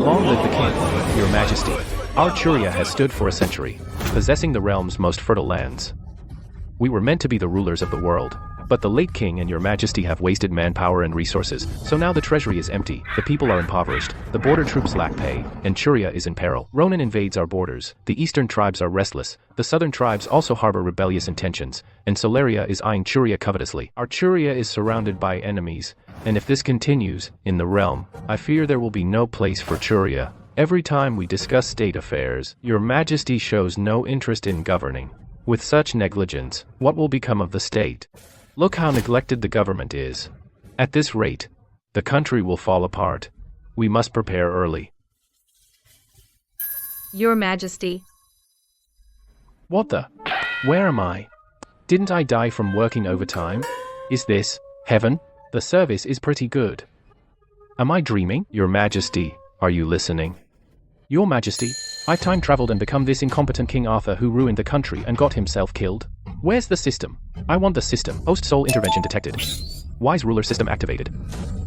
Long live the king, your majesty. Our Churia has stood for a century, possessing the realm's most fertile lands. We were meant to be the rulers of the world, but the late king and your majesty have wasted manpower and resources, so now the treasury is empty, the people are impoverished, the border troops lack pay, and Churia is in peril. Ronan invades our borders, the eastern tribes are restless, the southern tribes also harbor rebellious intentions, and Solaria is eyeing Churia covetously. Our Churia is surrounded by enemies, and if this continues, in the realm, I fear there will be no place for Churia. Every time we discuss state affairs, your majesty shows no interest in governing. With such negligence, what will become of the state? Look how neglected the government is. At this rate, the country will fall apart. We must prepare early. Your Majesty. What the? Where am I? Didn't I die from working overtime? Is this heaven? The service is pretty good. Am I dreaming? Your Majesty, are you listening? Your Majesty, I've time traveled and become this incompetent King Arthur who ruined the country and got himself killed. Where's the system? I want the system. Host soul intervention detected. Wise ruler system activated.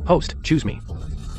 Host, choose me.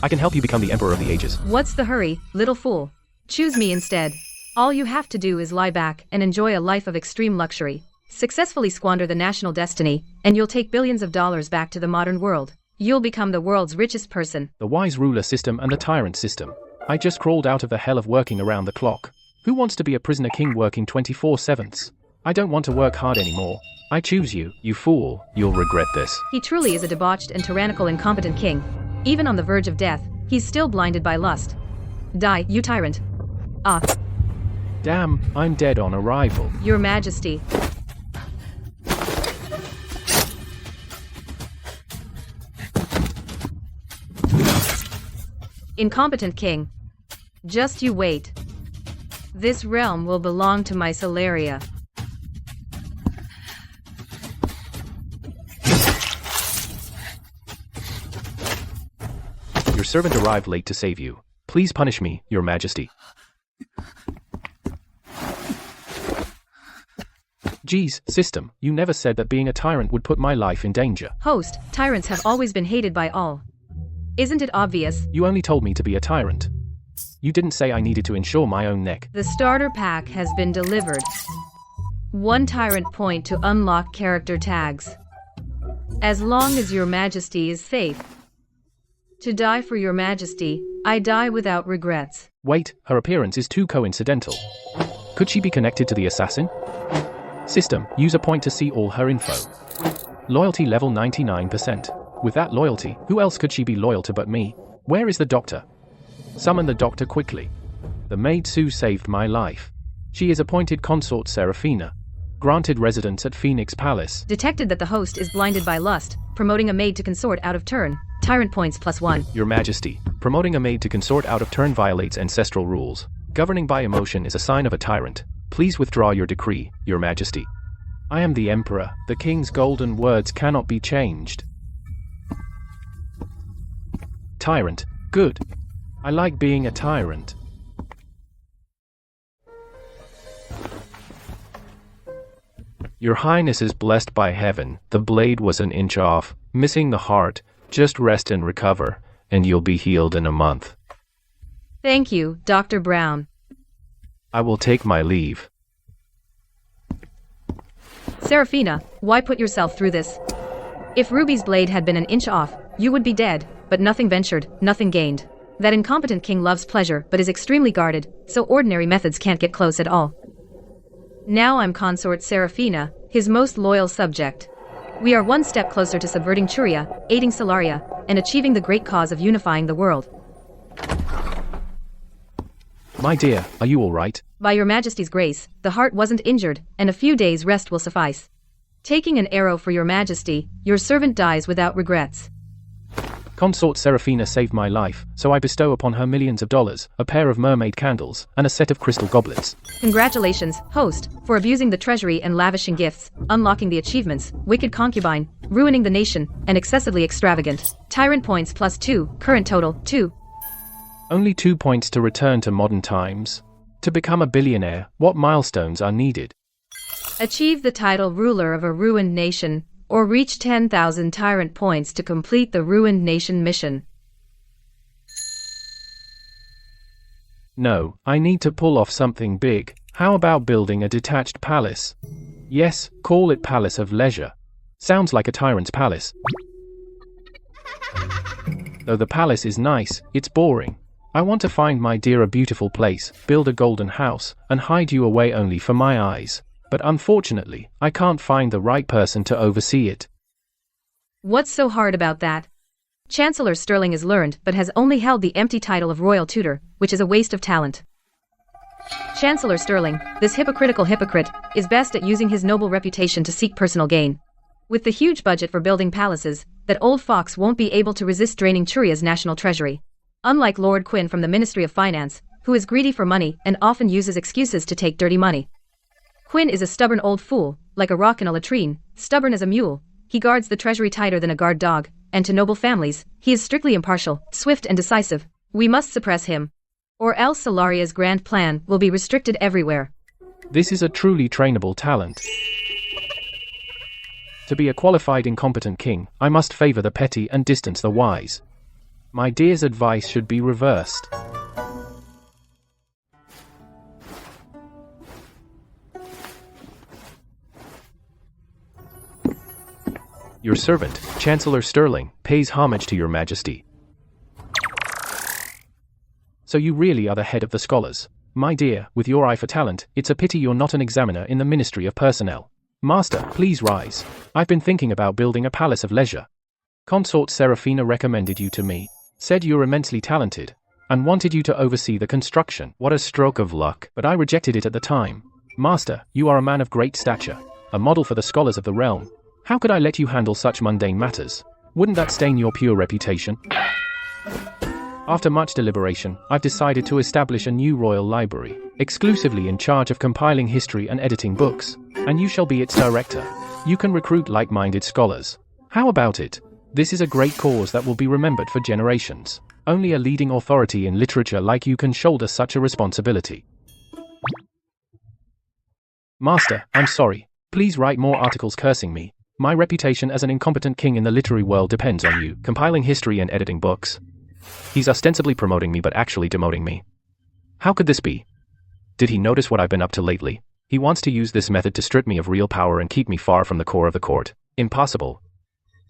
I can help you become the emperor of the ages. What's the hurry, little fool? Choose me instead. All you have to do is lie back and enjoy a life of extreme luxury. Successfully squander the national destiny, and you'll take billions of dollars back to the modern world. You'll become the world's richest person. The wise ruler system and the tyrant system. I just crawled out of the hell of working around the clock. Who wants to be a prisoner king working 24/7? I don't want to work hard anymore. I choose you, you fool. You'll regret this. He truly is a debauched and tyrannical incompetent king. Even on the verge of death, he's still blinded by lust. Die, you tyrant. Ah. Damn, I'm dead on arrival. Your Majesty. Incompetent king. Just you wait. This realm will belong to my Solaria. Your servant arrived late to save you. Please punish me, your majesty. Geez, system, you never said that being a tyrant would put my life in danger. Host, tyrants have always been hated by all. Isn't it obvious? You only told me to be a tyrant. You didn't say I needed to ensure my own neck. The starter pack has been delivered. 1 tyrant point to unlock character tags. As long as your majesty is safe. To die for your majesty, I die without regrets. Wait, her appearance is too coincidental. Could she be connected to the assassin? System, use a point to see all her info. Loyalty level 99%. With that loyalty, who else could she be loyal to but me? Where is the doctor? Summon the doctor quickly. The maid Sue saved my life. She is appointed consort Serafina. Granted residence at Phoenix Palace. Detected that the host is blinded by lust, promoting a maid to consort out of turn. Tyrant points +1. Your Majesty, promoting a maid to consort out of turn violates ancestral rules. Governing by emotion is a sign of a tyrant. Please withdraw your decree, your Majesty. I am the Emperor. The King's golden words cannot be changed. Tyrant. Good. I like being a tyrant. Your Highness is blessed by heaven. The blade was an inch off, missing the heart. Just rest and recover, and you'll be healed in a month. Thank you, Dr. Brown. I will take my leave. Serafina, why put yourself through this? If Ruby's blade had been an inch off, you would be dead, but nothing ventured, nothing gained. That incompetent king loves pleasure but is extremely guarded, so ordinary methods can't get close at all. Now I'm consort Serafina, his most loyal subject. We are one step closer to subverting Churia, aiding Solaria, and achieving the great cause of unifying the world. My dear, are you all right? By your majesty's grace, the heart wasn't injured, and a few days' rest will suffice. Taking an arrow for your majesty, your servant dies without regrets. Consort Serafina saved my life, so I bestow upon her millions of dollars, a pair of mermaid candles, and a set of crystal goblets. Congratulations, host, for abusing the treasury and lavishing gifts, unlocking the achievements, wicked concubine, ruining the nation, and excessively extravagant. Tyrant points +2, current total, 2. Only 2 points to return to modern times. To become a billionaire, what milestones are needed? Achieve the title ruler of a ruined nation, or reach 10,000 tyrant points to complete the ruined nation mission. No, I need to pull off something big. How about building a detached palace? Yes, call it Palace of Leisure. Sounds like a tyrant's palace. Though the palace is nice, it's boring. I want to find my dear a beautiful place, build a golden house, and hide you away only for my eyes. But unfortunately, I can't find the right person to oversee it. What's so hard about that? Chancellor Sterling is learned but has only held the empty title of royal tutor, which is a waste of talent. Chancellor Sterling, this hypocritical hypocrite, is best at using his noble reputation to seek personal gain. With the huge budget for building palaces, that old fox won't be able to resist draining Churia's national treasury. Unlike Lord Quinn from the Ministry of Finance, who is greedy for money and often uses excuses to take dirty money. Quinn is a stubborn old fool, like a rock in a latrine, stubborn as a mule. He guards the treasury tighter than a guard dog, and to noble families, he is strictly impartial, swift and decisive. We must suppress him. Or else Solaria's grand plan will be restricted everywhere. This is a truly trainable talent. To be a qualified incompetent king, I must favor the petty and distance the wise. My dear's advice should be reversed. Your servant, Chancellor Sterling, pays homage to your majesty. So you really are the head of the scholars. My dear, with your eye for talent, it's a pity you're not an examiner in the Ministry of Personnel. Master, please rise. I've been thinking about building a palace of leisure. Consort Serafina recommended you to me, said you're immensely talented, and wanted you to oversee the construction. What a stroke of luck, but I rejected it at the time. Master, you are a man of great stature, a model for the scholars of the realm. How could I let you handle such mundane matters? Wouldn't that stain your pure reputation? After much deliberation, I've decided to establish a new royal library, exclusively in charge of compiling history and editing books, and you shall be its director. You can recruit like-minded scholars. How about it? This is a great cause that will be remembered for generations. Only a leading authority in literature like you can shoulder such a responsibility. Master, I'm sorry. Please write more articles cursing me. My reputation as an incompetent king in the literary world depends on you. Compiling history and editing books. He's ostensibly promoting me but actually demoting me. How could this be? Did he notice what I've been up to lately? He wants to use this method to strip me of real power and keep me far from the core of the court. Impossible.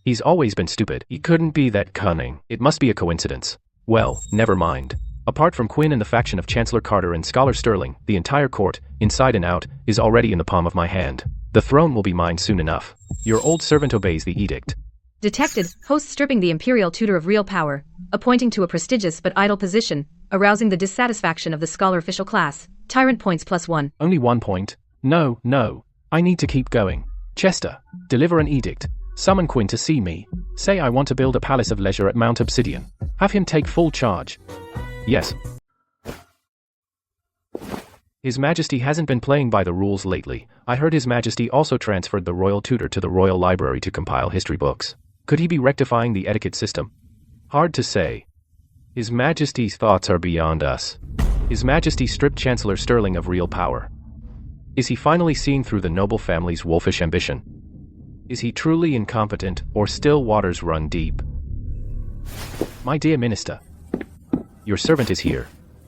He's always been stupid. He couldn't be that cunning. It must be a coincidence. Well, never mind. Apart from Quinn and the faction of Chancellor Carter and Scholar Sterling, the entire court, inside and out, is already in the palm of my hand. The throne will be mine soon enough. Your old servant obeys the edict. Detected, host stripping the imperial tutor of real power, appointing to a prestigious but idle position, arousing the dissatisfaction of the scholar official class. Tyrant points +1. Only 1 point. No. I need to keep going. Chester, deliver an edict. Summon Quinn to see me. Say I want to build a palace of leisure at Mount Obsidian. Have him take full charge. Yes. His Majesty hasn't been playing by the rules lately. I heard His Majesty also transferred the royal tutor to the royal library to compile history books. Could he be rectifying the etiquette system? Hard to say. His Majesty's thoughts are beyond us. His Majesty stripped Chancellor Sterling of real power. Is he finally seeing through the noble family's wolfish ambition? Is he truly incompetent, or still waters run deep? My dear Minister, your servant is here.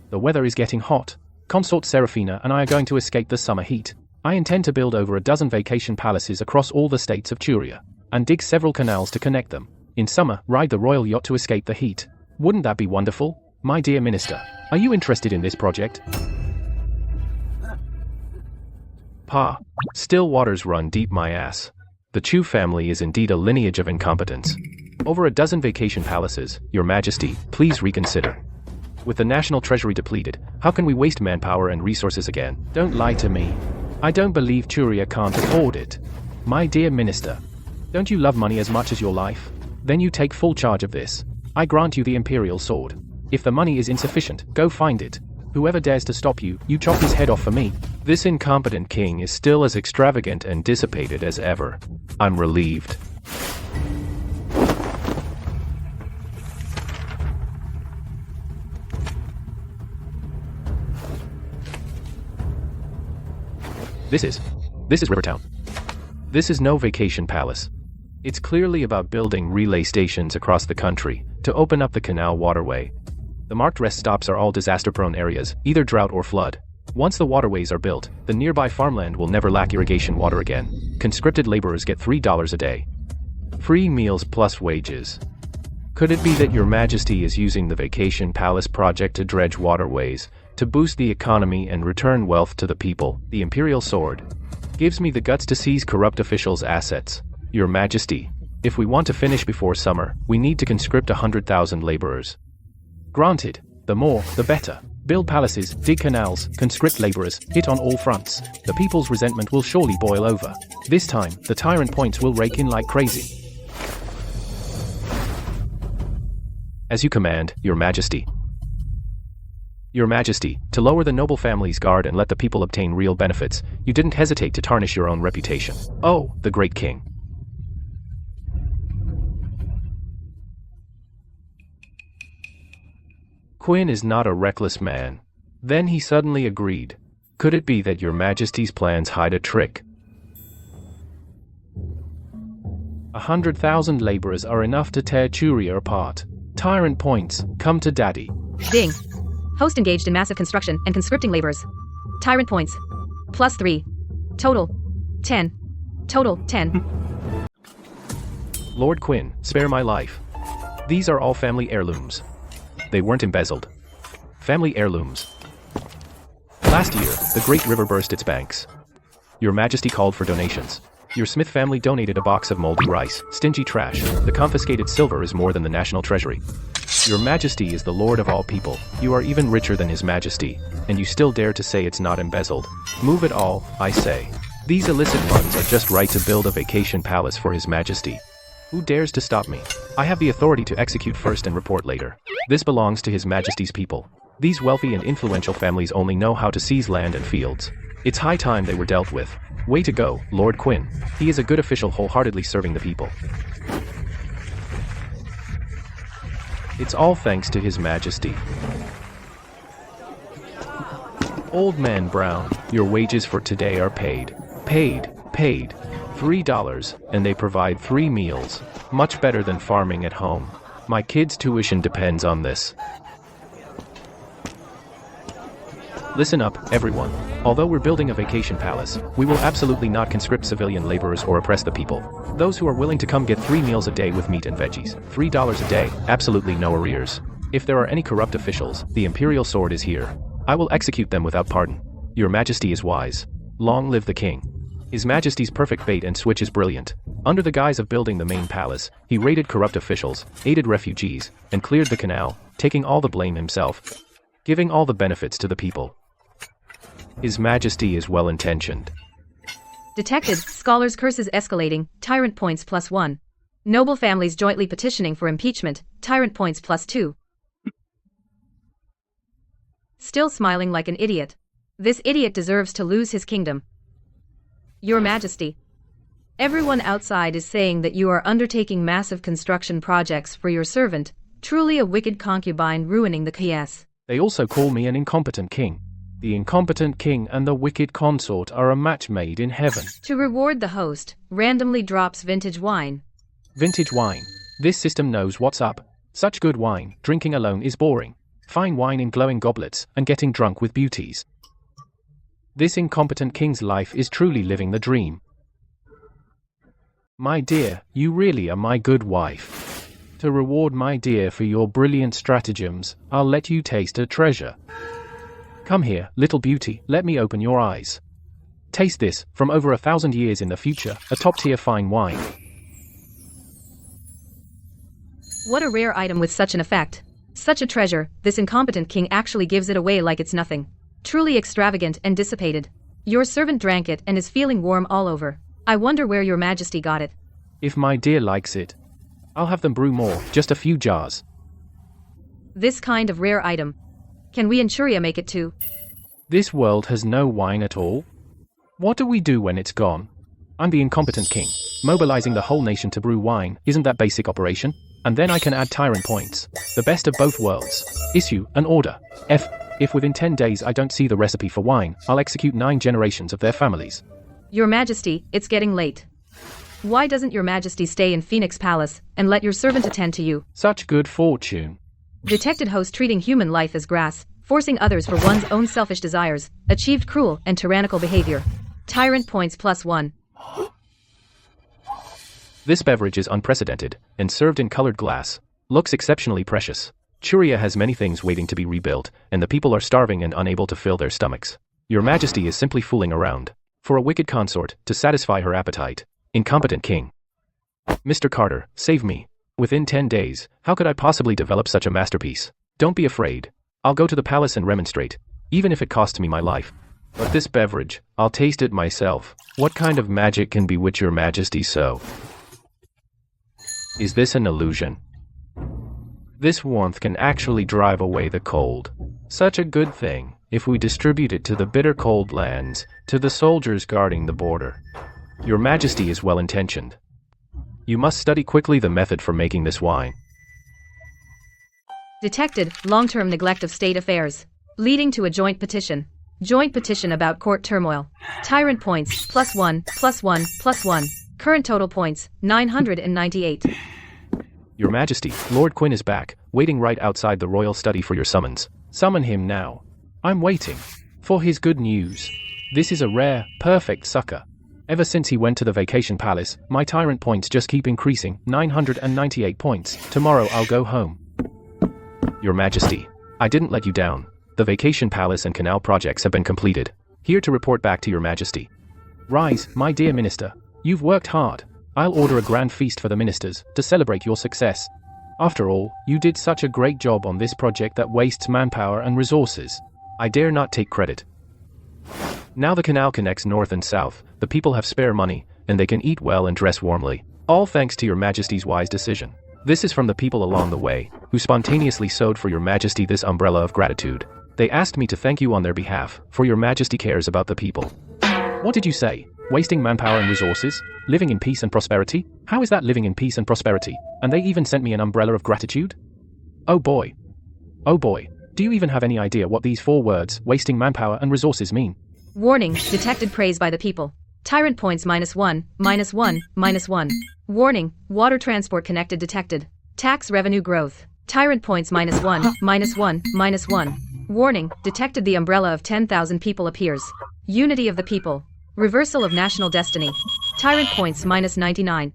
The weather is getting hot. Consort Serafina and I are going to escape the summer heat. I intend to build over a dozen vacation palaces across all the states of Churia, and dig several canals to connect them. In summer, ride the royal yacht to escape the heat. Wouldn't that be wonderful? My dear Minister, are you interested in this project? Pa, still waters run deep my ass. The Chu family is indeed a lineage of incompetence. Over a dozen vacation palaces, Your Majesty, please reconsider. With the national treasury depleted, how can we waste manpower and resources again? Don't lie to me. I don't believe Churia can't afford it. My dear Minister, don't you love money as much as your life? Then you take full charge of this. I grant you the imperial sword. If the money is insufficient, go find it. Whoever dares to stop you, you chop his head off for me. This incompetent king is still as extravagant and dissipated as ever. I'm relieved. This is Rivertown. This is no vacation palace. It's clearly about building relay stations across the country to open up the canal waterway. The marked rest stops are all disaster-prone areas, either drought or flood. Once the waterways are built, the nearby farmland will never lack irrigation water again. Conscripted laborers get $3 a day. Free meals plus wages. Could it be that Your Majesty is using the Vacation Palace project to dredge waterways, to boost the economy and return wealth to the people? The Imperial Sword gives me the guts to seize corrupt officials' assets. Your Majesty, if we want to finish before summer, we need to conscript 100,000 laborers. Granted, the more, the better. Build palaces, dig canals, conscript laborers, hit on all fronts. The people's resentment will surely boil over. This time, the tyrant points will rake in like crazy. As you command, Your Majesty. Your Majesty, to lower the noble family's guard and let the people obtain real benefits, you didn't hesitate to tarnish your own reputation. Oh, the great king. Quinn is not a reckless man. Then he suddenly agreed. Could it be that Your Majesty's plans hide a trick? 100,000 laborers are enough to tear Churia apart. Tyrant points, come to daddy. Ding. Host engaged in massive construction and conscripting laborers. Tyrant points. +3. Total 10. Total 10. Lord Quinn, spare my life. These are all family heirlooms. They weren't embezzled. Family heirlooms. Last year, the Great River burst its banks. Your Majesty called for donations. Your Smith family donated a box of moldy rice, stingy trash. The confiscated silver is more than the national treasury. Your Majesty is the Lord of all people. You are even richer than His Majesty, and you still dare to say it's not embezzled. Move it all, I say. These illicit funds are just right to build a vacation palace for His Majesty. Who dares to stop me? I have the authority to execute first and report later. This belongs to His Majesty's people. These wealthy and influential families only know how to seize land and fields. It's high time they were dealt with. Way to go, Lord Quinn. He is a good official wholeheartedly serving the people. It's all thanks to His Majesty. Old Man Brown, your wages for today are paid. Paid. $3, and they provide 3 meals. Much better than farming at home. My kids' tuition depends on this. Listen up, everyone. Although we're building a vacation palace, we will absolutely not conscript civilian laborers or oppress the people. Those who are willing to come get 3 meals a day with meat and veggies. $3 a day, absolutely no arrears. If there are any corrupt officials, the Imperial Sword is here. I will execute them without pardon. Your Majesty is wise. Long live the king. His Majesty's perfect bait and switch is brilliant. Under the guise of building the main palace, he raided corrupt officials, aided refugees, and cleared the canal, taking all the blame himself, giving all the benefits to the people. His Majesty is well-intentioned. Detected, scholars' curses escalating, tyrant points +1. Noble families jointly petitioning for impeachment, tyrant points +2. Still smiling like an idiot. This idiot deserves to lose his kingdom. Your Majesty. Everyone outside is saying that you are undertaking massive construction projects for your servant, truly a wicked concubine ruining the chaos. They also call me an incompetent king. The incompetent king and the wicked consort are a match made in heaven. To reward the host, randomly drops vintage wine. Vintage wine. This system knows what's up. Such good wine, drinking alone is boring. Fine wine in glowing goblets, and getting drunk with beauties. This incompetent king's life is truly living the dream. My dear, you really are my good wife. To reward my dear for your brilliant stratagems, I'll let you taste a treasure. Come here, little beauty, let me open your eyes. Taste this, from over 1,000 years in the future, a top-tier fine wine. What a rare item with such an effect. Such a treasure, this incompetent king actually gives it away like it's nothing. Truly extravagant and dissipated. Your servant drank it and is feeling warm all over. I wonder where Your Majesty got it. If my dear likes it, I'll have them brew more, just a few jars. This kind of rare item. Can we in Churia make it too? This world has no wine at all? What do we do when it's gone? I'm the incompetent king. Mobilizing the whole nation to brew wine, isn't that basic operation? And then I can add tyrant points. The best of both worlds. Issue an order. If within 10 days I don't see the recipe for wine, I'll execute 9 generations of their families. Your Majesty, it's getting late. Why doesn't Your Majesty stay in Phoenix Palace and let your servant attend to you? Such good fortune. Detected host treating human life as grass, forcing others for one's own selfish desires, achieved cruel and tyrannical behavior. Tyrant points +1. This beverage is unprecedented, and served in colored glass. Looks exceptionally precious. Churia has many things waiting to be rebuilt, and the people are starving and unable to fill their stomachs. Your Majesty is simply fooling around. For a wicked consort, to satisfy her appetite. Incompetent king. Mr. Carter, save me. Within 10 days, how could I possibly develop such a masterpiece? Don't be afraid. I'll go to the palace and remonstrate, even if it costs me my life. But this beverage, I'll taste it myself. What kind of magic can bewitch your Majesty so? Is this an illusion? This warmth can actually drive away the cold. Such a good thing, if we distribute it to the bitter cold lands, to the soldiers guarding the border. Your Majesty is well-intentioned. You must study quickly the method for making this wine. Detected long-term neglect of state affairs, leading to a joint petition. Joint petition about court turmoil. Tyrant points +1, +1, +1. Current total points 998. Your Majesty, Lord Quinn is back, waiting right outside the royal study for your summons. Summon him now. I'm waiting for his good news. This is a rare, perfect sucker. Ever since he went to the vacation palace, my tyrant points just keep increasing. 998 points. Tomorrow I'll go home. Your Majesty, I didn't let you down. The vacation palace and canal projects have been completed. Here to report back to your Majesty. Rise, my dear minister. You've worked hard. I'll order a grand feast for the ministers to celebrate your success. After all, you did such a great job on this project that wastes manpower and resources. I dare not take credit. Now the canal connects north and south, the people have spare money, and they can eat well and dress warmly. All thanks to your Majesty's wise decision. This is from the people along the way, who spontaneously sewed for your Majesty this umbrella of gratitude. They asked me to thank you on their behalf, for your Majesty cares about the people. What did you say? Wasting manpower and resources? Living in peace and prosperity? How is that living in peace and prosperity? And they even sent me an umbrella of gratitude? Oh boy. Oh boy. Do you even have any idea what these 4 words, wasting manpower and resources, mean? Warning, detected praise by the people. Tyrant points -1, -1, -1. Warning, water transport connected detected. Tax revenue growth. Tyrant points -1, -1, -1. Warning, detected the umbrella of 10,000 people appears. Unity of the people. Reversal of national destiny. Tyrant points -99.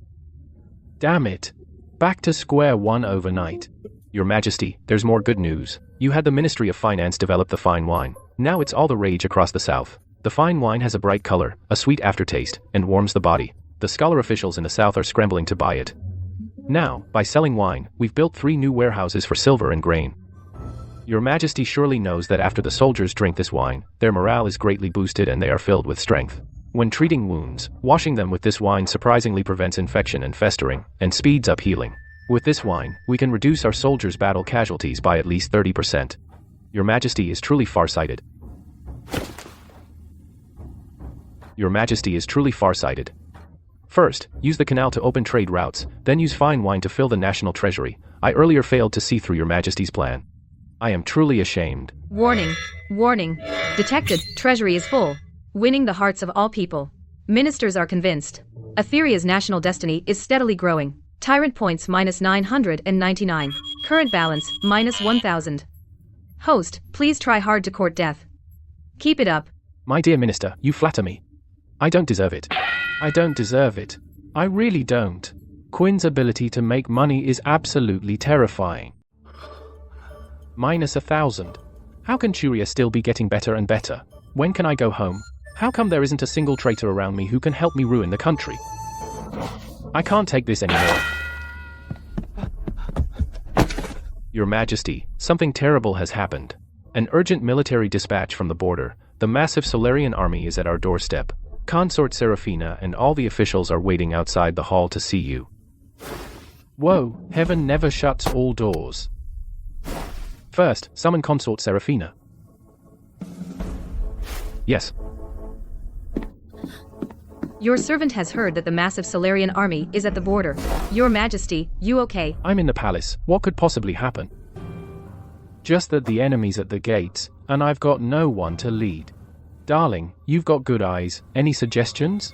Damn it. Back to square one overnight. Your Majesty, there's more good news. You had the Ministry of Finance develop the fine wine. Now it's all the rage across the South. The fine wine has a bright color, a sweet aftertaste, and warms the body. The scholar officials in the South are scrambling to buy it. Now, by selling wine, we've built 3 new warehouses for silver and grain. Your Majesty surely knows that after the soldiers drink this wine, their morale is greatly boosted and they are filled with strength. When treating wounds, washing them with this wine surprisingly prevents infection and festering, and speeds up healing. With this wine, we can reduce our soldiers' battle casualties by at least 30%. Your Majesty is truly far-sighted. Your Majesty is truly far-sighted. First, use the canal to open trade routes, then use fine wine to fill the national treasury. I earlier failed to see through your Majesty's plan. I am truly ashamed. Warning, warning. Detected, treasury is full. Winning the hearts of all people. Ministers are convinced. Aetheria's national destiny is steadily growing. Tyrant points -999. Current balance -1000. Host, please try hard to court death. Keep it up. My dear minister, you flatter me. I don't deserve it. I don't deserve it. I really don't. Quinn's ability to make money is absolutely terrifying. -1,000. How can Churia still be getting better and better? When can I go home? How come there isn't a single traitor around me who can help me ruin the country? I can't take this anymore. Your Majesty, something terrible has happened. An urgent military dispatch from the border. The massive Solarian army is at our doorstep. Consort Seraphina and all the officials are waiting outside the hall to see you. Whoa, heaven never shuts all doors. First, summon Consort Seraphina. Yes. Your servant has heard that the massive Solarian army is at the border. Your Majesty, you okay? I'm in the palace. What could possibly happen? Just that the enemy's at the gates, and I've got no one to lead. Darling, you've got good eyes. Any suggestions?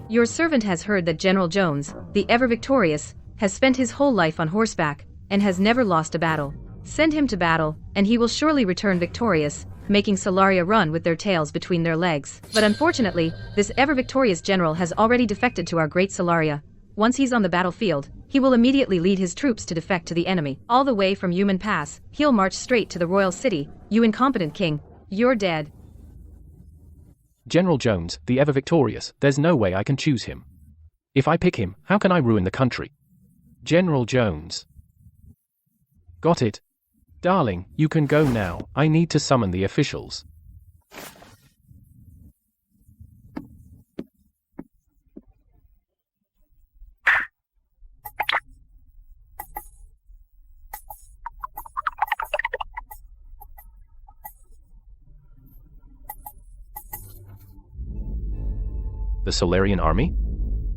Your servant has heard that General Jones, the ever-victorious, has spent his whole life on horseback, and has never lost a battle. Send him to battle, and he will surely return victorious, making Solaria run with their tails between their legs. But unfortunately, this ever-victorious general has already defected to our great Solaria. Once he's on the battlefield, he will immediately lead his troops to defect to the enemy. All the way from Human Pass, he'll march straight to the royal city. You incompetent king. You're dead. General Jones, the ever-victorious, there's no way I can choose him. If I pick him, how can I ruin the country? General Jones. Got it. Darling, you can go now. I need to summon the officials. The Solarian army?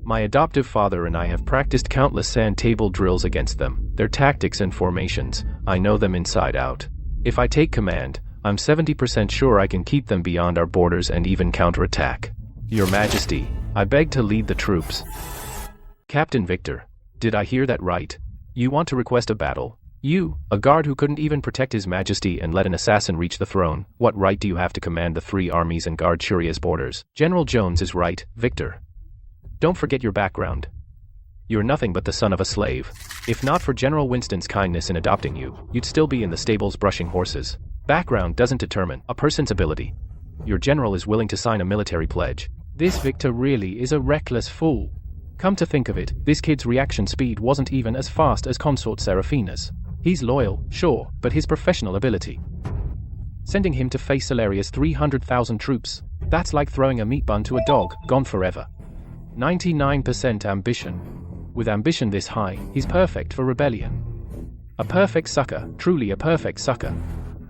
My adoptive father and I have practiced countless sand table drills against them, their tactics and formations. I know them inside out. If I take command, I'm 70% sure I can keep them beyond our borders and even counterattack. Your Majesty, I beg to lead the troops. Captain Victor, did I hear that right? You want to request a battle? You, a guard who couldn't even protect His Majesty and let an assassin reach the throne, what right do you have to command the 3 armies and guard Churia's borders? General Jones is right, Victor. Don't forget your background. You're nothing but the son of a slave. If not for General Winston's kindness in adopting you, you'd still be in the stables brushing horses. Background doesn't determine a person's ability. Your general is willing to sign a military pledge. This Victor really is a reckless fool. Come to think of it, this kid's reaction speed wasn't even as fast as Consort Seraphina's. He's loyal, sure, but his professional ability. Sending him to face Solaria's 300,000 troops, that's like throwing a meat bun to a dog, gone forever. 99% ambition. With ambition this high, he's perfect for rebellion. A perfect sucker, truly a perfect sucker.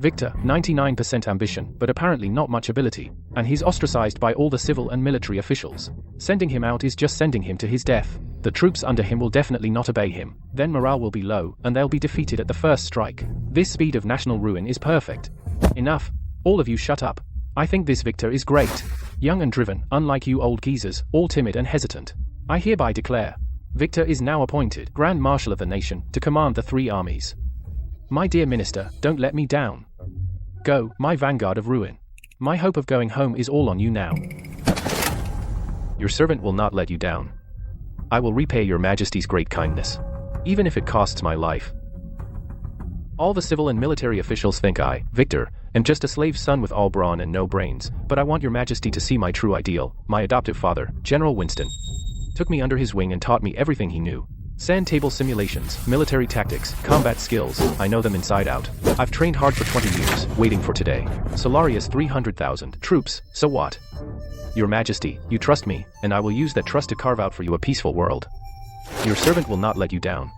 Victor, 99% ambition, but apparently not much ability, and he's ostracized by all the civil and military officials. Sending him out is just sending him to his death. The troops under him will definitely not obey him, then morale will be low, and they'll be defeated at the first strike. This speed of national ruin is perfect. Enough. All of you shut up. I think this Victor is great. Young and driven, unlike you old geezers, all timid and hesitant. I hereby declare, Victor is now appointed Grand Marshal of the nation to command the 3 armies. My dear minister, don't let me down. Go, my vanguard of ruin. My hope of going home is all on you now. Your servant will not let you down. I will repay your Majesty's great kindness, even if it costs my life. All the civil and military officials think I, Victor, am just a slave son with all brawn and no brains, but I want your Majesty to see my true ideal. My adoptive father, General Winston, took me under his wing and taught me everything he knew. Sand table simulations, military tactics, combat skills, I know them inside out. I've trained hard for 20 years, waiting for today. Solaria's 300,000 troops, so what? Your Majesty, you trust me, and I will use that trust to carve out for you a peaceful world. Your servant will not let you down.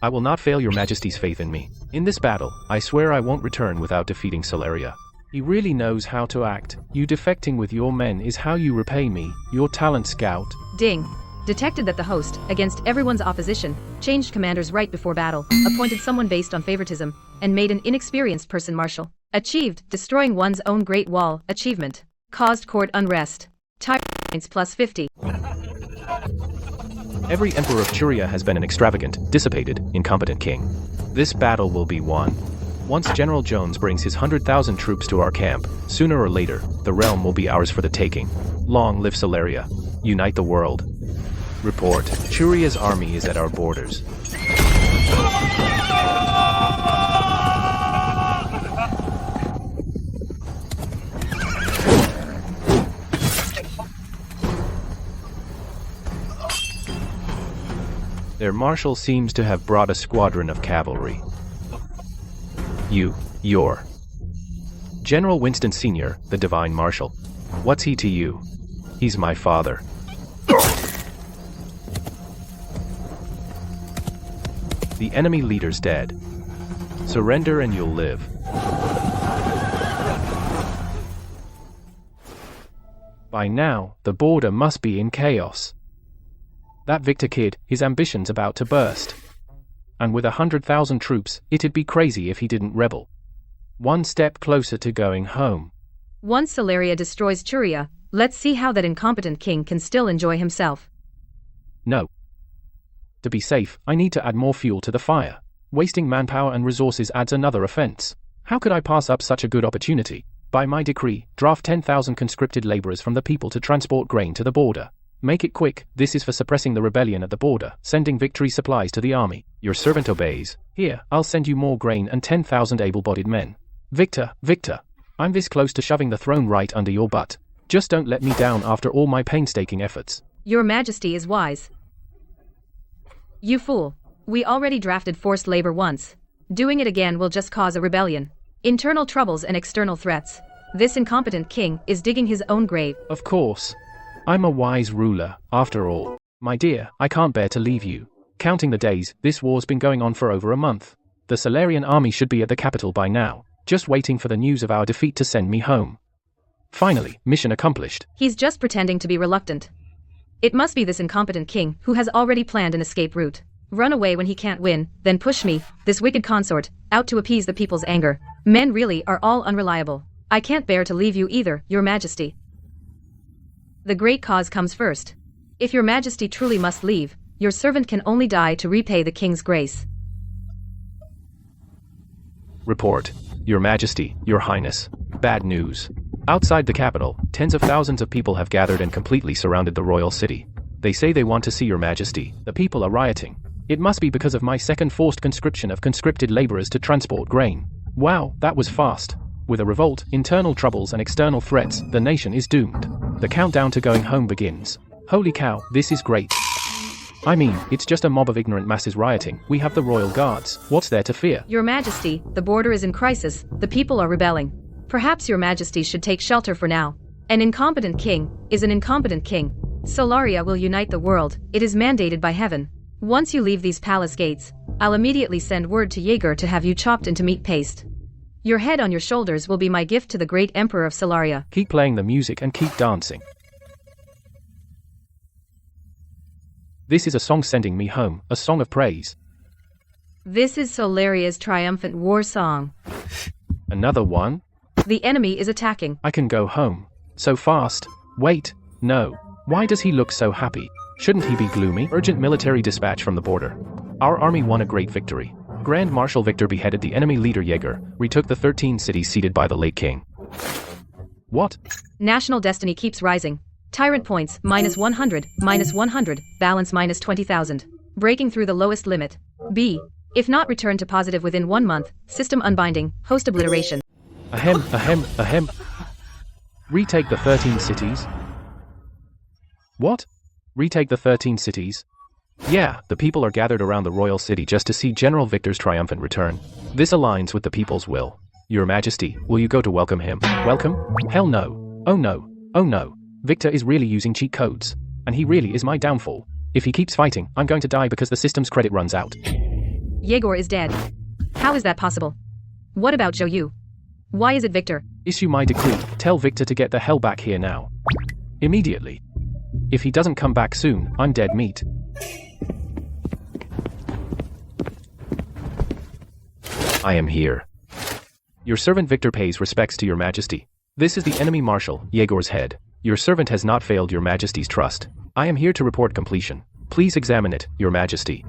I will not fail your Majesty's faith in me. In this battle, I swear I won't return without defeating Solaria. He really knows how to act. You defecting with your men is how you repay me, your talent scout. Ding. Detected that the host, against everyone's opposition, changed commanders right before battle, appointed someone based on favoritism, and made an inexperienced person marshal. Achieved, destroying one's own Great Wall. Achievement. Caused court unrest. Tire points plus 50. Every emperor of Churia has been an extravagant, dissipated, incompetent king. This battle will be won. Once General Jones brings his 100,000 troops to our camp, sooner or later, the realm will be ours for the taking. Long live Solaria. Unite the world. Report, Churia's army is at our borders. Their marshal seems to have brought a squadron of cavalry. You're General Winston Sr., the Divine Marshal. What's he to you? He's my father. The enemy leader's dead. Surrender and you'll live. By now, the border must be in chaos. That Victor kid, his ambition's about to burst. And with 100,000 troops, it'd be crazy if he didn't rebel. One step closer to going home. Once Solaria destroys Churia, Let's see how that incompetent king can still enjoy himself. No. To be safe, I need to add more fuel to the fire. Wasting manpower and resources adds another offense. How could I pass up such a good opportunity? By my decree, draft 10,000 conscripted laborers from the people to transport grain to the border. Make it quick, this is for suppressing the rebellion at the border, sending victory supplies to the army. Your servant obeys. Here, I'll send you more grain and 10,000 able-bodied men. Victor, I'm this close to shoving the throne right under your butt. Just don't let me down after all my painstaking efforts. Your Majesty is wise. You fool. We already drafted forced labor once. Doing it again will just cause a rebellion. Internal troubles and external threats. This incompetent king is digging his own grave. Of course. I'm a wise ruler, after all. My dear, I can't bear to leave you. Counting the days, this war's been going on for over a month. The Solarian army should be at the capital by now, just waiting for the news of our defeat to send me home. Finally, mission accomplished. He's just pretending to be reluctant. It must be this incompetent king who has already planned an escape route. Run away when he can't win, then push me, this wicked consort, out to appease the people's anger. Men really are all unreliable. I can't bear to leave you either, Your Majesty. The great cause comes first. If Your Majesty truly must leave, your servant can only die to repay the king's grace. Report. Your Majesty, Your Highness. Bad news. Outside the capital, tens of thousands of people have gathered and completely surrounded the royal city. They say they want to see Your Majesty. The people are rioting. It must be because of my second forced conscription of conscripted laborers to transport grain. Wow, that was fast. With a revolt, internal troubles and external threats, the nation is doomed. The countdown to going home begins. Holy cow, this is great. I mean, it's just a mob of ignorant masses rioting. We have the royal guards. What's there to fear? Your Majesty, the border is in crisis. The people are rebelling. Perhaps Your Majesty should take shelter for now. An incompetent king is an incompetent king. Solaria will unite the world. It is mandated by heaven. Once you leave these palace gates, I'll immediately send word to Jaeger to have you chopped into meat paste. Your head on your shoulders will be my gift to the great Emperor of Solaria. Keep playing the music and keep dancing. This is a song sending me home, a song of praise. This is Solaria's triumphant war song. Another one? The enemy is attacking. I can go home. So fast. Wait, no. Why does he look so happy? Shouldn't he be gloomy? Urgent military dispatch from the border. Our army won a great victory. Grand Marshal Victor beheaded the enemy leader Jaeger, retook the 13 cities ceded by the late king. What? National destiny keeps rising. Tyrant points, -100, -100, balance -20,000. Breaking through the lowest limit. B. If not returned to positive within 1 month, system unbinding, host obliteration. Ahem. Retake the 13 cities? What? Retake the 13 cities? Yeah, the people are gathered around the royal city just to see General Victor's triumphant return. This aligns with the people's will. Your Majesty, will you go to welcome him? Welcome? Hell no. Oh no. Oh no. Victor is really using cheat codes. And he really is my downfall. If he keeps fighting, I'm going to die because the system's credit runs out. Jaeger is dead. How is that possible? What about Zhou Yu? Why is it Victor? Issue my decree. Tell Victor to get the hell back here now. Immediately. If he doesn't come back soon, I'm dead meat. I am here. Your servant Victor pays respects to Your Majesty. This is the enemy marshal, Jaeger's head. Your servant has not failed Your Majesty's trust. I am here to report completion. Please examine it, Your Majesty.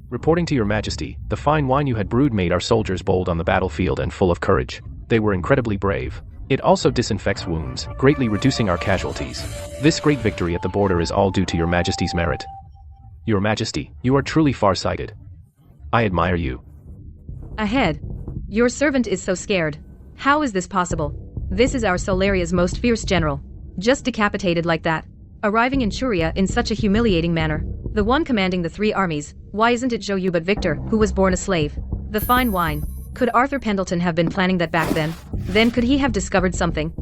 Reporting to Your Majesty, the fine wine you had brewed made our soldiers bold on the battlefield and full of courage. They were incredibly brave. It also disinfects wounds, greatly reducing our casualties. This great victory at the border is all due to Your Majesty's merit. Your Majesty, you are truly far-sighted. I admire you. Ahead. Your servant is so scared. How is this possible? This is our Solaria's most fierce general. Just decapitated like that. Arriving in Churia in such a humiliating manner. The one commanding the 3 armies. Why isn't it Zhou Yu but Victor, who was born a slave? The fine wine. Could Arthur Pendleton have been planning that back then? Then could he have discovered something?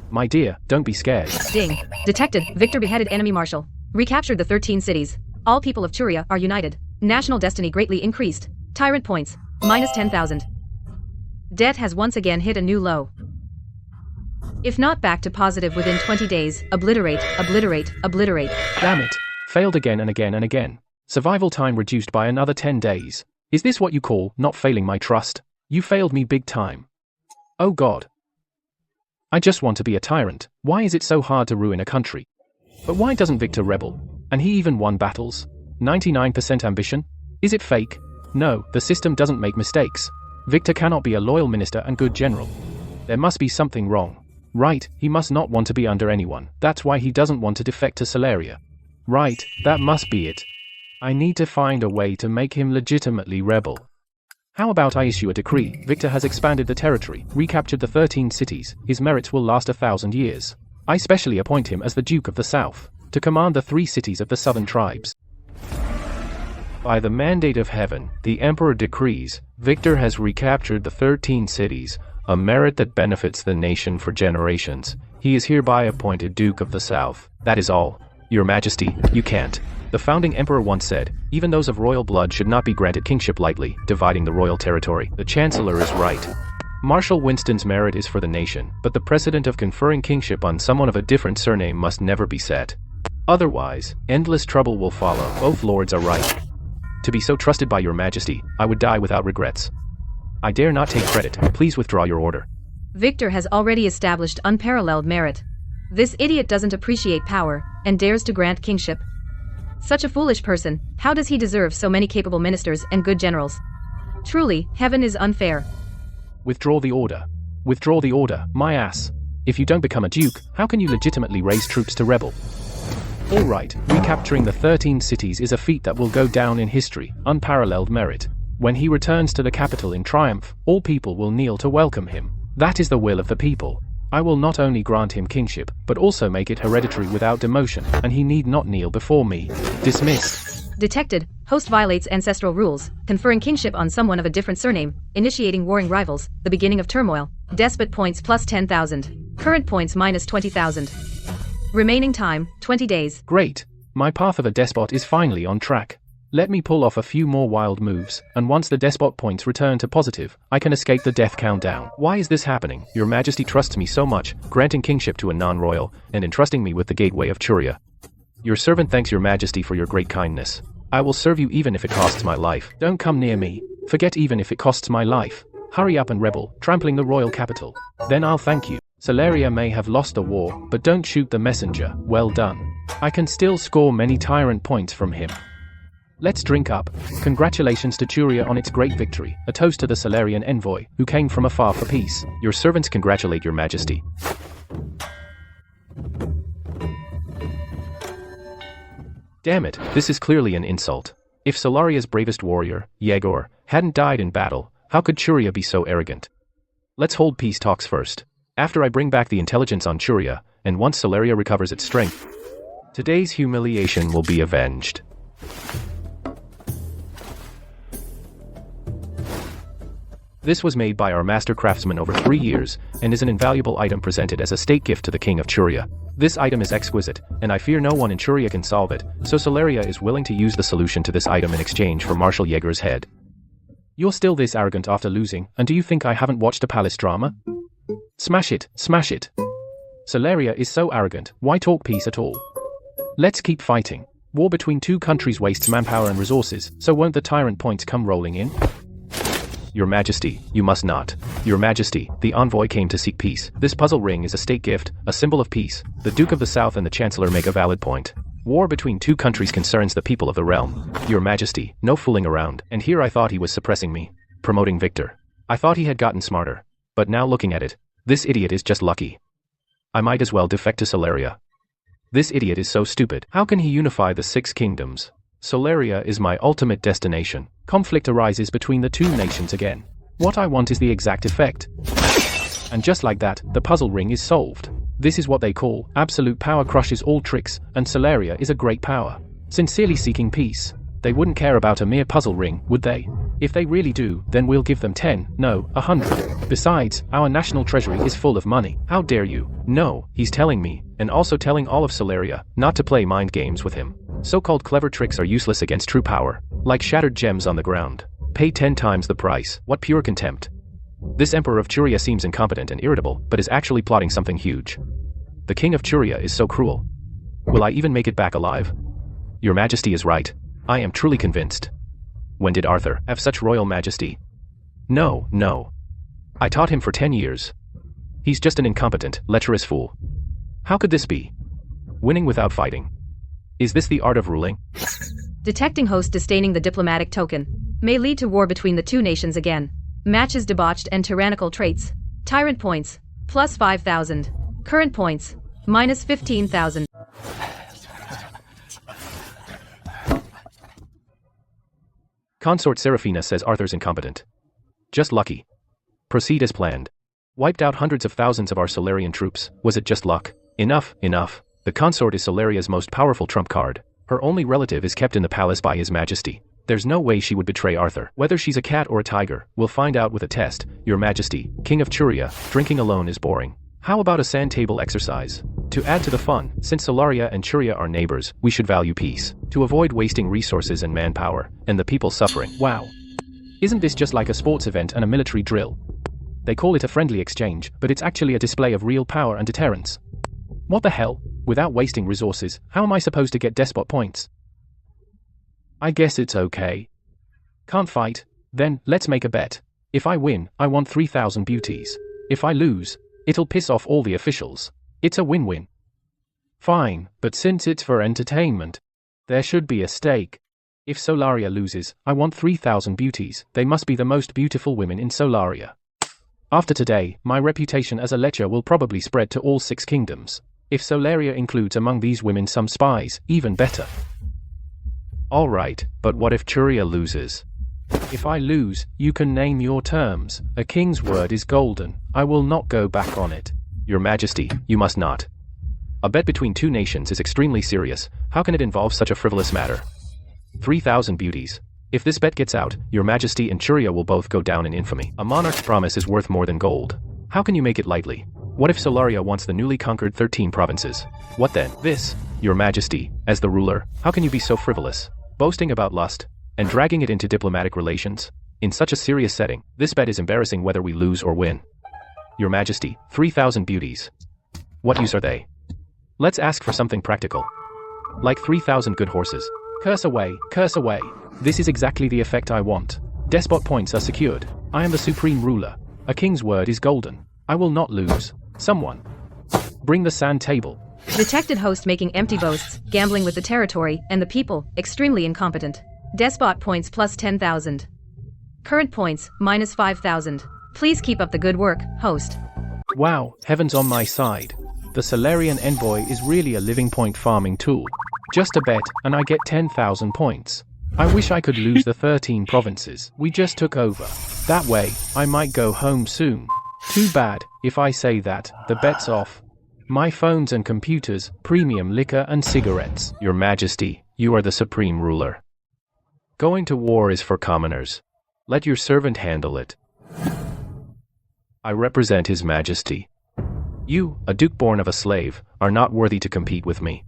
My dear, don't be scared. Ding. Detected. Victor beheaded enemy marshal. Recaptured the 13 cities. All people of Churia are united. National destiny greatly increased. Tyrant points. -10,000. Debt has once again hit a new low. If not back to positive within 20 days, obliterate. Damn it. Failed again and again and again. Survival time reduced by another 10 days. Is this what you call not failing my trust? You failed me big time. Oh God. I just want to be a tyrant. Why is it so hard to ruin a country? But why doesn't Victor rebel? And he even won battles? 99% ambition? Is it fake? No, the system doesn't make mistakes. Victor cannot be a loyal minister and good general. There must be something wrong. Right, he must not want to be under anyone. That's why he doesn't want to defect to Celeria. Right, that must be it. I need to find a way to make him legitimately rebel. How about I issue a decree? Victor has expanded the territory, recaptured the 13 cities. His merits will last 1,000 years. I specially appoint him as the Duke of the South, to command the 3 cities of the southern tribes. By the mandate of heaven, the Emperor decrees, Victor has recaptured the 13 cities, a merit that benefits the nation for generations. He is hereby appointed Duke of the South. That is all. Your Majesty, you can't. The founding emperor once said, even those of royal blood should not be granted kingship lightly, dividing the royal territory. The Chancellor is right. Marshal Winston's merit is for the nation, but the precedent of conferring kingship on someone of a different surname must never be set. Otherwise, endless trouble will follow. Both lords are right. To be so trusted by your Majesty, I would die without regrets. I dare not take credit. Please withdraw your order. Victor has already established unparalleled merit. This idiot doesn't appreciate power, and dares to grant kingship. Such a foolish person, how does he deserve so many capable ministers and good generals? Truly, heaven is unfair. Withdraw the order. Withdraw the order, my ass. If you don't become a duke, how can you legitimately raise troops to rebel? Alright, recapturing the 13 cities is a feat that will go down in history, unparalleled merit. When he returns to the capital in triumph, all people will kneel to welcome him. That is the will of the people. I will not only grant him kingship, but also make it hereditary without demotion, and he need not kneel before me. Dismissed. Detected. Host violates ancestral rules, conferring kingship on someone of a different surname, initiating warring rivals, the beginning of turmoil. Despot points plus 10,000. Current points minus 20,000. Remaining time, 20 days. Great. My path of a despot is finally on track. Let me pull off a few more wild moves, and once the despot points return to positive, I can escape the death countdown. Why is this happening? Your Majesty trusts me so much, granting kingship to a non-royal, and entrusting me with the gateway of Churia. Your servant thanks your Majesty for your great kindness. I will serve you even if it costs my life. Don't come near me. Forget even if it costs my life. Hurry up and rebel, trampling the royal capital. Then I'll thank you. Celeria may have lost the war, but don't shoot the messenger. Well done. I can still score many tyrant points from him. Let's drink up. Congratulations to Churia on its great victory. A toast to the Celerian envoy, who came from afar for peace. Your servants congratulate your Majesty. Damn it, this is clearly an insult. If Solaria's bravest warrior, Yegor, hadn't died in battle, how could Churia be so arrogant? Let's hold peace talks first. After I bring back the intelligence on Churia, and once Celeria recovers its strength, today's humiliation will be avenged. This was made by our master craftsman over 3 years, and is an invaluable item presented as a state gift to the king of Churia. This item is exquisite, and I fear no one in Churia can solve it, so Celeria is willing to use the solution to this item in exchange for Marshal Yegor's head. You're still this arrogant after losing, and do you think I haven't watched a palace drama? Smash it, smash it. Celeria is so arrogant, why talk peace at all? Let's keep fighting. War between 2 countries wastes manpower and resources, so won't the tyrant points come rolling in? Your Majesty, you must not. Your Majesty, the envoy came to seek peace. This puzzle ring is a state gift, a symbol of peace. The Duke of the South and the Chancellor make a valid point. War between 2 countries concerns the people of the realm. Your Majesty, no fooling around. And here I thought he was suppressing me, promoting Victor. I thought he had gotten smarter. But now looking at it, this idiot is just lucky. I might as well defect to Celeria. This idiot is so stupid. How can he unify the 6 kingdoms? Celeria is my ultimate destination. Conflict arises between the 2 nations again. What I want is the exact effect. And just like that, the puzzle ring is solved. This is what they call absolute power crushes all tricks, and Celeria is a great power. Sincerely seeking peace. They wouldn't care about a mere puzzle ring, would they? If they really do, then we'll give them 10, no, 100. Besides, our national treasury is full of money. How dare you? No, he's telling me, and also telling all of Celeria, not to play mind games with him. So-called clever tricks are useless against true power. Like shattered gems on the ground. Pay 10 times the price. What pure contempt. This Emperor of Churia seems incompetent and irritable, but is actually plotting something huge. The King of Churia is so cruel. Will I even make it back alive? Your Majesty is right. I am truly convinced. When did Arthur have such royal majesty? No, no. I taught him for 10 years. He's just an incompetent, lecherous fool. How could this be? Winning without fighting. Is this the art of ruling? Detecting host disdaining the diplomatic token may lead to war between the two nations again. Matches debauched and tyrannical traits. Tyrant points, plus 5,000. Current points, minus 15,000. Consort Seraphina says Arthur's incompetent. Just lucky. Proceed as planned. Wiped out hundreds of thousands of our Solarian troops. Was it just luck? Enough, enough. The consort is Solaria's most powerful trump card. Her only relative is kept in the palace by His Majesty. There's no way she would betray Arthur. Whether she's a cat or a tiger, we'll find out with a test. Your Majesty, King of Churia, drinking alone is boring. How about a sand table exercise? To add to the fun, since Solaria and Churia are neighbors, we should value peace. To avoid wasting resources and manpower, and the people suffering. Wow. Isn't this just like a sports event and a military drill? They call it a friendly exchange, but it's actually a display of real power and deterrence. What the hell? Without wasting resources, how am I supposed to get despot points? I guess it's okay. Can't fight? Then, let's make a bet. If I win, I want 3,000 beauties. If I lose, it'll piss off all the officials. It's a win-win. Fine, but since it's for entertainment, there should be a stake. If Solaria loses, I want 3,000 beauties. They must be the most beautiful women in Solaria. After today, my reputation as a lecher will probably spread to all 6 kingdoms. If Solaria includes among these women some spies, even better. Alright, but what if Churia loses? If I lose, you can name your terms. A king's word is golden. I will not go back on it. Your Majesty, you must not. A bet between 2 nations is extremely serious. How can it involve such a frivolous matter? 3,000 beauties. If this bet gets out, Your Majesty and Churia will both go down in infamy. A monarch's promise is worth more than gold. How can you make it lightly? What if Solaria wants the newly conquered 13 provinces? What then? This, Your Majesty, as the ruler, how can you be so frivolous? Boasting about lust, and dragging it into diplomatic relations? In such a serious setting, this bet is embarrassing whether we lose or win. Your Majesty, 3,000 beauties. What use are they? Let's ask for something practical. Like 3,000 good horses. Curse away, curse away. This is exactly the effect I want. Despot points are secured. I am the supreme ruler. A king's word is golden. I will not lose. Someone. Bring the sand table. Detected host making empty boasts, gambling with the territory and the people, extremely incompetent. Despot points plus 10,000. Current points, minus 5,000. Please keep up the good work, host. Wow, heaven's on my side. The Solarian envoy is really a living point farming tool. Just a bet, and I get 10,000 points. I wish I could lose the 13 provinces we just took over. That way, I might go home soon. Too bad, if I say that, the bet's off. My phones and computers, premium liquor and cigarettes. Your Majesty, you are the supreme ruler. Going to war is for commoners. Let your servant handle it. I represent His Majesty. You, a duke born of a slave, are not worthy to compete with me.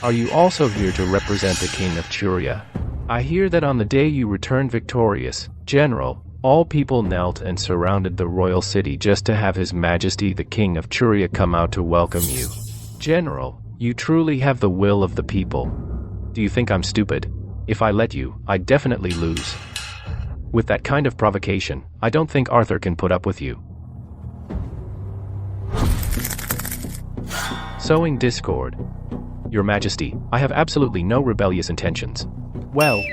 Are you also here to represent the King of Churia? I hear that on the day you returned victorious, General, all people knelt and surrounded the royal city just to have His Majesty the King of Churia come out to welcome you. General, you truly have the will of the people. Do you think I'm stupid? If I let you, I'd definitely lose. With that kind of provocation, I don't think Arthur can put up with you. Sowing discord. Your Majesty, I have absolutely no rebellious intentions. Well,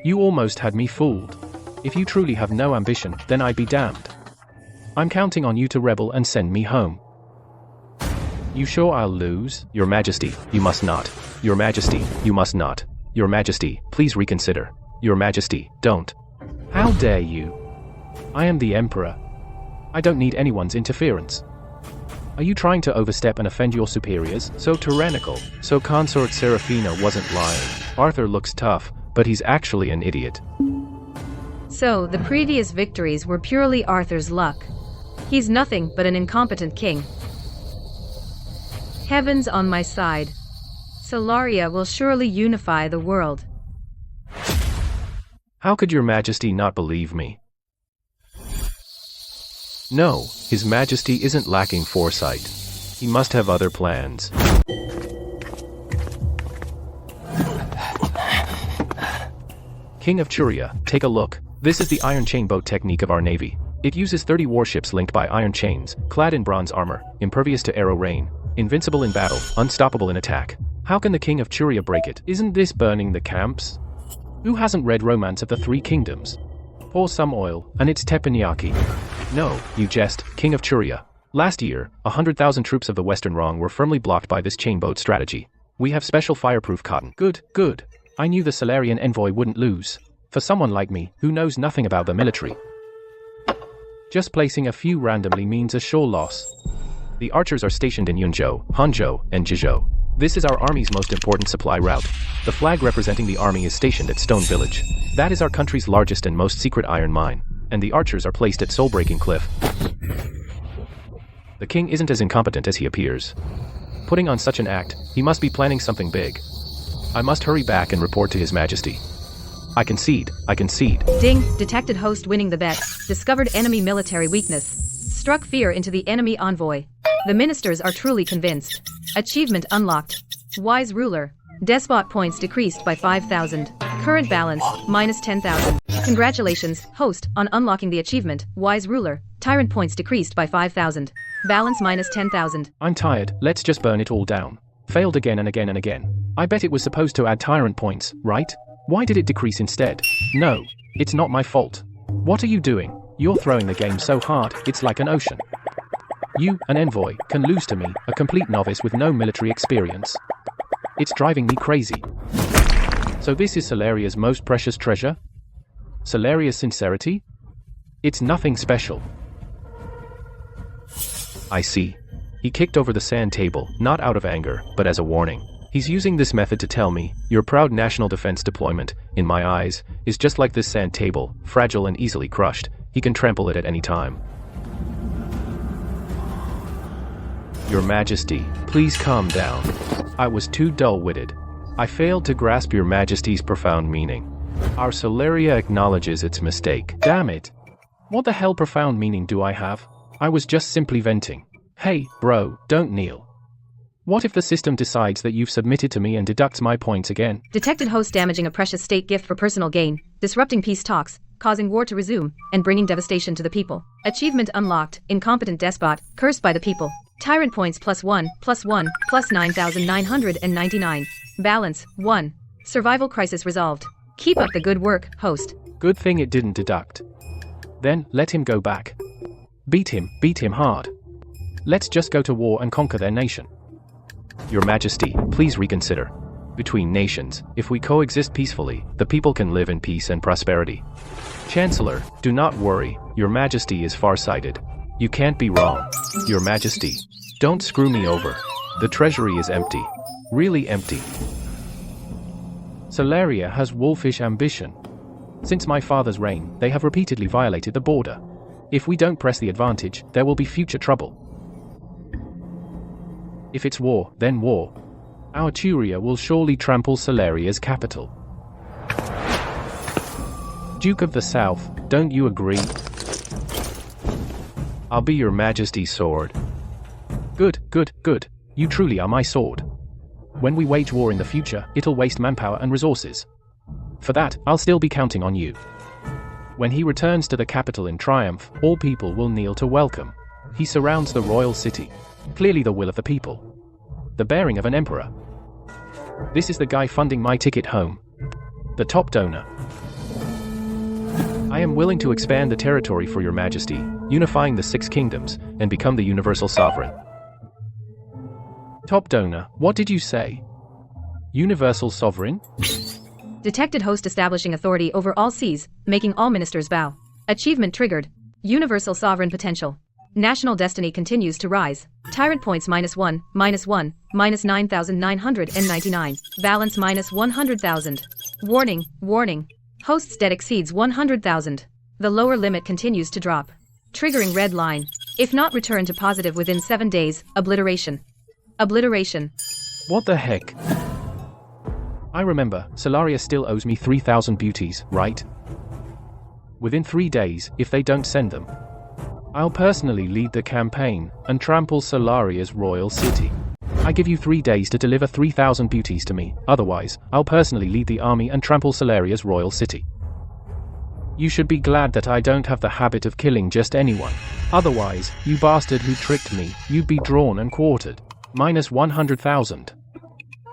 you almost had me fooled. If you truly have no ambition, then I'd be damned. I'm counting on you to rebel and send me home. You sure I'll lose? Your Majesty, you must not. Your Majesty, you must not. Your Majesty, please reconsider. Your Majesty, don't. How dare you? I am the Emperor. I don't need anyone's interference. Are you trying to overstep and offend your superiors? So tyrannical. So Consort Seraphina wasn't lying. Arthur looks tough, but he's actually an idiot. So, the previous victories were purely Arthur's luck. He's nothing but an incompetent king. Heaven's on my side. Solaria will surely unify the world. How could Your Majesty not believe me? No, His Majesty isn't lacking foresight. He must have other plans. King of Churia, take a look. This is the iron chain boat technique of our navy. It uses 30 warships linked by iron chains, clad in bronze armor, impervious to arrow rain, invincible in battle, unstoppable in attack. How can the king of Churia break it? Isn't this burning the camps? Who hasn't read Romance of the Three Kingdoms? Pour some oil, and it's teppanyaki. No, you jest, king of Churia. Last year, 100,000 troops of the Western Rong were firmly blocked by this chainboat strategy. We have special fireproof cotton. Good, good. I knew the Solarian envoy wouldn't lose. For someone like me, who knows nothing about the military. Just placing a few randomly means a sure loss. The archers are stationed in Yunzhou, Hanzhou, and Jizhou. This is our army's most important supply route. The flag representing the army is stationed at Stone Village. That is our country's largest and most secret iron mine, and the archers are placed at Soul-Breaking Cliff. The king isn't as incompetent as he appears. Putting on such an act, he must be planning something big. I must hurry back and report to His Majesty. I concede. Ding, detected host winning the bet. Discovered enemy military weakness. Struck fear into the enemy envoy. The ministers are truly convinced. Achievement unlocked. Wise ruler. Despot points decreased by 5,000. Current balance, minus 10,000. Congratulations, host, on unlocking the achievement, Wise ruler. Tyrant points decreased by 5,000. Balance minus 10,000. I'm tired, let's just burn it all down. Failed again and again and again. I bet it was supposed to add tyrant points, right? Why did it decrease instead? No, it's not my fault. What are you doing? You're throwing the game so hard, it's like an ocean. You, an envoy, can lose to me, a complete novice with no military experience. It's driving me crazy. So this is Solaria's most precious treasure? Solaria's sincerity? It's nothing special. I see. He kicked over the sand table, not out of anger, but as a warning. He's using this method to tell me, your proud national defense deployment, in my eyes, is just like this sand table, fragile and easily crushed. He can trample it at any time. Your Majesty, please calm down. I was too dull-witted. I failed to grasp your Majesty's profound meaning. Our Solaria acknowledges its mistake. Damn it. What the hell profound meaning do I have? I was just simply venting. Hey, bro, don't kneel. What if the system decides that you've submitted to me and deducts my points again? Detected host damaging a precious state gift for personal gain, disrupting peace talks, causing war to resume, and bringing devastation to the people. Achievement unlocked, incompetent despot, cursed by the people. Tyrant points +1, +1, plus 9,999. Balance, 1. Survival crisis resolved. Keep up the good work, host. Good thing it didn't deduct. Then, let him go back. Beat him hard. Let's just go to war and conquer their nation. Your Majesty, please reconsider. Between nations, if we coexist peacefully, the people can live in peace and prosperity. Chancellor, do not worry, Your Majesty is far-sighted. You can't be wrong. Your Majesty, don't screw me over. The treasury is empty. Really empty. Solaria has wolfish ambition. Since my father's reign, they have repeatedly violated the border. If we don't press the advantage, there will be future trouble. If it's war, then war. Our Churia will surely trample Solaria's capital. Duke of the South, don't you agree? I'll be your Majesty's sword. Good. You truly are my sword. When we wage war in the future, it'll waste manpower and resources. For that, I'll still be counting on you. When he returns to the capital in triumph, all people will kneel to welcome. He surrounds the royal city. Clearly the will of the people. The bearing of an emperor. This is the guy funding my ticket home. The top donor. I am willing to expand the territory for your Majesty, unifying the 6 kingdoms, and become the universal sovereign. Top donor, what did you say? Universal sovereign? Detected host establishing authority over all seas, making all ministers bow. Achievement triggered. Universal sovereign potential. National destiny continues to rise. Tyrant points -1, -1, minus 9,999. Balance minus 100,000. Warning. Host's debt exceeds 100,000. The lower limit continues to drop. Triggering red line. If not returned to positive within 7 days, obliteration. What the heck? I remember, Solaria still owes me 3,000 beauties, right? Within 3 days, if they don't send them, I'll personally lead the campaign and trample Solaria's royal city. I give you 3 days to deliver 3,000 beauties to me, otherwise, I'll personally lead the army and trample Solaria's royal city. You should be glad that I don't have the habit of killing just anyone. Otherwise, you bastard who tricked me, you'd be drawn and quartered. Minus 100,000.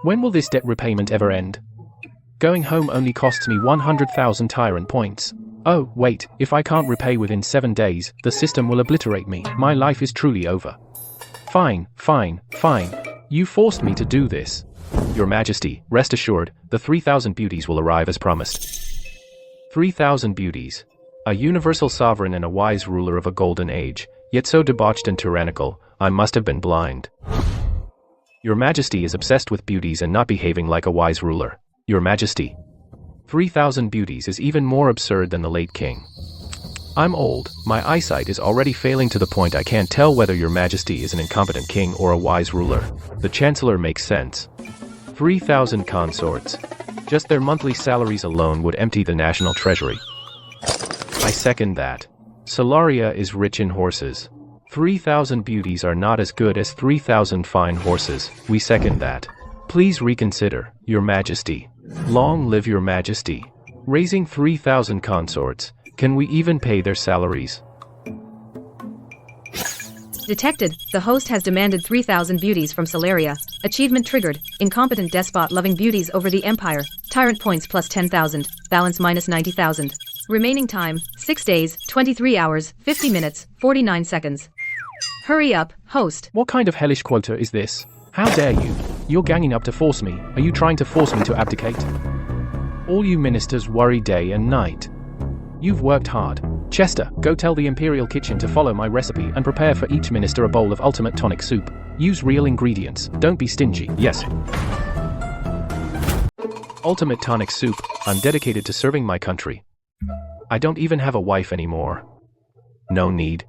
When will this debt repayment ever end? Going home only costs me 100,000 tyrant points. Oh, wait, if I can't repay within 7 days, the system will obliterate me. My life is truly over. Fine. You forced me to do this. Your Majesty, rest assured, the 3,000 beauties will arrive as promised. 3,000 beauties. A universal sovereign and a wise ruler of a golden age, yet so debauched and tyrannical, I must have been blind. Your Majesty is obsessed with beauties and not behaving like a wise ruler. Your Majesty. 3,000 beauties is even more absurd than the late king. I'm old, my eyesight is already failing to the point I can't tell whether Your Majesty is an incompetent king or a wise ruler. The Chancellor makes sense. 3,000 consorts. Just their monthly salaries alone would empty the national treasury. I second that. Solaria is rich in horses. 3,000 beauties are not as good as 3,000 fine horses. We second that. Please reconsider, Your Majesty. Long live Your Majesty. Raising 3,000 consorts. Can we even pay their salaries? Detected, the host has demanded 3,000 beauties from Solaria. Achievement triggered, incompetent despot loving beauties over the empire. Tyrant points plus 10,000, balance minus 90,000. Remaining time, 6 days, 23 hours, 50 minutes, 49 seconds. Hurry up, host. What kind of hellish quota is this? How dare you? You're ganging up to force me. Are you trying to force me to abdicate? All you ministers worry day and night. You've worked hard. Chester, go tell the Imperial Kitchen to follow my recipe and prepare for each minister a bowl of ultimate tonic soup. Use real ingredients. Don't be stingy. Yes. Ultimate tonic soup. I'm dedicated to serving my country. I don't even have a wife anymore. No need.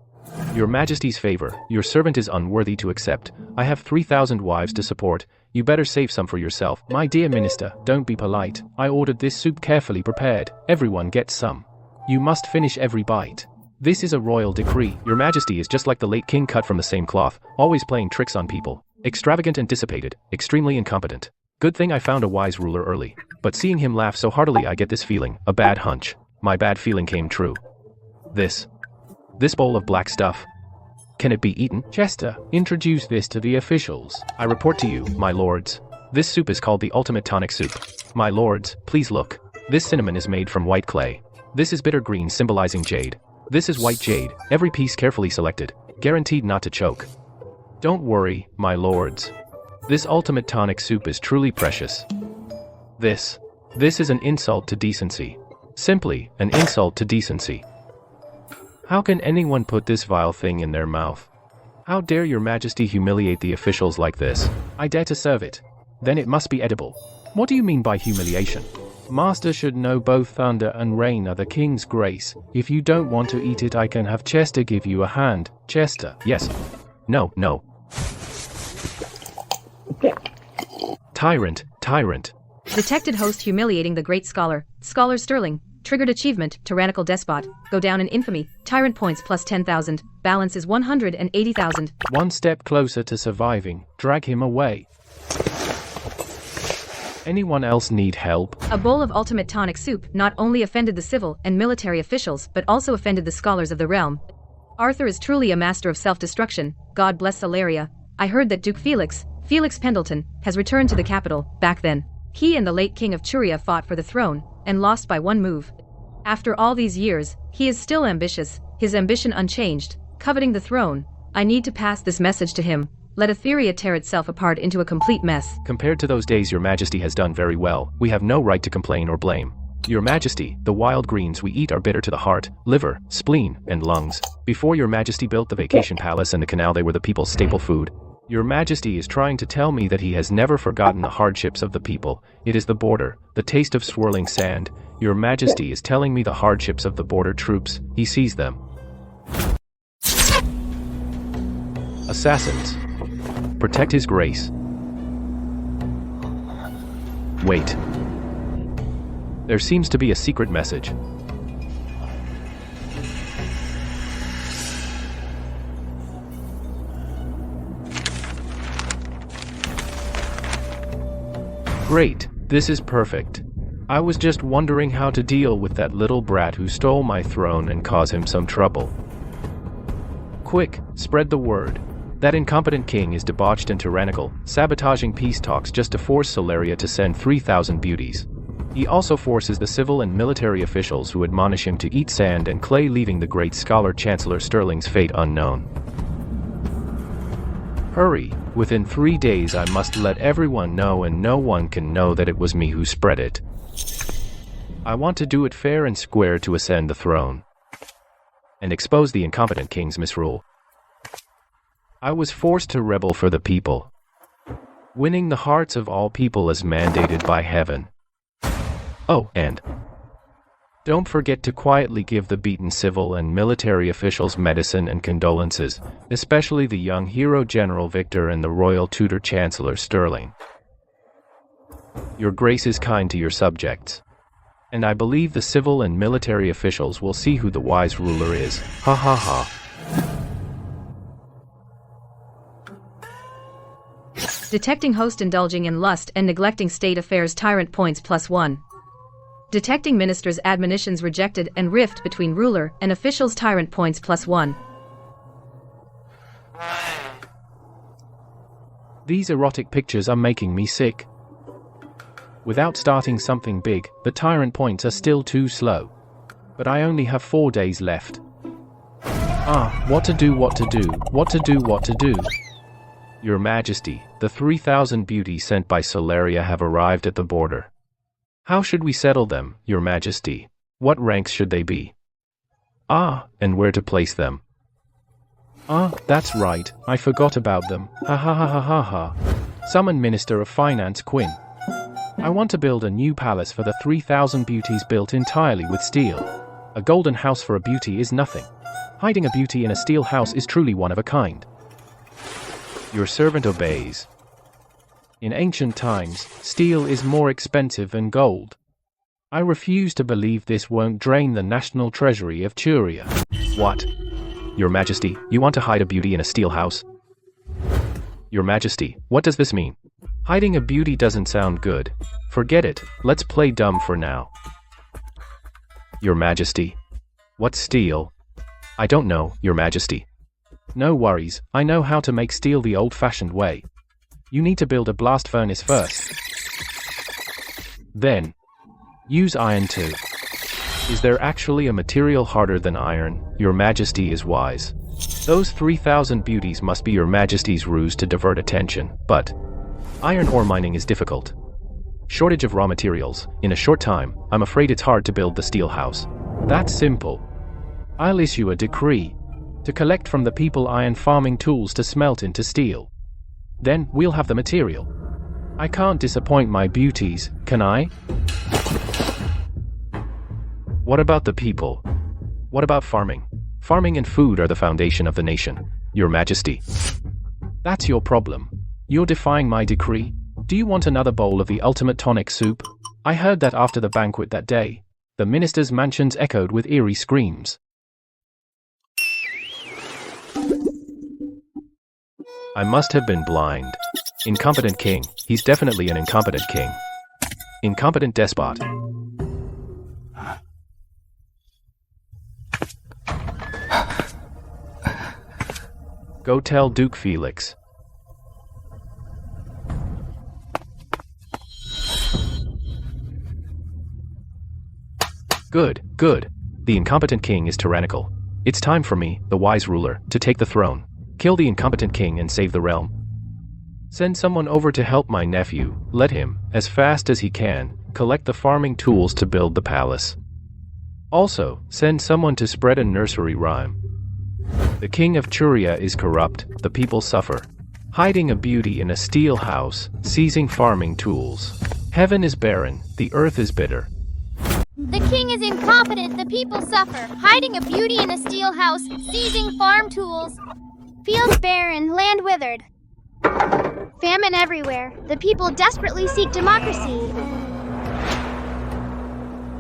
Your Majesty's favor, your servant is unworthy to accept. I have 3,000 wives to support. You better save some for yourself. My dear minister, don't be polite. I ordered this soup carefully prepared. Everyone gets some. You must finish every bite. This is a royal decree. Your Majesty is just like the late king cut from the same cloth, always playing tricks on people. Extravagant and dissipated, extremely incompetent. Good thing I found a wise ruler early. But seeing him laugh so heartily I get this feeling, a bad hunch. My bad feeling came true. This bowl of black stuff. Can it be eaten? Chester, introduce this to the officials. I report to you, my lords. This soup is called the ultimate tonic soup. My lords, please look. This cinnamon is made from white clay. This is bitter green symbolizing jade. This is white jade, every piece carefully selected, guaranteed not to choke. Don't worry, my lords. This ultimate tonic soup is truly precious. This is an insult to decency. Simply, an insult to decency. How can anyone put this vile thing in their mouth? How dare Your Majesty humiliate the officials like this? I dare to serve it. Then it must be edible. What do you mean by humiliation? Master should know both thunder and rain are the king's grace. If you don't want to eat it, I can have Chester give you a hand. Chester, yes. No. Tyrant. Detected host humiliating the great scholar. Scholar Sterling. Triggered achievement, tyrannical despot. Go down in infamy. Tyrant points plus 10,000. Balance is 180,000. One step closer to surviving. Drag him away. Anyone else need help? A bowl of ultimate tonic soup not only offended the civil and military officials but also offended the scholars of the realm. Arthur is truly a master of self-destruction. God bless Solaria. I heard that Duke Felix Pendleton, has returned to the capital. Back then, he and the late King of Churia fought for the throne and lost by one move. After all these years, he is still ambitious, his ambition unchanged, coveting the throne. I need to pass this message to him. Let Etheria tear itself apart into a complete mess. Compared to those days, Your Majesty has done very well. We have no right to complain or blame. Your Majesty, the wild greens we eat are bitter to the heart, liver, spleen, and lungs. Before Your Majesty built the vacation palace and the canal, they were the people's staple food. Your Majesty is trying to tell me that he has never forgotten the hardships of the people. It is the border, the taste of swirling sand. Your Majesty is telling me the hardships of the border troops. He sees them. Assassins. Protect his grace. Wait. There seems to be a secret message. Great, this is perfect. I was just wondering how to deal with that little brat who stole my throne and cause him some trouble. Quick, spread the word. That incompetent king is debauched and tyrannical, sabotaging peace talks just to force Solaria to send 3,000 beauties. He also forces the civil and military officials who admonish him to eat sand and clay, leaving the great scholar Chancellor Sterling's fate unknown. Hurry, within 3 days I must let everyone know, and no one can know that it was me who spread it. I want to do it fair and square to ascend the throne and expose the incompetent king's misrule. I was forced to rebel for the people, winning the hearts of all people as mandated by heaven. Oh, and don't forget to quietly give the beaten civil and military officials medicine and condolences, especially the young hero General Victor and the royal tutor Chancellor Sterling. Your grace is kind to your subjects, and I believe the civil and military officials will see who the wise ruler is. Ha ha ha. Detecting host indulging in lust and neglecting state affairs, tyrant points +1. Detecting ministers' admonitions rejected and rift between ruler and officials, tyrant points +1. These erotic pictures are making me sick. Without starting something big, the tyrant points are still too slow. But I only have 4 days left. What to do. Your Majesty, the 3,000 beauties sent by Solaria have arrived at the border. How should we settle them, Your Majesty? What ranks should they be? And where to place them? That's right, I forgot about them. Ha ha ha ha ha ha. Summon Minister of Finance Quinn. I want to build a new palace for the 3,000 beauties built entirely with steel. A golden house for a beauty is nothing. Hiding a beauty in a steel house is truly one of a kind. Your servant obeys. In ancient times, steel is more expensive than gold. I refuse to believe this won't drain the national treasury of Churia. What? Your Majesty, you want to hide a beauty in a steel house? Your Majesty, what does this mean? Hiding a beauty doesn't sound good. Forget it, let's play dumb for now. Your Majesty. What's steel? I don't know, Your Majesty. No worries, I know how to make steel the old-fashioned way. You need to build a blast furnace first. Then, use iron too. Is there actually a material harder than iron? Your Majesty is wise. Those 3,000 beauties must be Your Majesty's ruse to divert attention, but iron ore mining is difficult. Shortage of raw materials. In a short time, I'm afraid it's hard to build the steel house. That's simple. I'll issue a decree to collect from the people iron farming tools to smelt into steel. Then we'll have the material. I can't disappoint my beauties, can I? What about the people? What about farming? Farming and food are the foundation of the nation, Your Majesty. That's your problem. You're defying my decree. Do you want another bowl of the ultimate tonic soup? I heard that after the banquet that day, the ministers' mansions echoed with eerie screams. I must have been blind. Incompetent king. He's definitely an incompetent king. Incompetent despot. Go tell Duke Felix. Good. The incompetent king is tyrannical. It's time for me, the wise ruler, to take the throne. Kill the incompetent king and save the realm. Send someone over to help my nephew. Let him, as fast as he can, collect the farming tools to build the palace. Also, send someone to spread a nursery rhyme. The king of Churia is corrupt, the people suffer. Hiding a beauty in a steel house, seizing farming tools. Heaven is barren, the earth is bitter. The king is incompetent, the people suffer. Hiding a beauty in a steel house, seizing farm tools. Fields barren, land withered. Famine everywhere. The people desperately seek democracy.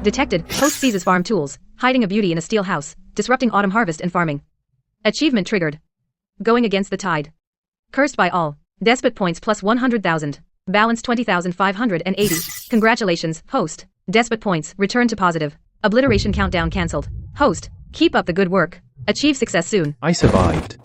Detected, host seizes farm tools, hiding a beauty in a steel house, disrupting autumn harvest and farming. Achievement triggered. Going against the tide. Cursed by all. Despot points +100,000. Balance 20,580. Congratulations, host. Despot points, return to positive. Obliteration countdown cancelled. Host, keep up the good work. Achieve success soon. I survived.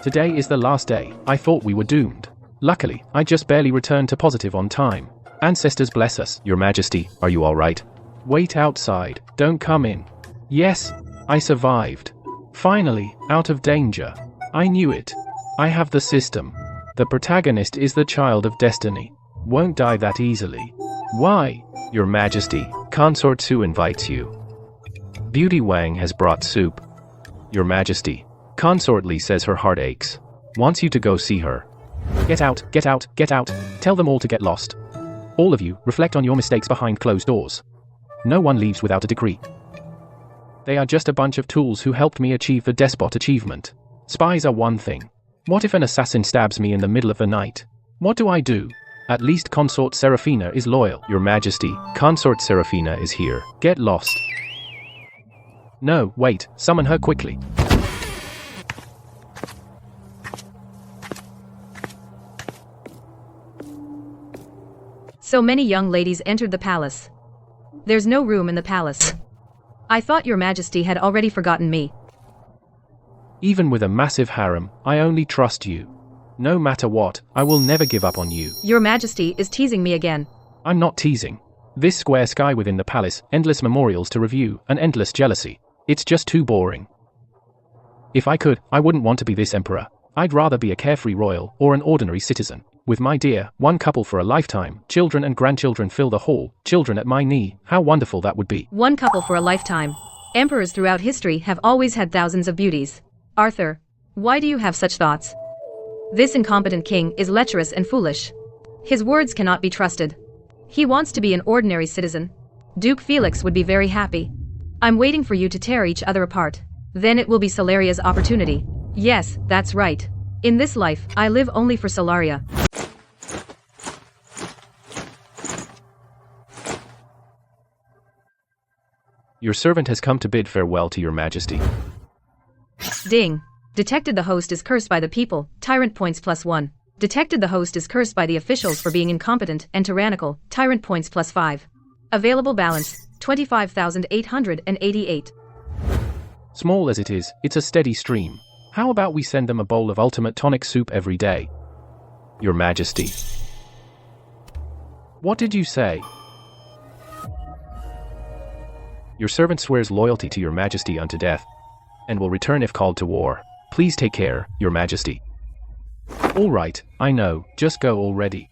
Today is the last day. I thought we were doomed. Luckily, I just barely returned to positive on time. Ancestors bless us. Your Majesty, are you alright? Wait outside. Don't come in. Yes, I survived. Finally, out of danger. I knew it. I have the system. The protagonist is the child of destiny. Won't die that easily. Why? Your Majesty, Consort Su invites you. Beauty Wang has brought soup. Your Majesty, Consort Li says her heart aches. Wants you to go see her. Get out, get out, get out. Tell them all to get lost. All of you, reflect on your mistakes behind closed doors. No one leaves without a decree. They are just a bunch of tools who helped me achieve the despot achievement. Spies are one thing. What if an assassin stabs me in the middle of the night? What do I do? At least Consort Serafina is loyal. Your Majesty, Consort Serafina is here. Get lost. No, wait, summon her quickly. So many young ladies entered the palace. There's no room in the palace. I thought your Majesty had already forgotten me. Even with a massive harem, I only trust you. No matter what, I will never give up on you. Your Majesty is teasing me again. I'm not teasing. This square sky within the palace, endless memorials to review, and endless jealousy. It's just too boring. If I could, I wouldn't want to be this emperor. I'd rather be a carefree royal or an ordinary citizen. With my dear, one couple for a lifetime, children and grandchildren fill the hall, children at my knee, how wonderful that would be. One couple for a lifetime. Emperors throughout history have always had thousands of beauties. Arthur, why do you have such thoughts? This incompetent king is lecherous and foolish. His words cannot be trusted. He wants to be an ordinary citizen. Duke Felix would be very happy. I'm waiting for you to tear each other apart. Then it will be Solaria's opportunity. Yes, that's right. In this life, I live only for Solaria. Your servant has come to bid farewell to your Majesty. Ding. Detected the host is cursed by the people, tyrant points +1. Detected the host is cursed by the officials for being incompetent and tyrannical, tyrant points +5. Available balance, 25,888. Small as it is, it's a steady stream. How about we send them a bowl of ultimate tonic soup every day? Your Majesty. What did you say? Your servant swears loyalty to your Majesty unto death, and will return if called to war. Please take care, your Majesty. All right, I know, just go already.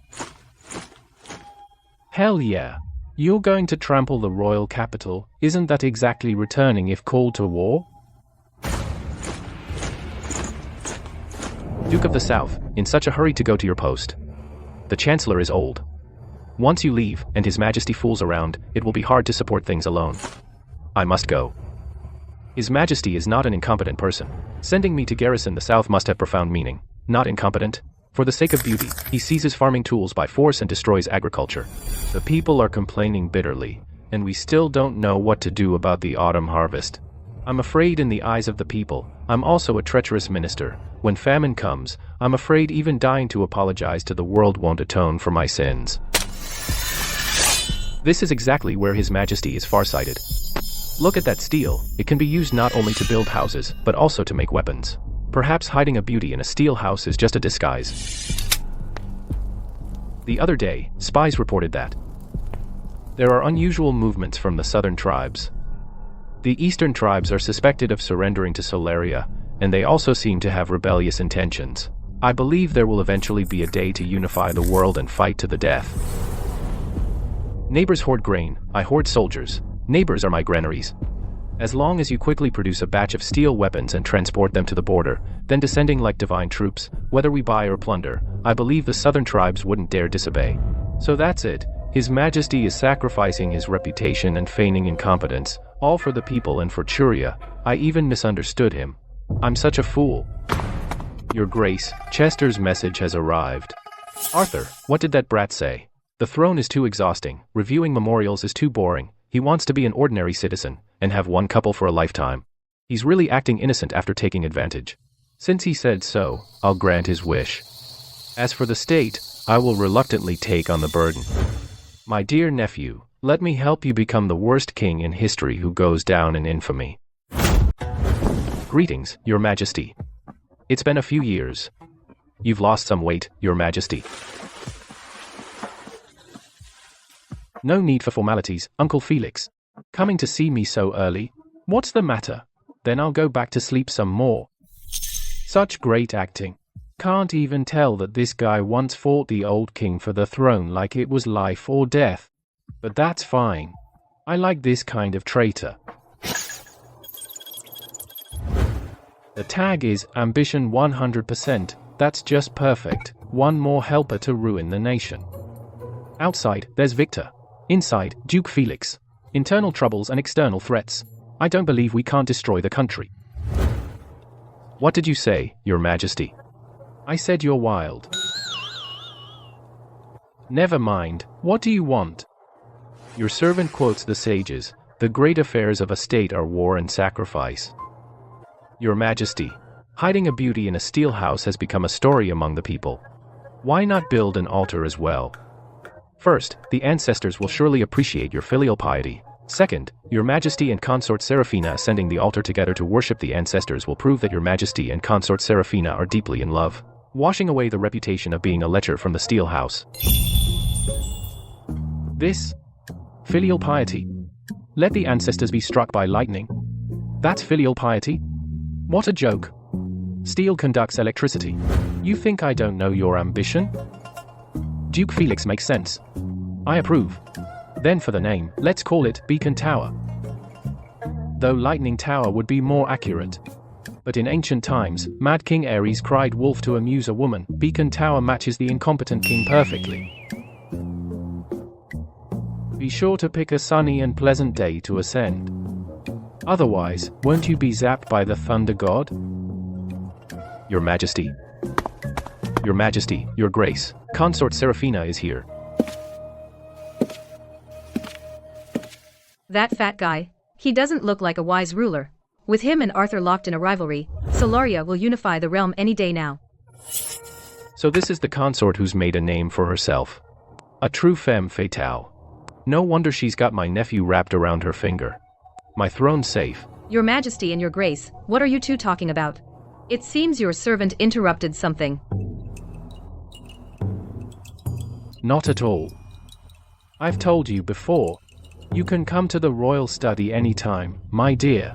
Hell yeah. You're going to trample the royal capital, isn't that exactly returning if called to war? Duke of the South, in such a hurry to go to your post. The Chancellor is old. Once you leave, and His Majesty fools around, it will be hard to support things alone. I must go. His Majesty is not an incompetent person. Sending me to garrison the South must have profound meaning. Not incompetent. For the sake of beauty, he seizes farming tools by force and destroys agriculture. The people are complaining bitterly, and we still don't know what to do about the autumn harvest. I'm afraid in the eyes of the people, I'm also a treacherous minister. When famine comes, I'm afraid even dying to apologize to the world won't atone for my sins. This is exactly where His Majesty is farsighted. Look at that steel. It can be used not only to build houses, but also to make weapons. Perhaps hiding a beauty in a steel house is just a disguise. The other day, spies reported that there are unusual movements from the southern tribes. The eastern tribes are suspected of surrendering to Solaria, and they also seem to have rebellious intentions. I believe there will eventually be a day to unify the world and fight to the death. Neighbors hoard grain, I hoard soldiers. Neighbors are my granaries. As long as you quickly produce a batch of steel weapons and transport them to the border, then descending like divine troops, whether we buy or plunder, I believe the southern tribes wouldn't dare disobey. So that's it. His Majesty is sacrificing his reputation and feigning incompetence, all for the people and for Churia. I even misunderstood him. I'm such a fool. Your Grace, Chester's message has arrived. Arthur, what did that brat say? The throne is too exhausting, reviewing memorials is too boring. He wants to be an ordinary citizen, and have one couple for a lifetime. He's really acting innocent after taking advantage. Since he said so, I'll grant his wish. As for the state, I will reluctantly take on the burden. My dear nephew, let me help you become the worst king in history who goes down in infamy. Greetings, Your Majesty. It's been a few years. You've lost some weight, Your Majesty. No need for formalities, Uncle Felix. Coming to see me so early? What's the matter? Then I'll go back to sleep some more. Such great acting. Can't even tell that this guy once fought the old king for the throne like it was life or death. But that's fine. I like this kind of traitor. The tag is ambition 100%. That's just perfect. One more helper to ruin the nation. Outside, there's Victor. Inside, Duke Felix. Internal troubles and external threats. I don't believe we can't destroy the country. What did you say, Your Majesty? I said you're wild. Never mind, what do you want? Your servant quotes the sages, the great affairs of a state are war and sacrifice. Your Majesty, hiding a beauty in a steel house has become a story among the people. Why not build an altar as well? First, the ancestors will surely appreciate your filial piety. Second, Your Majesty and Consort Seraphina ascending the altar together to worship the ancestors will prove that Your Majesty and Consort Seraphina are deeply in love, washing away the reputation of being a lecher from the steel house. This? Filial piety. Let the ancestors be struck by lightning. That's filial piety? What a joke. Steel conducts electricity. You think I don't know your ambition? Duke Felix makes sense. I approve. Then for the name, let's call it Beacon Tower. Though Lightning Tower would be more accurate. But in ancient times, Mad King Ares cried wolf to amuse a woman. Beacon Tower matches the incompetent king perfectly. Be sure to pick a sunny and pleasant day to ascend. Otherwise, won't you be zapped by the thunder god? Your Majesty. Your Majesty, Your Grace, Consort Seraphina is here. That fat guy. He doesn't look like a wise ruler. With him and Arthur locked in a rivalry, Solaria will unify the realm any day now. So this is the consort who's made a name for herself. A true femme fatale. No wonder she's got my nephew wrapped around her finger. My throne's safe. Your Majesty and Your Grace, what are you two talking about? It seems your servant interrupted something. Not at all. I've told you before. You can come to the royal study anytime, my dear.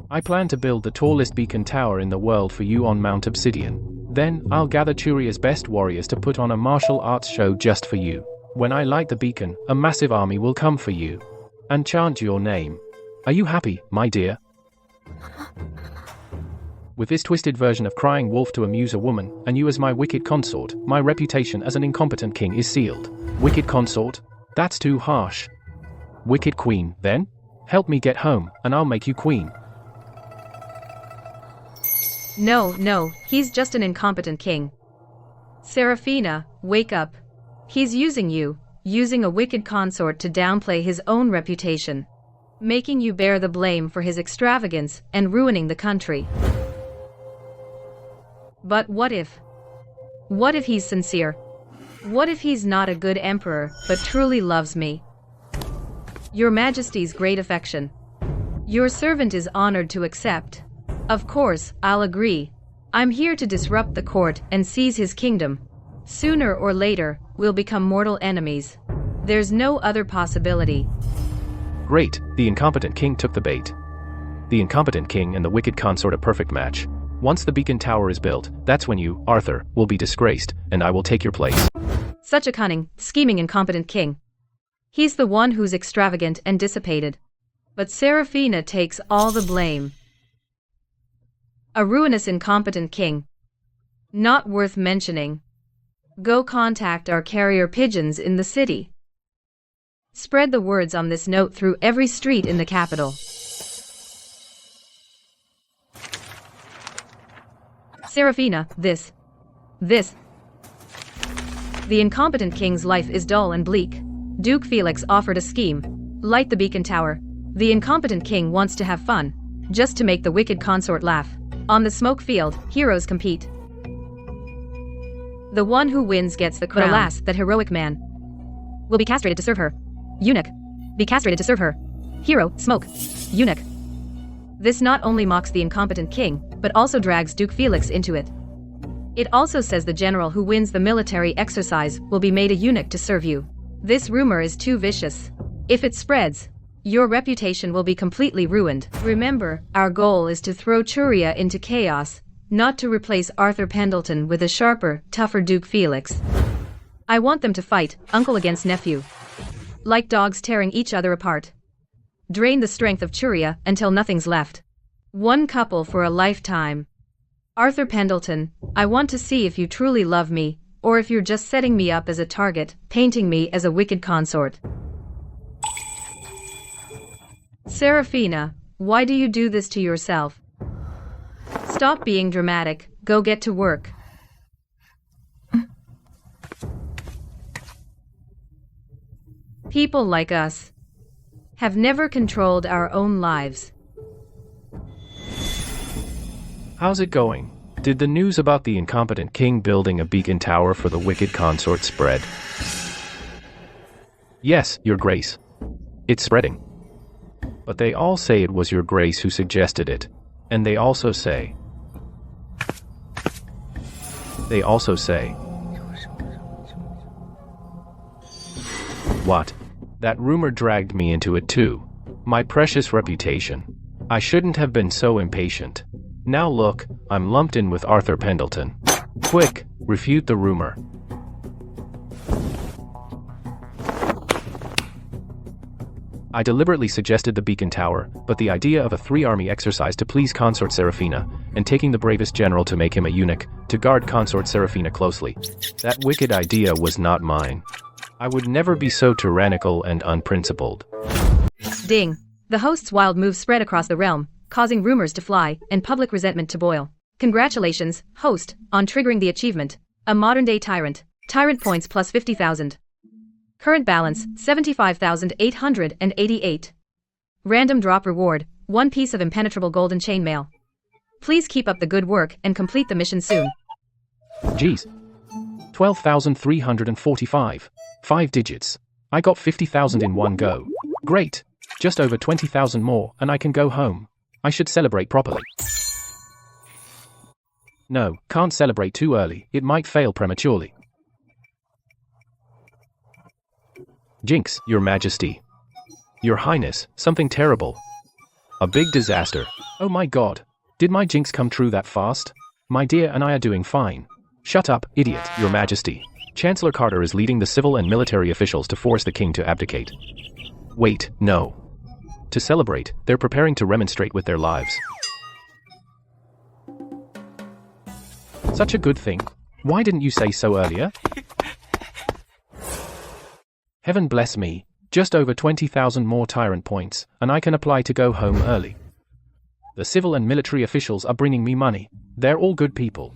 I plan to build the tallest beacon tower in the world for you on Mount Obsidian. Then, I'll gather Turia's best warriors to put on a martial arts show just for you. When I light the beacon, a massive army will come for you and chant your name. Are you happy, my dear? With this twisted version of crying wolf to amuse a woman, and you as my wicked consort, my reputation as an incompetent king is sealed. Wicked consort? That's too harsh. Wicked queen, then? Help me get home, and I'll make you queen. No, he's just an incompetent king. Seraphina, wake up. He's using you, using a wicked consort to downplay his own reputation, making you bear the blame for his extravagance and ruining the country. But what if? What if he's sincere? What if he's not a good emperor, but truly loves me? Your Majesty's great affection. Your servant is honored to accept. Of course, I'll agree. I'm here to disrupt the court and seize his kingdom. Sooner or later, we'll become mortal enemies. There's no other possibility. Great, the incompetent king took the bait. The incompetent king and the wicked consort a perfect match. Once the beacon tower is built, that's when you, Arthur, will be disgraced, and I will take your place. Such a cunning, scheming incompetent king. He's the one who's extravagant and dissipated. But Seraphina takes all the blame. A ruinous incompetent king. Not worth mentioning. Go contact our carrier pigeons in the city. Spread the words on this note through every street in the capital. Seraphina, this. The incompetent king's life is dull and bleak. Duke Felix offered a scheme. Light the beacon tower. The incompetent king wants to have fun, just to make the wicked consort laugh. On the smoke field, heroes compete. The one who wins gets the crown. But alas, that heroic man will be castrated to serve her. Eunuch. Be castrated to serve her. Hero, smoke. Eunuch. This not only mocks the incompetent king, but also drags Duke Felix into it. It also says the general who wins the military exercise will be made a eunuch to serve you. This rumor is too vicious. If it spreads, your reputation will be completely ruined. Remember, our goal is to throw Churia into chaos, not to replace Arthur Pendleton with a sharper, tougher Duke Felix. I want them to fight, uncle against nephew. Like dogs tearing each other apart. Drain the strength of Churia until nothing's left. One couple for a lifetime. Arthur Pendleton, I want to see if you truly love me, or if you're just setting me up as a target, painting me as a wicked consort. Serafina, why do you do this to yourself? Stop being dramatic, go get to work. People like us have never controlled our own lives. How's it going? Did the news about the incompetent king building a beacon tower for the wicked consort spread? Yes, Your Grace. It's spreading. But they all say it was Your Grace who suggested it. And they also say... What? That rumor dragged me into it too. My precious reputation. I shouldn't have been so impatient. Now look, I'm lumped in with Arthur Pendleton. Quick, refute the rumor. I deliberately suggested the beacon tower, but the idea of a three-army exercise to please Consort Serafina, and taking the bravest general to make him a eunuch, to guard Consort Serafina closely. That wicked idea was not mine. I would never be so tyrannical and unprincipled. Ding. The host's wild moves spread across the realm, causing rumors to fly, and public resentment to boil. Congratulations, host, on triggering the achievement. A modern-day tyrant. Tyrant points plus 50,000. Current balance, 75,888. Random drop reward, 1 piece of impenetrable golden chainmail. Please keep up the good work and complete the mission soon. Geez. 12,345. 5 digits. I got 50,000 in one go. Great. Just over 20,000 more, and I can go home. I should celebrate properly. No, can't celebrate too early. It might fail prematurely. Jinx, Your Majesty. Your Highness, something terrible. A big disaster. Oh my god. Did my jinx come true that fast? My dear and I are doing fine. Shut up, idiot, Your Majesty. Chancellor Carter is leading the civil and military officials to force the king to abdicate. Wait, no. To celebrate, they're preparing to remonstrate with their lives. Such a good thing. Why didn't you say so earlier? Heaven bless me, just over 20,000 more tyrant points, and I can apply to go home early. The civil and military officials are bringing me money. They're all good people.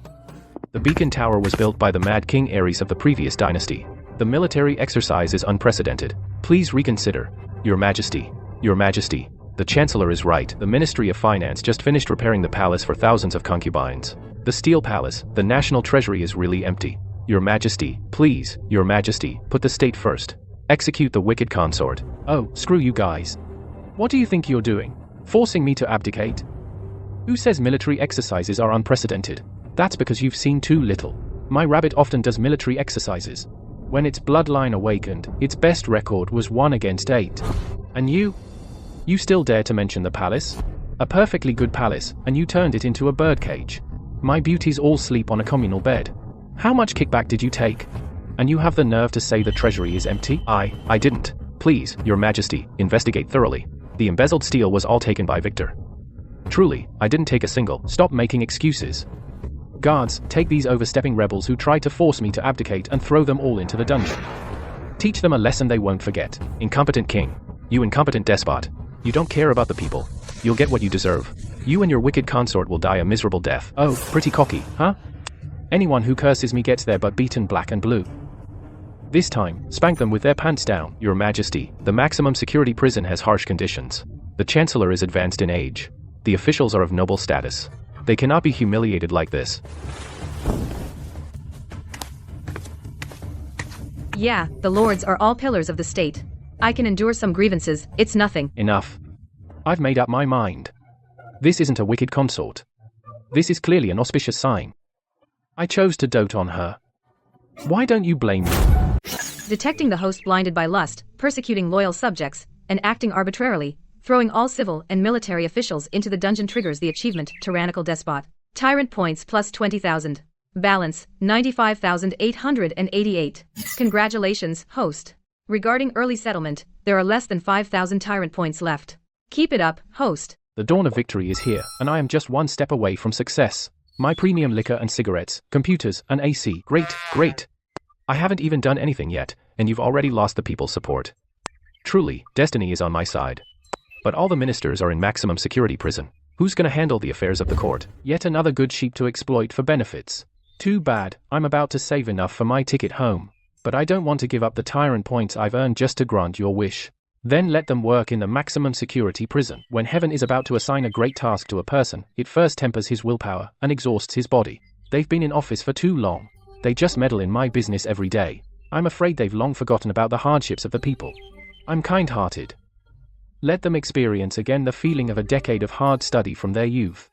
The beacon tower was built by the mad King Ares of the previous dynasty. The military exercise is unprecedented. Please reconsider. Your Majesty. Your Majesty. The Chancellor is right. The Ministry of Finance just finished repairing the palace for thousands of concubines. The Steel Palace, the national treasury is really empty. Your Majesty, please, Your Majesty, put the state first. Execute the wicked consort. Oh, screw you guys. What do you think you're doing? Forcing me to abdicate? Who says military exercises are unprecedented? That's because you've seen too little. My rabbit often does military exercises. When its bloodline awakened, its best record was 1 against 8. And you? You still dare to mention the palace? A perfectly good palace, and you turned it into a birdcage. My beauties all sleep on a communal bed. How much kickback did you take? And you have the nerve to say the treasury is empty? I didn't. Please, Your Majesty, investigate thoroughly. The embezzled steel was all taken by Victor. Truly, I didn't take a single. Stop making excuses. Guards, take these overstepping rebels who tried to force me to abdicate and throw them all into the dungeon. Teach them a lesson they won't forget. Incompetent king. You incompetent despot. You don't care about the people. You'll get what you deserve. You and your wicked consort will die a miserable death. Oh, pretty cocky, huh? Anyone who curses me gets their butt beaten black and blue. This time, spank them with their pants down, Your Majesty. The maximum security prison has harsh conditions. The Chancellor is advanced in age. The officials are of noble status. They cannot be humiliated like this. Yeah, the lords are all pillars of the state. I can endure some grievances, it's nothing. Enough. I've made up my mind. This isn't a wicked consort. This is clearly an auspicious sign. I chose to dote on her. Why don't you blame me? Detecting the host blinded by lust, persecuting loyal subjects, and acting arbitrarily, throwing all civil and military officials into the dungeon triggers the achievement, tyrannical despot. Tyrant points plus 20,000. Balance, 95,888. Congratulations, host. Regarding early settlement, there are less than 5,000 tyrant points left. Keep it up, host. The dawn of victory is here, and I am just one step away from success. My premium liquor and cigarettes, computers, and AC. Great, great. I haven't even done anything yet, and you've already lost the people's support. Truly, destiny is on my side. But all the ministers are in maximum security prison. Who's gonna handle the affairs of the court? Yet another good sheep to exploit for benefits. Too bad, I'm about to save enough for my ticket home. But I don't want to give up the tyrant points I've earned just to grant your wish. Then let them work in the maximum security prison. When heaven is about to assign a great task to a person, it first tempers his willpower and exhausts his body. They've been in office for too long. They just meddle in my business every day. I'm afraid they've long forgotten about the hardships of the people. I'm kind-hearted. Let them experience again the feeling of a decade of hard study from their youth.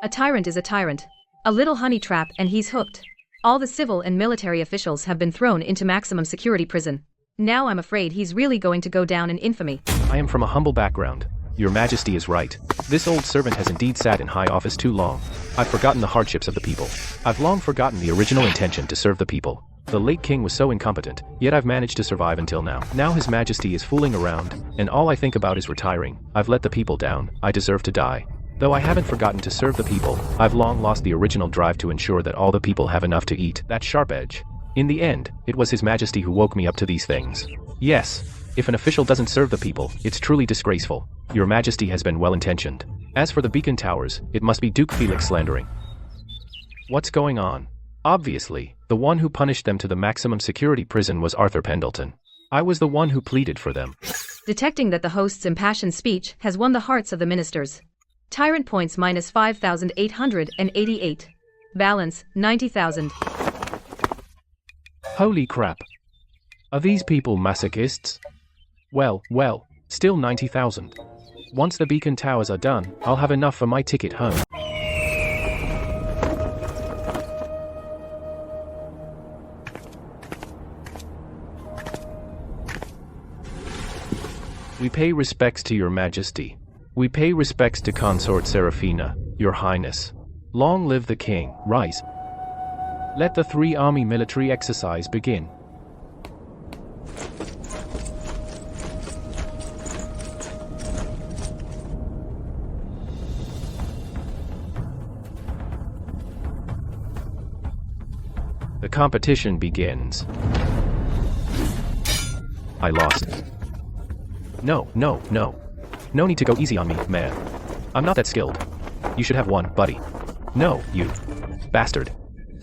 A tyrant is a tyrant. A little honey trap and he's hooked. All the civil and military officials have been thrown into maximum security prison. Now I'm afraid he's really going to go down in infamy. I am from a humble background. Your Majesty is right. This old servant has indeed sat in high office too long. I've forgotten the hardships of the people. I've long forgotten the original intention to serve the people. The late king was so incompetent, yet I've managed to survive until now. Now His Majesty is fooling around, and all I think about is retiring. I've let the people down. I deserve to die. Though I haven't forgotten to serve the people, I've long lost the original drive to ensure that all the people have enough to eat. That sharp edge. In the end, it was His Majesty who woke me up to these things. Yes, if an official doesn't serve the people, it's truly disgraceful. Your Majesty has been well-intentioned. As for the beacon towers, it must be Duke Felix slandering. What's going on? Obviously, the one who punished them to the maximum security prison was Arthur Pendleton. I was the one who pleaded for them. Detecting that the host's impassioned speech has won the hearts of the ministers. Tyrant points minus 5,888. Balance, 90,000. Holy crap. Are these people masochists? Well, still 90,000. Once the beacon towers are done, I'll have enough for my ticket home. We pay respects to Your Majesty. We pay respects to Consort Seraphina, Your Highness. Long live the king. Rise. Let the three-army military exercise begin. The competition begins. I lost. No. No need to go easy on me, man. I'm not that skilled. You should have won, buddy. No, you bastard.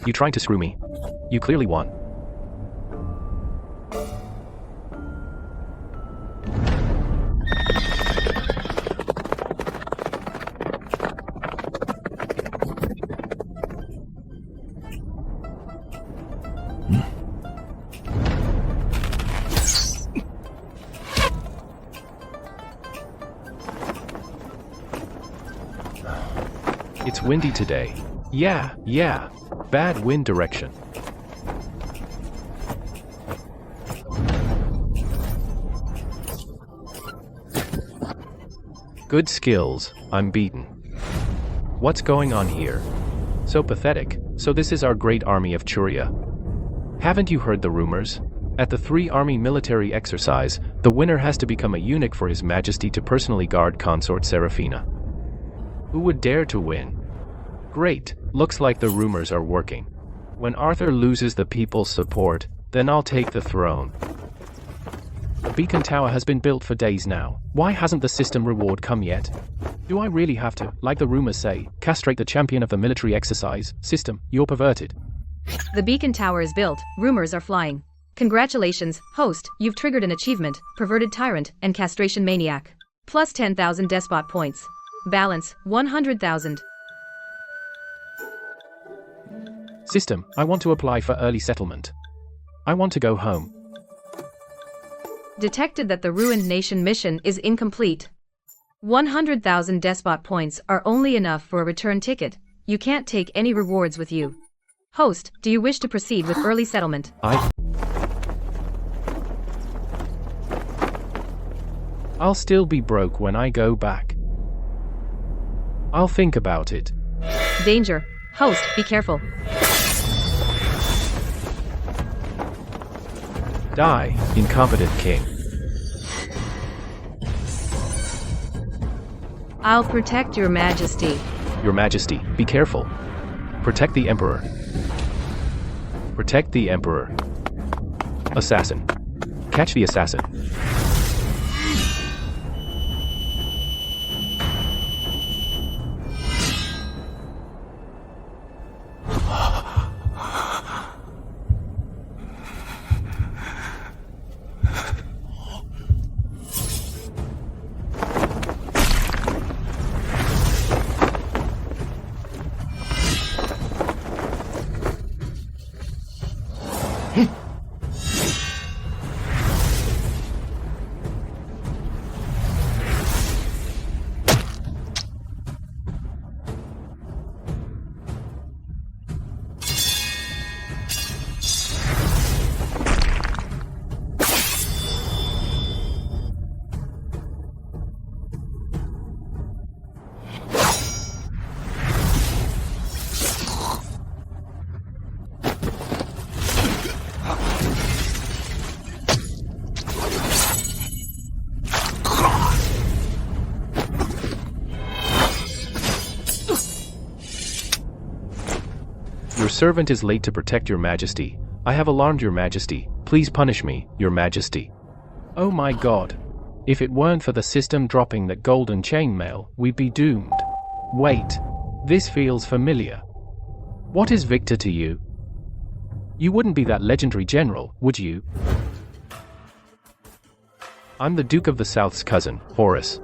You trying to screw me? You clearly won. It's windy today. Yeah. Bad wind direction. Good skills. I'm beaten. What's going on here? So pathetic. So this is our great army of Churia. Haven't you heard the rumors? At the three-army military exercise, the winner has to become a eunuch for His Majesty to personally guard Consort Seraphina. Who would dare to win? Great, looks like the rumors are working. When Arthur loses the people's support, then I'll take the throne. The beacon tower has been built for days now. Why hasn't the system reward come yet? Do I really have to, like the rumors say, castrate the champion of the military exercise? System, you're perverted. The beacon tower is built, rumors are flying. Congratulations, host, you've triggered an achievement, perverted tyrant and castration maniac. Plus 10,000 despot points. Balance, 100,000. System, I want to apply for early settlement. I want to go home. Detected that the ruined nation mission is incomplete. 100,000 despot points are only enough for a return ticket. You can't take any rewards with you. Host, do you wish to proceed with early settlement? I'll still be broke when I go back. I'll think about it. Danger. Host, be careful. Die, incompetent king. I'll protect your majesty. Your Majesty, be careful. Protect the Emperor. Protect the Emperor. Assassin. Catch the assassin. Your servant is late to protect your majesty. I have alarmed your majesty. Please punish me, your majesty. Oh my god. If it weren't for the system dropping that golden chainmail, we'd be doomed. Wait. This feels familiar. What is Victor to you? You wouldn't be that legendary general, would you? I'm the Duke of the South's cousin, Horace.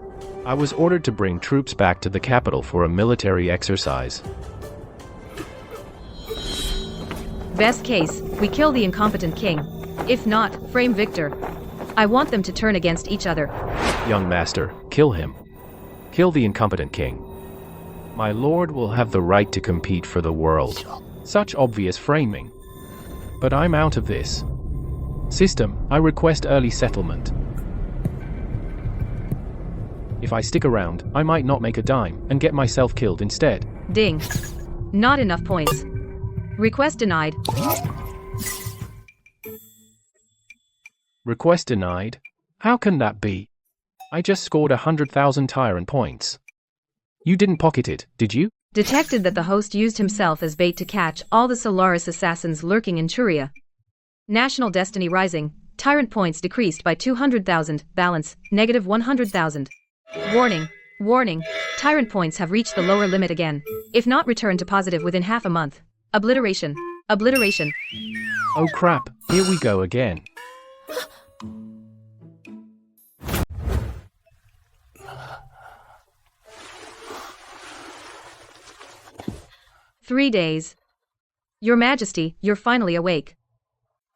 I was ordered to bring troops back to the capital for a military exercise. Best case, we kill the incompetent king. If not, frame Victor. I want them to turn against each other. Young master, kill him. Kill the incompetent king. My lord will have the right to compete for the world. Such obvious framing. But I'm out of this. System, I request early settlement. If I stick around, I might not make a dime and get myself killed instead. Ding. Not enough points. Request denied. Request denied? How can that be? I just scored 100,000 tyrant points. You didn't pocket it, did you? Detected that the host used himself as bait to catch all the Solaris assassins lurking in Churia. National destiny rising. Tyrant points decreased by 200,000. Balance, negative 100,000. Warning. Warning. Tyrant points have reached the lower limit again. If not returned to positive within half a month. Obliteration. Obliteration. Oh crap, here we go again. "3 days. Your Majesty, you're finally awake.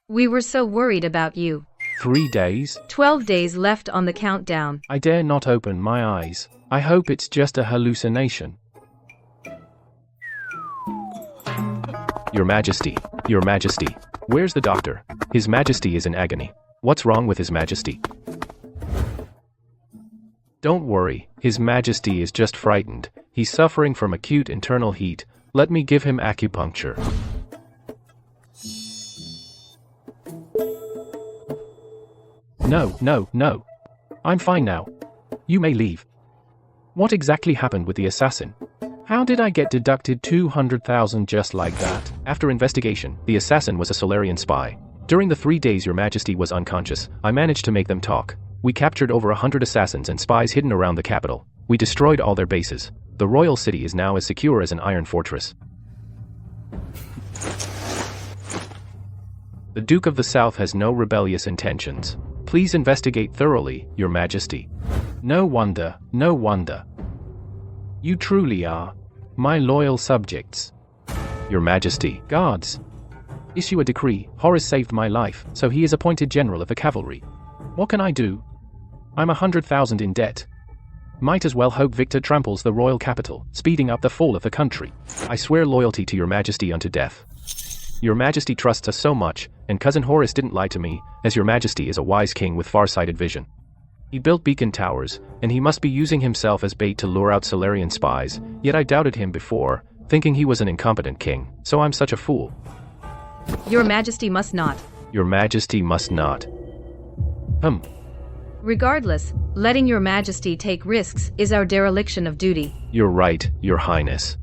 We were so worried about you. 3 days? 12 days left on the countdown. I dare not open my eyes. I hope it's just a hallucination. Your Majesty, where's the doctor? His Majesty is in agony. What's wrong with His Majesty? Don't worry, His Majesty is just frightened. He's suffering from acute internal heat. Let me give him acupuncture. No. I'm fine now. You may leave. What exactly happened with the assassin? How did I get deducted 200,000 just like that? After investigation, the assassin was a Solarian spy. During the 3 days Your Majesty was unconscious, I managed to make them talk. We captured over 100 assassins and spies hidden around the capital. We destroyed all their bases. The royal city is now as secure as an iron fortress. The Duke of the South has no rebellious intentions. Please investigate thoroughly, Your Majesty. No wonder. You truly are my loyal subjects. Your Majesty, guards. Issue a decree. Horace saved my life, so he is appointed general of the cavalry. What can I do? I'm 100,000 in debt. Might as well hope Victor tramples the royal capital, speeding up the fall of the country. I swear loyalty to your majesty unto death. Your majesty trusts us so much, and cousin Horace didn't lie to me, as your majesty is a wise king with far-sighted vision. He built beacon towers, and he must be using himself as bait to lure out Solarian spies, yet I doubted him before, thinking he was an incompetent king, so I'm such a fool. Your majesty must not. Your majesty must not. Regardless, letting your majesty take risks is our dereliction of duty. You're right, your highness.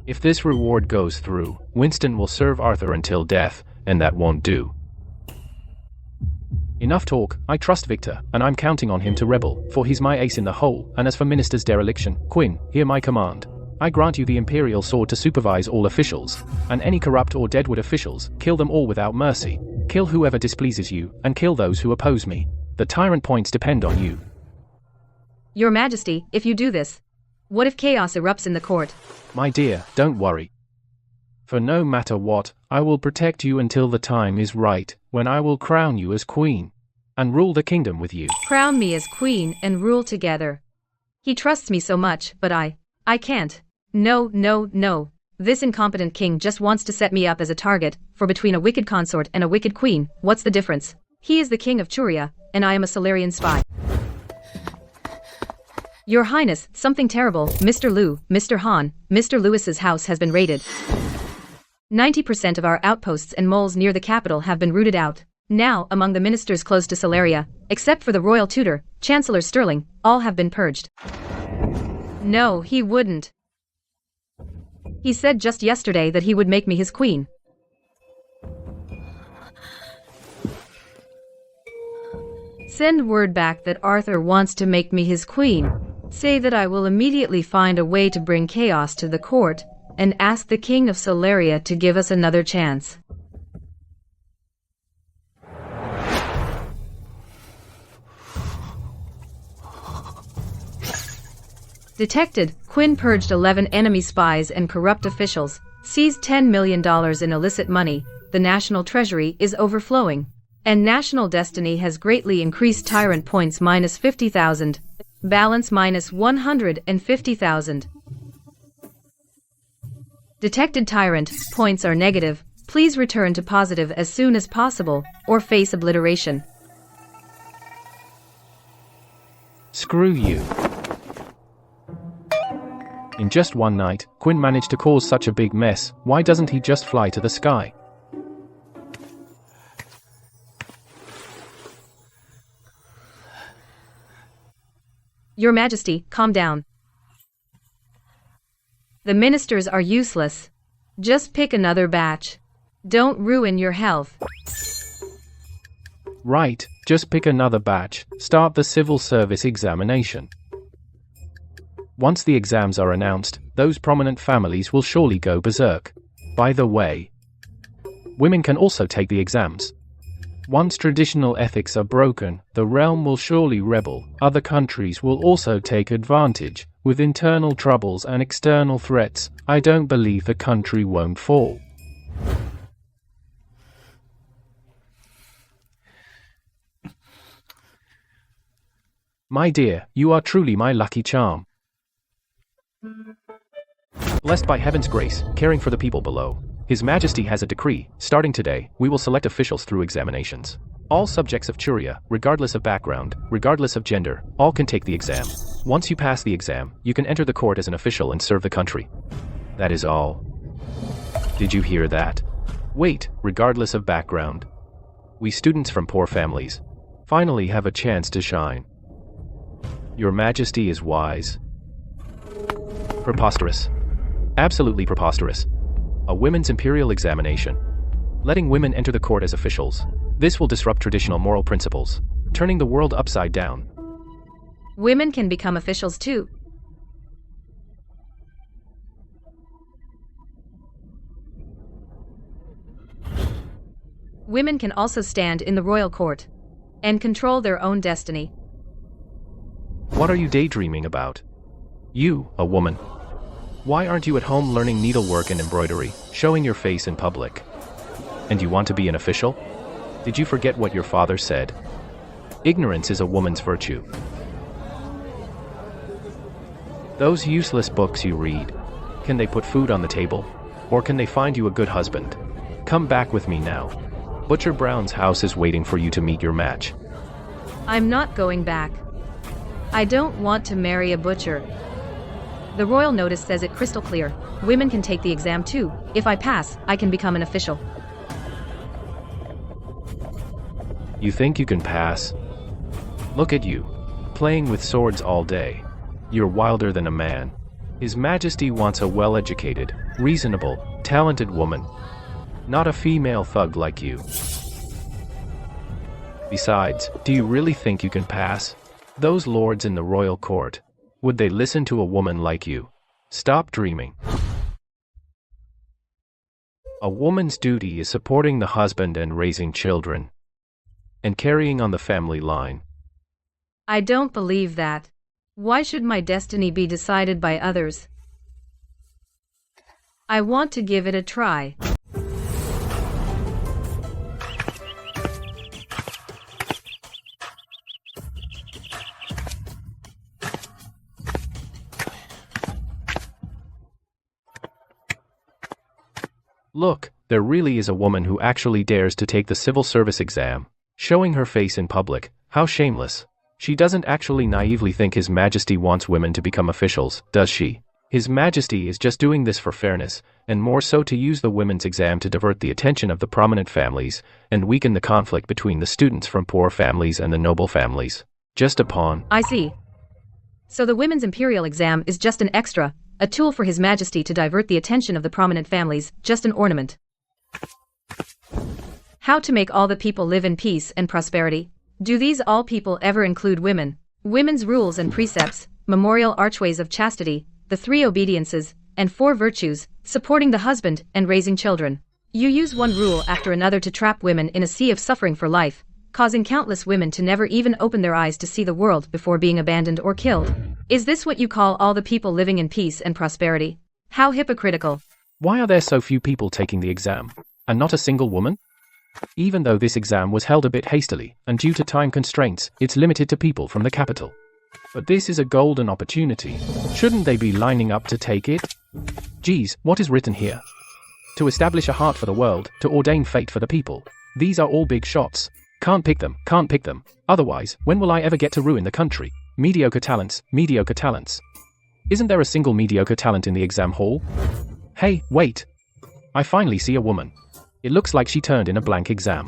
If this reward goes through, Winston will serve Arthur until death, and that won't do. Enough talk. I trust Victor, and I'm counting on him to rebel, for he's my ace in the hole. And as for minister's dereliction, Quinn, hear my command. I grant you the imperial sword to supervise all officials, and any corrupt or deadwood officials, kill them all without mercy. Kill whoever displeases you, and kill those who oppose me. The tyrant points depend on you. Your majesty, if you do this, what if chaos erupts in the court? My dear, don't worry. For no matter what, I will protect you until the time is right, when I will crown you as queen, and rule the kingdom with you. Crown me as queen and rule together. He trusts me so much, but I can't. No. This incompetent king just wants to set me up as a target, for between a wicked consort and a wicked queen, what's the difference? He is the king of Churia, and I am a Solarian spy. Your Highness, something terrible. Mr. Liu, Mr. Han, Mr. Lewis's house has been raided. 90% of our outposts and moles near the capital have been rooted out. Now, among the ministers close to Solaria, except for the royal tutor, Chancellor Sterling, all have been purged. No, he wouldn't. He said just yesterday that he would make me his queen. Send word back that Arthur wants to make me his queen. Say that I will immediately find a way to bring chaos to the court, and ask the king of Solaria to give us another chance. Detected, Quinn purged 11 enemy spies and corrupt officials, seized $10 million in illicit money, the national treasury is overflowing, and national destiny has greatly increased tyrant points minus 50,000, balance minus 150,000. Detected tyrant, points are negative, please return to positive as soon as possible, or face obliteration. Screw you. In just one night, Quinn managed to cause such a big mess. Why doesn't he just fly to the sky? Your Majesty, calm down. The ministers are useless. Just pick another batch. Don't ruin your health. Right, just pick another batch. Start the civil service examination. Once the exams are announced, those prominent families will surely go berserk. By the way, women can also take the exams. Once traditional ethics are broken, the realm will surely rebel. Other countries will also take advantage. With internal troubles and external threats, I don't believe the country won't fall. My dear, you are truly my lucky charm. Blessed by heaven's grace, caring for the people below. His Majesty has a decree. Starting today, we will select officials through examinations. All subjects of Churia, regardless of background, regardless of gender, all can take the exam. Once you pass the exam, you can enter the court as an official and serve the country. That is all. Did you hear that? Wait, regardless of background. We students from poor families finally have a chance to shine. Your Majesty is wise. Preposterous. Absolutely preposterous. A women's imperial examination. Letting women enter the court as officials. This will disrupt traditional moral principles, turning the world upside down. Women can become officials too. Women can also stand in the royal court and control their own destiny. What are you daydreaming about? You, a woman. Why aren't you at home learning needlework and embroidery, showing your face in public? And you want to be an official? Did you forget what your father said? Ignorance is a woman's virtue. Those useless books you read, can they put food on the table? Or can they find you a good husband? Come back with me now. Butcher Brown's house is waiting for you to meet your match. I'm not going back. I don't want to marry a butcher. The royal notice says it crystal clear. Women can take the exam too. If I pass, I can become an official. You think you can pass? Look at you, playing with swords all day. You're wilder than a man. His Majesty wants a well-educated, reasonable, talented woman. Not a female thug like you. Besides, do you really think you can pass? Those lords in the royal court, would they listen to a woman like you? Stop dreaming. A woman's duty is supporting the husband and raising children. And carrying on the family line. I don't believe that. Why should my destiny be decided by others? I want to give it a try. Look, there really is a woman who actually dares to take the civil service exam, showing her face in public. How shameless. She doesn't actually naively think His Majesty wants women to become officials, does she? His Majesty is just doing this for fairness, and more so to use the women's exam to divert the attention of the prominent families, and weaken the conflict between the students from poor families and the noble families. Just a pawn. I see. So the women's imperial exam is just an extra, a tool for His Majesty to divert the attention of the prominent families, just an ornament. How to make all the people live in peace and prosperity? Do these all people ever include women? Women's rules and precepts, memorial archways of chastity, the 3 obediences, and 4 virtues, supporting the husband and raising children. You use one rule after another to trap women in a sea of suffering for life, causing countless women to never even open their eyes to see the world before being abandoned or killed. Is this what you call all the people living in peace and prosperity? How hypocritical. Why are there so few people taking the exam, and not a single woman? Even though this exam was held a bit hastily, and due to time constraints, it's limited to people from the capital. But this is a golden opportunity. Shouldn't they be lining up to take it? Geez, what is written here? To establish a heart for the world, to ordain fate for the people. These are all big shots. Can't pick them, can't pick them. Otherwise, when will I ever get to ruin the country? Mediocre talents, mediocre talents. Isn't there a single mediocre talent in the exam hall? Hey, wait. I finally see a woman. It looks like she turned in a blank exam.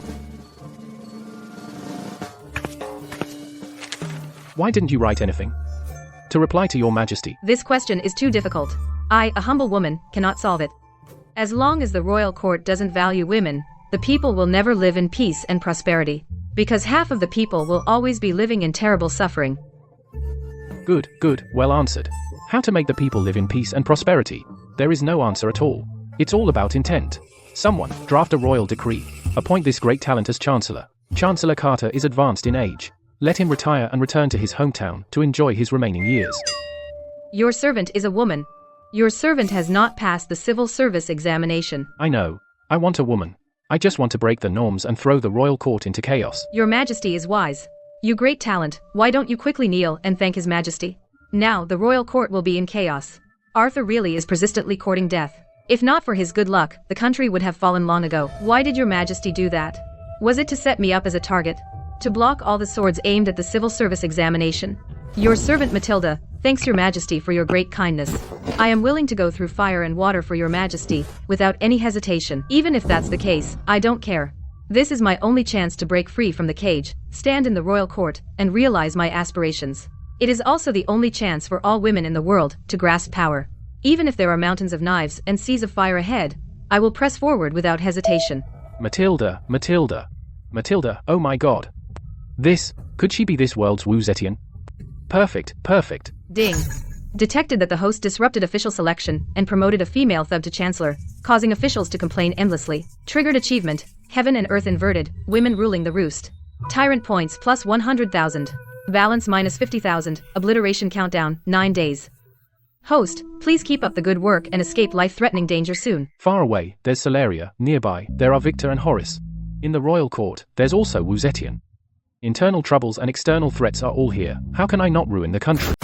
Why didn't you write anything? To reply to your Majesty. This question is too difficult. I, a humble woman, cannot solve it. As long as the royal court doesn't value women, the people will never live in peace and prosperity, because half of the people will always be living in terrible suffering. Good, good, well answered. How to make the people live in peace and prosperity? There is no answer at all. It's all about intent. Someone, draft a royal decree. Appoint this great talent as Chancellor. Chancellor Carter is advanced in age. Let him retire and return to his hometown to enjoy his remaining years. Your servant is a woman. Your servant has not passed the civil service examination. I know. I want a woman. I just want to break the norms and throw the royal court into chaos. Your Majesty is wise. You great talent, why don't you quickly kneel and thank His Majesty? Now the royal court will be in chaos. Arthur really is persistently courting death. If not for his good luck, the country would have fallen long ago. Why did your Majesty do that? Was it to set me up as a target? To block all the swords aimed at the civil service examination? Your servant Matilda, thanks your Majesty for your great kindness. I am willing to go through fire and water for your Majesty, without any hesitation. Even if that's the case, I don't care. This is my only chance to break free from the cage, stand in the royal court, and realize my aspirations. It is also the only chance for all women in the world to grasp power. Even if there are mountains of knives and seas of fire ahead, I will press forward without hesitation. Matilda, Matilda. Matilda, oh my god. Could she be this world's Wu Zetian? Perfect, perfect. Ding. Detected that the host disrupted official selection and promoted a female thug to Chancellor, causing officials to complain endlessly. Triggered achievement, heaven and earth inverted, women ruling the roost. Tyrant points plus 100,000. Balance minus 50,000, obliteration countdown, 9 days. Host, please keep up the good work and escape life-threatening danger soon. Far away, there's Celeria. Nearby, there are Victor and Horace. In the royal court, there's also Wu Zetian. Internal troubles and external threats are all here. How can I not ruin the country?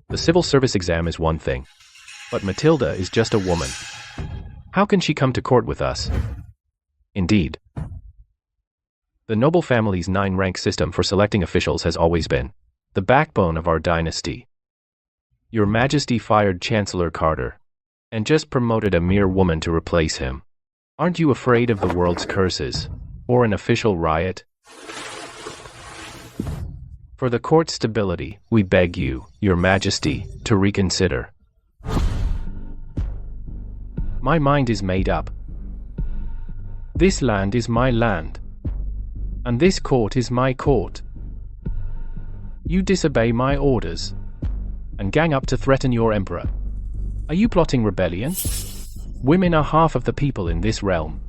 The civil service exam is one thing. But Matilda is just a woman. How can she come to court with us? Indeed. The noble family's 9-rank system for selecting officials has always been the backbone of our dynasty. Your Majesty fired Chancellor Carter and just promoted a mere woman to replace him. Aren't you afraid of the world's curses or an official riot? For the court's stability, we beg you, Your Majesty, to reconsider. My mind is made up. This land is my land. And this court is my court. You disobey my orders and gang up to threaten your emperor. Are you plotting rebellion? Women are half of the people in this realm.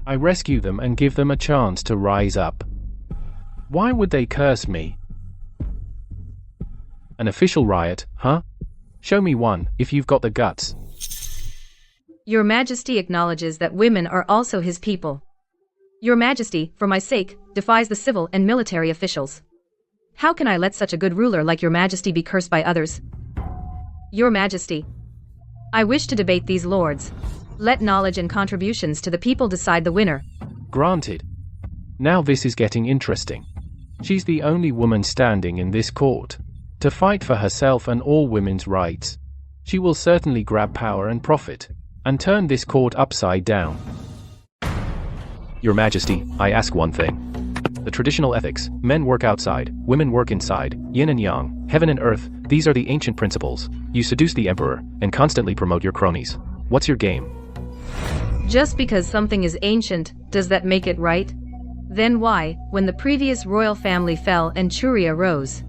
I rescue them and give them a chance to rise up. Why would they curse me? An official riot, huh? Show me one, if you've got the guts. Your Majesty acknowledges that women are also his people. Your Majesty, for my sake, defies the civil and military officials. How can I let such a good ruler like Your Majesty be cursed by others? Your Majesty, I wish to debate these lords. Let knowledge and contributions to the people decide the winner. Granted. Now this is getting interesting. She's the only woman standing in this court to fight for herself and all women's rights. She will certainly grab power and profit and turn this court upside down. Your Majesty, I ask one thing. The traditional ethics, men work outside, women work inside, yin and yang, heaven and earth, these are the ancient principles. You seduce the emperor and constantly promote your cronies. What's your game? Just because something is ancient, does that make it right? Then why, when the previous royal family fell and Churia rose,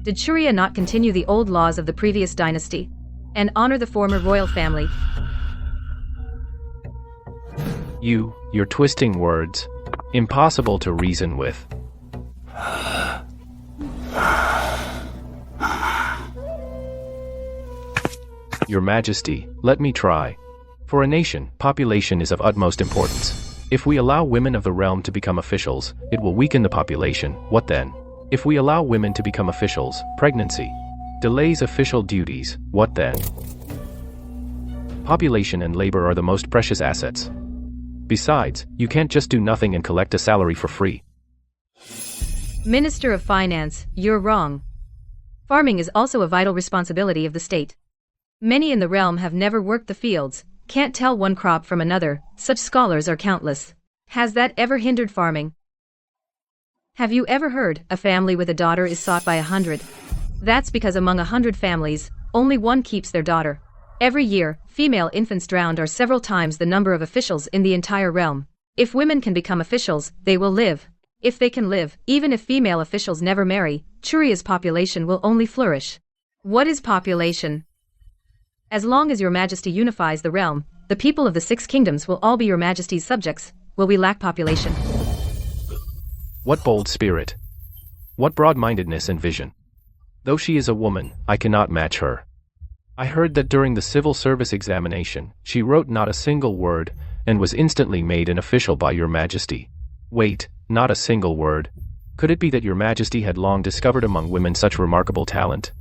did Churia not continue the old laws of the previous dynasty and honor the former royal family? You're twisting words. Impossible to reason with. Your Majesty, let me try. For a nation, population is of utmost importance. If we allow women of the realm to become officials, it will weaken the population. What then? If we allow women to become officials, pregnancy delays official duties. What then? Population and labor are the most precious assets. Besides, you can't just do nothing and collect a salary for free. Minister of Finance, you're wrong. Farming is also a vital responsibility of the state. Many in the realm have never worked the fields, can't tell one crop from another, such scholars are countless. Has that ever hindered farming? Have you ever heard, a family with a daughter is sought by 100? That's because among 100 families, only one keeps their daughter. Every year, female infants drowned are several times the number of officials in the entire realm. If women can become officials, they will live. If they can live, even if female officials never marry, Churia's population will only flourish. What is population? As long as Your Majesty unifies the realm, the people of the 6 kingdoms will all be Your Majesty's subjects. Will we lack population? What bold spirit! What broad-mindedness and vision! Though she is a woman, I cannot match her. I heard that during the civil service examination, she wrote not a single word, and was instantly made an official by Your Majesty. Wait, not a single word. Could it be that Your Majesty had long discovered among women such remarkable talent?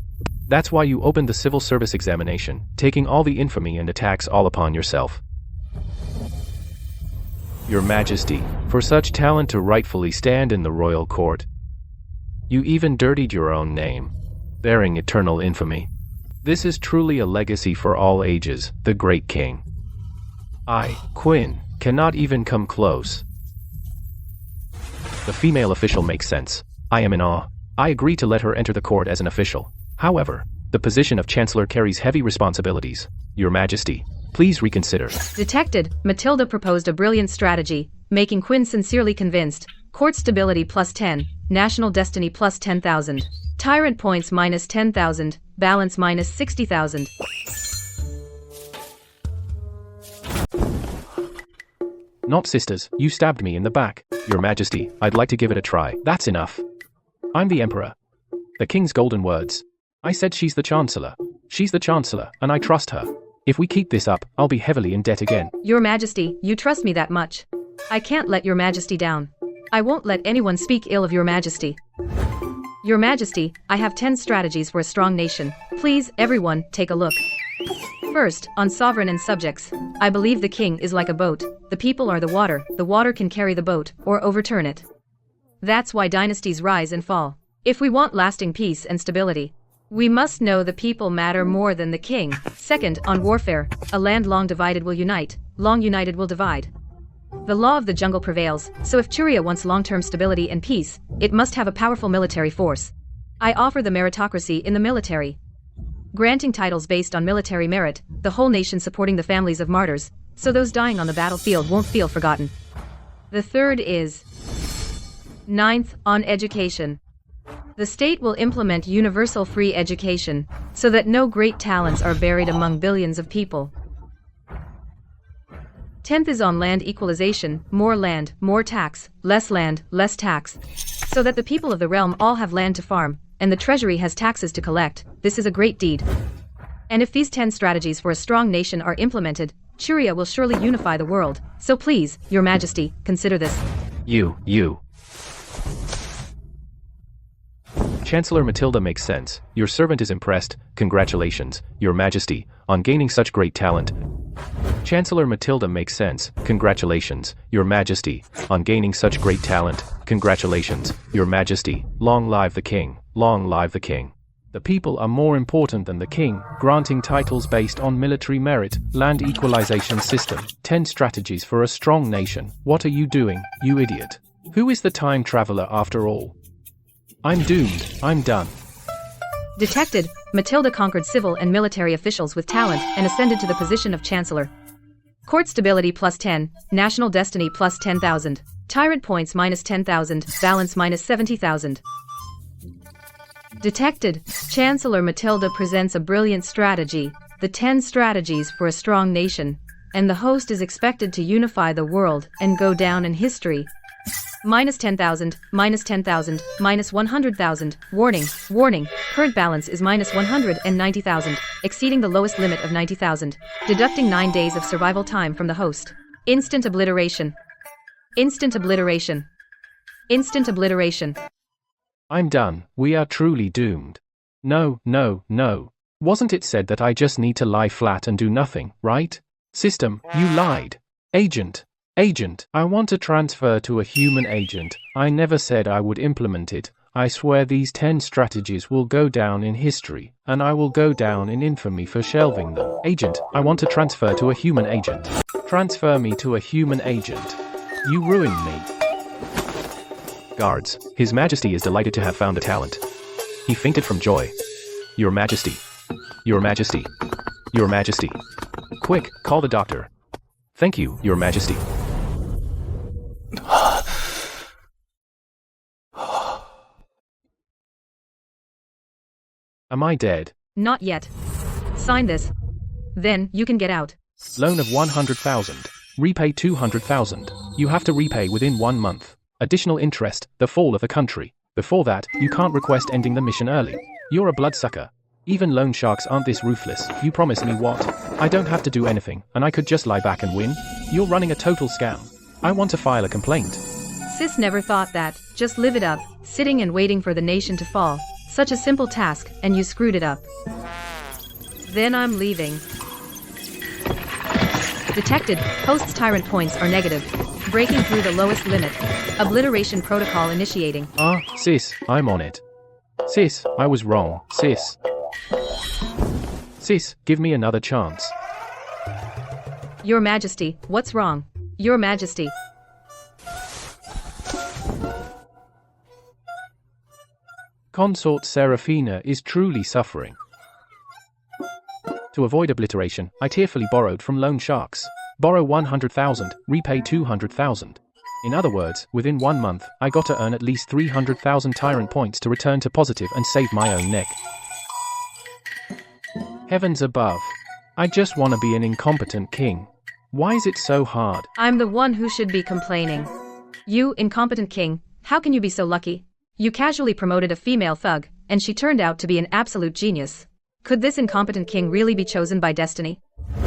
That's why you opened the civil service examination, taking all the infamy and attacks all upon yourself. Your Majesty, for such talent to rightfully stand in the royal court, you even dirtied your own name, bearing eternal infamy. This is truly a legacy for all ages, the great king. I, Quinn, cannot even come close. The female official makes sense. I am in awe. I agree to let her enter the court as an official. However, the position of Chancellor carries heavy responsibilities. Your Majesty, please reconsider. Detected, Matilda proposed a brilliant strategy, making Quinn sincerely convinced. Court stability +10, national destiny +10,000. Tyrant points -10,000, balance -60,000. Not sisters, you stabbed me in the back. Your Majesty, I'd like to give it a try. That's enough. I'm the Emperor. The King's golden words. I said she's the Chancellor. She's the Chancellor, and I trust her. If we keep this up, I'll be heavily in debt again. Your Majesty, you trust me that much. I can't let your Majesty down. I won't let anyone speak ill of your Majesty. Your Majesty, I have 10 strategies for a strong nation. Please, everyone, take a look. First, on sovereign and subjects. I believe the king is like a boat. The people are the water can carry the boat, or overturn it. That's why dynasties rise and fall. If we want lasting peace and stability, we must know the people matter more than the king. Second, on warfare. A land long divided will unite, long united will divide. The law of the jungle prevails, so if Churia wants long-term stability and peace, it must have a powerful military force. I offer the meritocracy in the military. Granting titles based on military merit, the whole nation supporting the families of martyrs, so those dying on the battlefield won't feel forgotten. The third is 9th, on education. The state will implement universal free education, so that no great talents are buried among billions of people. 10th is on land equalization, more land, more tax, less land, less tax, so that the people of the realm all have land to farm, and the treasury has taxes to collect. This is a great deed. And if these 10 strategies for a strong nation are implemented, Churia will surely unify the world. So please, Your Majesty, consider this. You. Chancellor Matilda makes sense. Your servant is impressed. Congratulations, Your Majesty, on gaining such great talent. Chancellor Matilda makes sense. Congratulations, Your Majesty, on gaining such great talent. Congratulations, Your Majesty. Long live the king. Long live the king. The people are more important than the king. Granting titles based on military merit. Land equalization system. 10 strategies for a strong nation. What are you doing, you idiot? Who is the time traveler after all? I'm doomed. I'm done. Detected, Matilda conquered civil and military officials with talent and ascended to the position of chancellor. Court stability plus 10, national destiny plus 10,000, tyrant points minus 10,000, balance minus 70,000. Detected, Chancellor Matilda presents a brilliant strategy, the 10 strategies for a strong nation, and the host is expected to unify the world and go down in history. Minus 10,000, minus 10,000, minus 100,000, warning, current balance is minus 190,000, exceeding the lowest limit of 90,000, deducting 9 days of survival time from the host. Instant obliteration. Instant obliteration. Instant obliteration. I'm done. We are truly doomed. No. Wasn't it said that I just need to lie flat and do nothing, right? System, you lied. Agent, I want to transfer to a human agent. I never said I would implement it. I swear these 10 strategies will go down in history, and I will go down in infamy for shelving them. Agent, I want to transfer to a human agent. Transfer me to a human agent. You ruined me. Guards, His Majesty is delighted to have found a talent. He fainted from joy. Your Majesty. Your Majesty. Your Majesty. Quick, call the doctor. Thank you, Your Majesty. Am I dead? Not yet. Sign this. Then, you can get out. Loan of 100,000. Repay 200,000. You have to repay within 1 month. Additional interest, the fall of the country. Before that, you can't request ending the mission early. You're a bloodsucker. Even loan sharks aren't this ruthless. You promise me what? I don't have to do anything, and I could just lie back and win? You're running a total scam. I want to file a complaint. Sis never thought that. Just live it up, sitting and waiting for the nation to fall. Such a simple task, and you screwed it up. Then I'm leaving. Detected, host's tyrant points are negative. Breaking through the lowest limit. Obliteration protocol initiating. Sis, I'm on it. Sis, I was wrong, sis. Sis, give me another chance. Your Majesty, what's wrong? Your Majesty. Consort Serafina is truly suffering. To avoid obliteration, I tearfully borrowed from loan sharks. Borrow 100,000, repay 200,000. In other words, within 1 month, I got to earn at least 300,000 tyrant points to return to positive and save my own neck. Heavens above. I just want to be an incompetent king. Why is it so hard? I'm the one who should be complaining. You, incompetent king, how can you be so lucky? You casually promoted a female thug, and she turned out to be an absolute genius. Could this incompetent king really be chosen by destiny?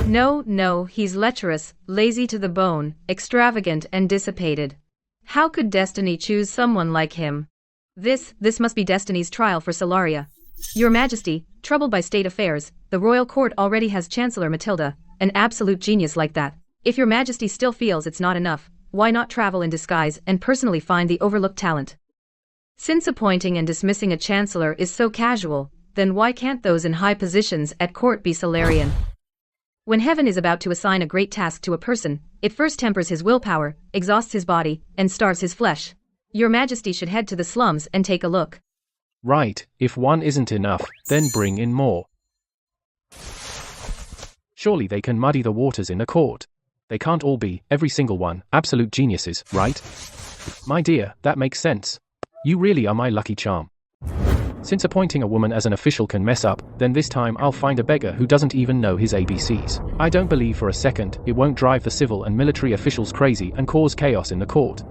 No, he's lecherous, lazy to the bone, extravagant and dissipated. How could destiny choose someone like him? This must be destiny's trial for Solaria. Your Majesty, troubled by state affairs, the royal court already has Chancellor Matilda, an absolute genius like that. If your Majesty still feels it's not enough, why not travel in disguise and personally find the overlooked talent? Since appointing and dismissing a chancellor is so casual, then why can't those in high positions at court be Solarian? When heaven is about to assign a great task to a person, it first tempers his willpower, exhausts his body, and starves his flesh. Your Majesty should head to the slums and take a look. Right, if one isn't enough, then bring in more. Surely they can muddy the waters in the court. They can't all be, every single one, absolute geniuses, right? My dear, that makes sense. You really are my lucky charm. Since appointing a woman as an official can mess up, then this time I'll find a beggar who doesn't even know his ABCs. I don't believe for a second it won't drive the civil and military officials crazy and cause chaos in the court.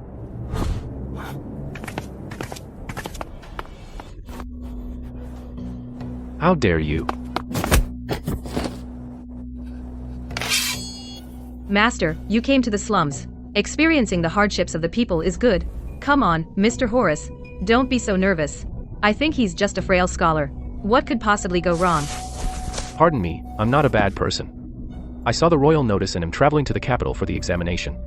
How dare you? Master, you came to the slums. Experiencing the hardships of the people is good. Come on, Mr. Horace, don't be so nervous. I think he's just a frail scholar. What could possibly go wrong? Pardon me, I'm not a bad person. I saw the royal notice and am traveling to the capital for the examination.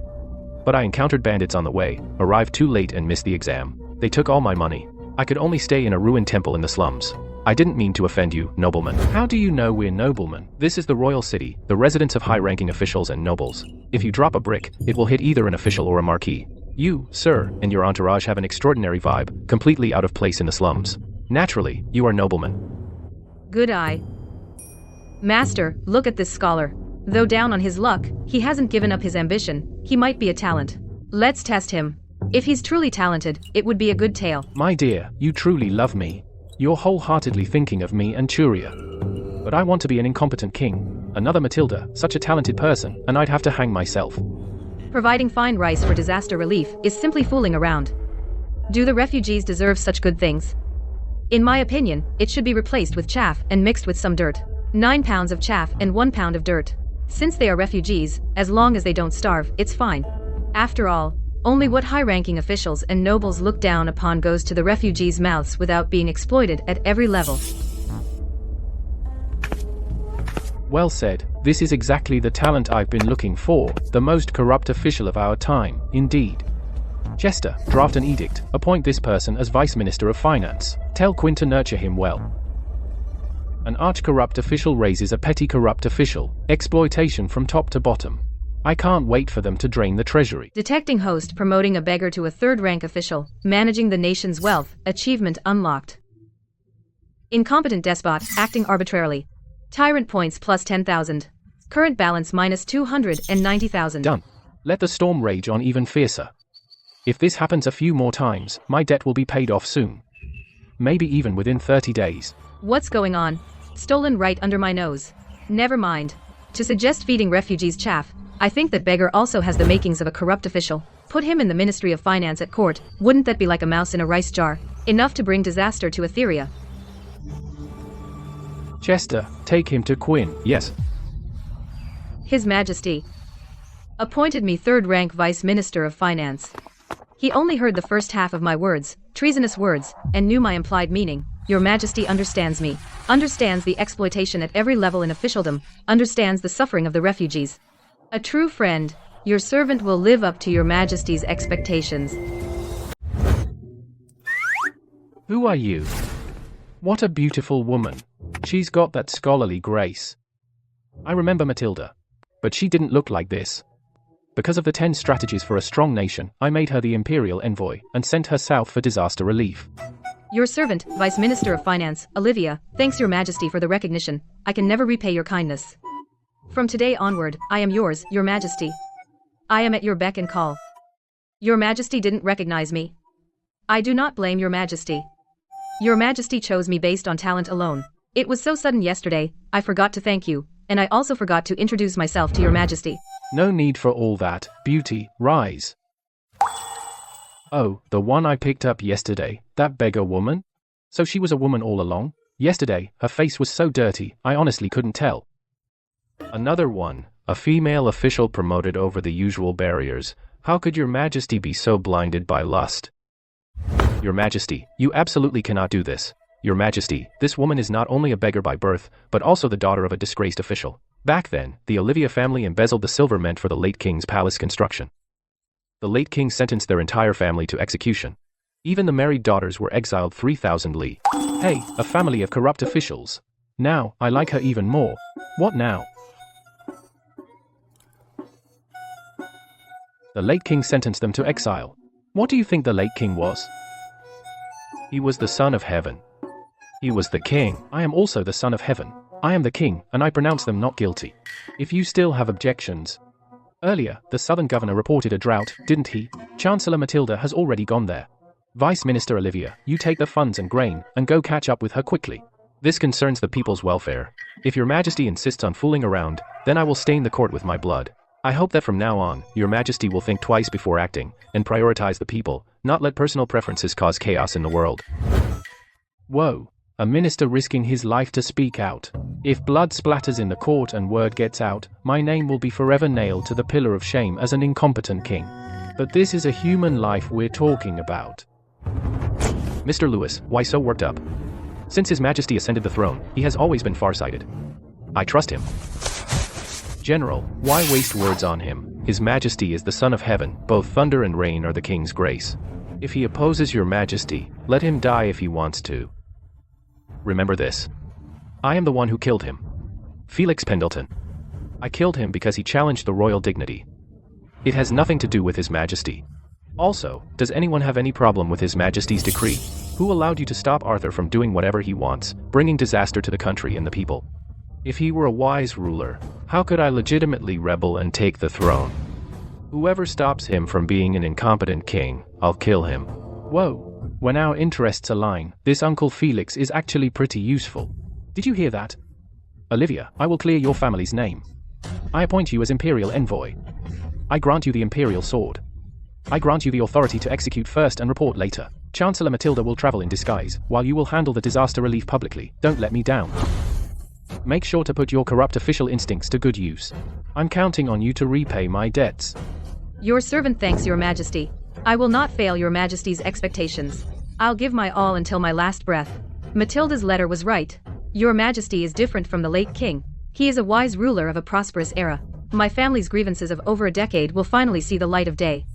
But I encountered bandits on the way, arrived too late and missed the exam. They took all my money. I could only stay in a ruined temple in the slums. I didn't mean to offend you, nobleman. How do you know we're noblemen? This is the royal city, the residence of high-ranking officials and nobles. If you drop a brick, it will hit either an official or a marquis. You, sir, and your entourage have an extraordinary vibe, completely out of place in the slums. Naturally, you are noblemen. Good eye. Master, look at this scholar. Though down on his luck, he hasn't given up his ambition. He might be a talent. Let's test him. If he's truly talented, it would be a good tale. My dear, you truly love me. You're wholeheartedly thinking of me and Turia. But I want to be an incompetent king. Another Matilda, such a talented person, and I'd have to hang myself. Providing fine rice for disaster relief is simply fooling around. Do the refugees deserve such good things? In my opinion, it should be replaced with chaff and mixed with some dirt. 9 pounds of chaff and 1 pound of dirt. Since they are refugees, as long as they don't starve, it's fine. After all, only what high-ranking officials and nobles look down upon goes to the refugees' mouths without being exploited at every level. Well said, this is exactly the talent I've been looking for, the most corrupt official of our time, indeed. Chester, draft an edict, appoint this person as Vice Minister of Finance. Tell Quinn to nurture him well. An arch-corrupt official raises a petty corrupt official, exploitation from top to bottom. I can't wait for them to drain the treasury. Detecting host promoting a beggar to a third-rank official, managing the nation's wealth, achievement unlocked. Incompetent despot, acting arbitrarily. Tyrant points plus 10,000. Current balance minus 290,000. Done. Let the storm rage on even fiercer. If this happens a few more times, my debt will be paid off soon. Maybe even within 30 days. What's going on? Stolen right under my nose. Never mind. To suggest feeding refugees chaff, I think that beggar also has the makings of a corrupt official. Put him in the Ministry of Finance at court, wouldn't that be like a mouse in a rice jar? Enough to bring disaster to Etheria. Chester, take him to Quinn, yes. His Majesty appointed me third-rank Vice Minister of Finance. He only heard the first half of my words, treasonous words, and knew my implied meaning. Your Majesty understands me, understands the exploitation at every level in officialdom, understands the suffering of the refugees. A true friend, your servant will live up to your Majesty's expectations. Who are you? What a beautiful woman. She's got that scholarly grace. I remember Matilda. But she didn't look like this. Because of the 10 strategies for a strong nation, I made her the imperial envoy, and sent her south for disaster relief. Your servant, Vice Minister of Finance, Olivia, thanks your Majesty for the recognition. I can never repay your kindness. From today onward, I am yours, your Majesty. I am at your beck and call. Your Majesty didn't recognize me. I do not blame your Majesty. Your Majesty chose me based on talent alone. It was so sudden yesterday, I forgot to thank you, and I also forgot to introduce myself to your Majesty. No need for all that, beauty, rise. Oh, the one I picked up yesterday, that beggar woman? So she was a woman all along? Yesterday, her face was so dirty, I honestly couldn't tell. Another one, a female official promoted over the usual barriers. How could your majesty be so blinded by lust? Your majesty, you absolutely cannot do this. Your majesty, this woman is not only a beggar by birth, but also the daughter of a disgraced official. Back then, the Olivia family embezzled the silver meant for the late king's palace construction. The late king sentenced their entire family to execution. Even the married daughters were exiled 3,000 li. Hey, a family of corrupt officials. Now, I like her even more. What now? The late king sentenced them to exile. What do you think the late king was? He was the son of heaven. He was the king. I am also the son of heaven. I am the king, and I pronounce them not guilty. If you still have objections. Earlier, the southern governor reported a drought, didn't he? Chancellor Matilda has already gone there. Vice Minister Olivia, you take the funds and grain, and go catch up with her quickly. This concerns the people's welfare. If your majesty insists on fooling around, then I will stain the court with my blood. I hope that from now on, your majesty will think twice before acting, and prioritize the people, not let personal preferences cause chaos in the world. Whoa, a minister risking his life to speak out. If blood splatters in the court and word gets out, my name will be forever nailed to the pillar of shame as an incompetent king. But this is a human life we're talking about. Mr. Lewis, why so worked up? Since His Majesty ascended the throne, he has always been farsighted. I trust him. General, why waste words on him? His Majesty is the Son of Heaven, both thunder and rain are the King's grace. If he opposes your Majesty, let him die if he wants to. Remember this. I am the one who killed him. Felix Pendleton. I killed him because he challenged the royal dignity. It has nothing to do with His Majesty. Also, does anyone have any problem with His Majesty's decree? Who allowed you to stop Arthur from doing whatever he wants, bringing disaster to the country and the people? If he were a wise ruler, how could I legitimately rebel and take the throne? Whoever stops him from being an incompetent king, I'll kill him. Whoa, when our interests align, this Uncle Felix is actually pretty useful. Did you hear that? Olivia, I will clear your family's name. I appoint you as Imperial Envoy. I grant you the Imperial Sword. I grant you the authority to execute first and report later. Chancellor Matilda will travel in disguise, while you will handle the disaster relief publicly. Don't let me down. Make sure to put your corrupt official instincts to good use. I'm counting on you to repay my debts. Your servant thanks your majesty. I will not fail your majesty's expectations. I'll give my all until my last breath. Matilda's letter was right. Your majesty is different from the late king. He is a wise ruler of a prosperous era. My family's grievances of over a decade will finally see the light of day.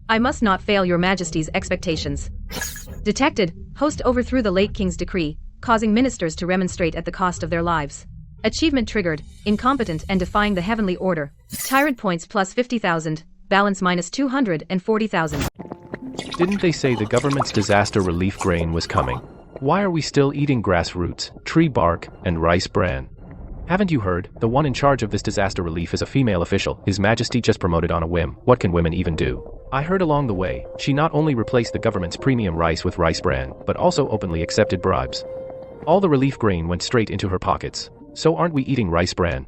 I must not fail your majesty's expectations. Detected, host overthrew the late king's decree, causing ministers to remonstrate at the cost of their lives. Achievement triggered, incompetent and defying the heavenly order. Tyrant points plus 50,000, balance minus 240,000. Didn't they say the government's disaster relief grain was coming? Why are we still eating grass roots, tree bark, and rice bran? Haven't you heard? The one in charge of this disaster relief is a female official, His Majesty just promoted on a whim. What can women even do? I heard along the way, she not only replaced the government's premium rice with rice bran, but also openly accepted bribes. All the relief grain went straight into her pockets. So aren't we eating rice bran?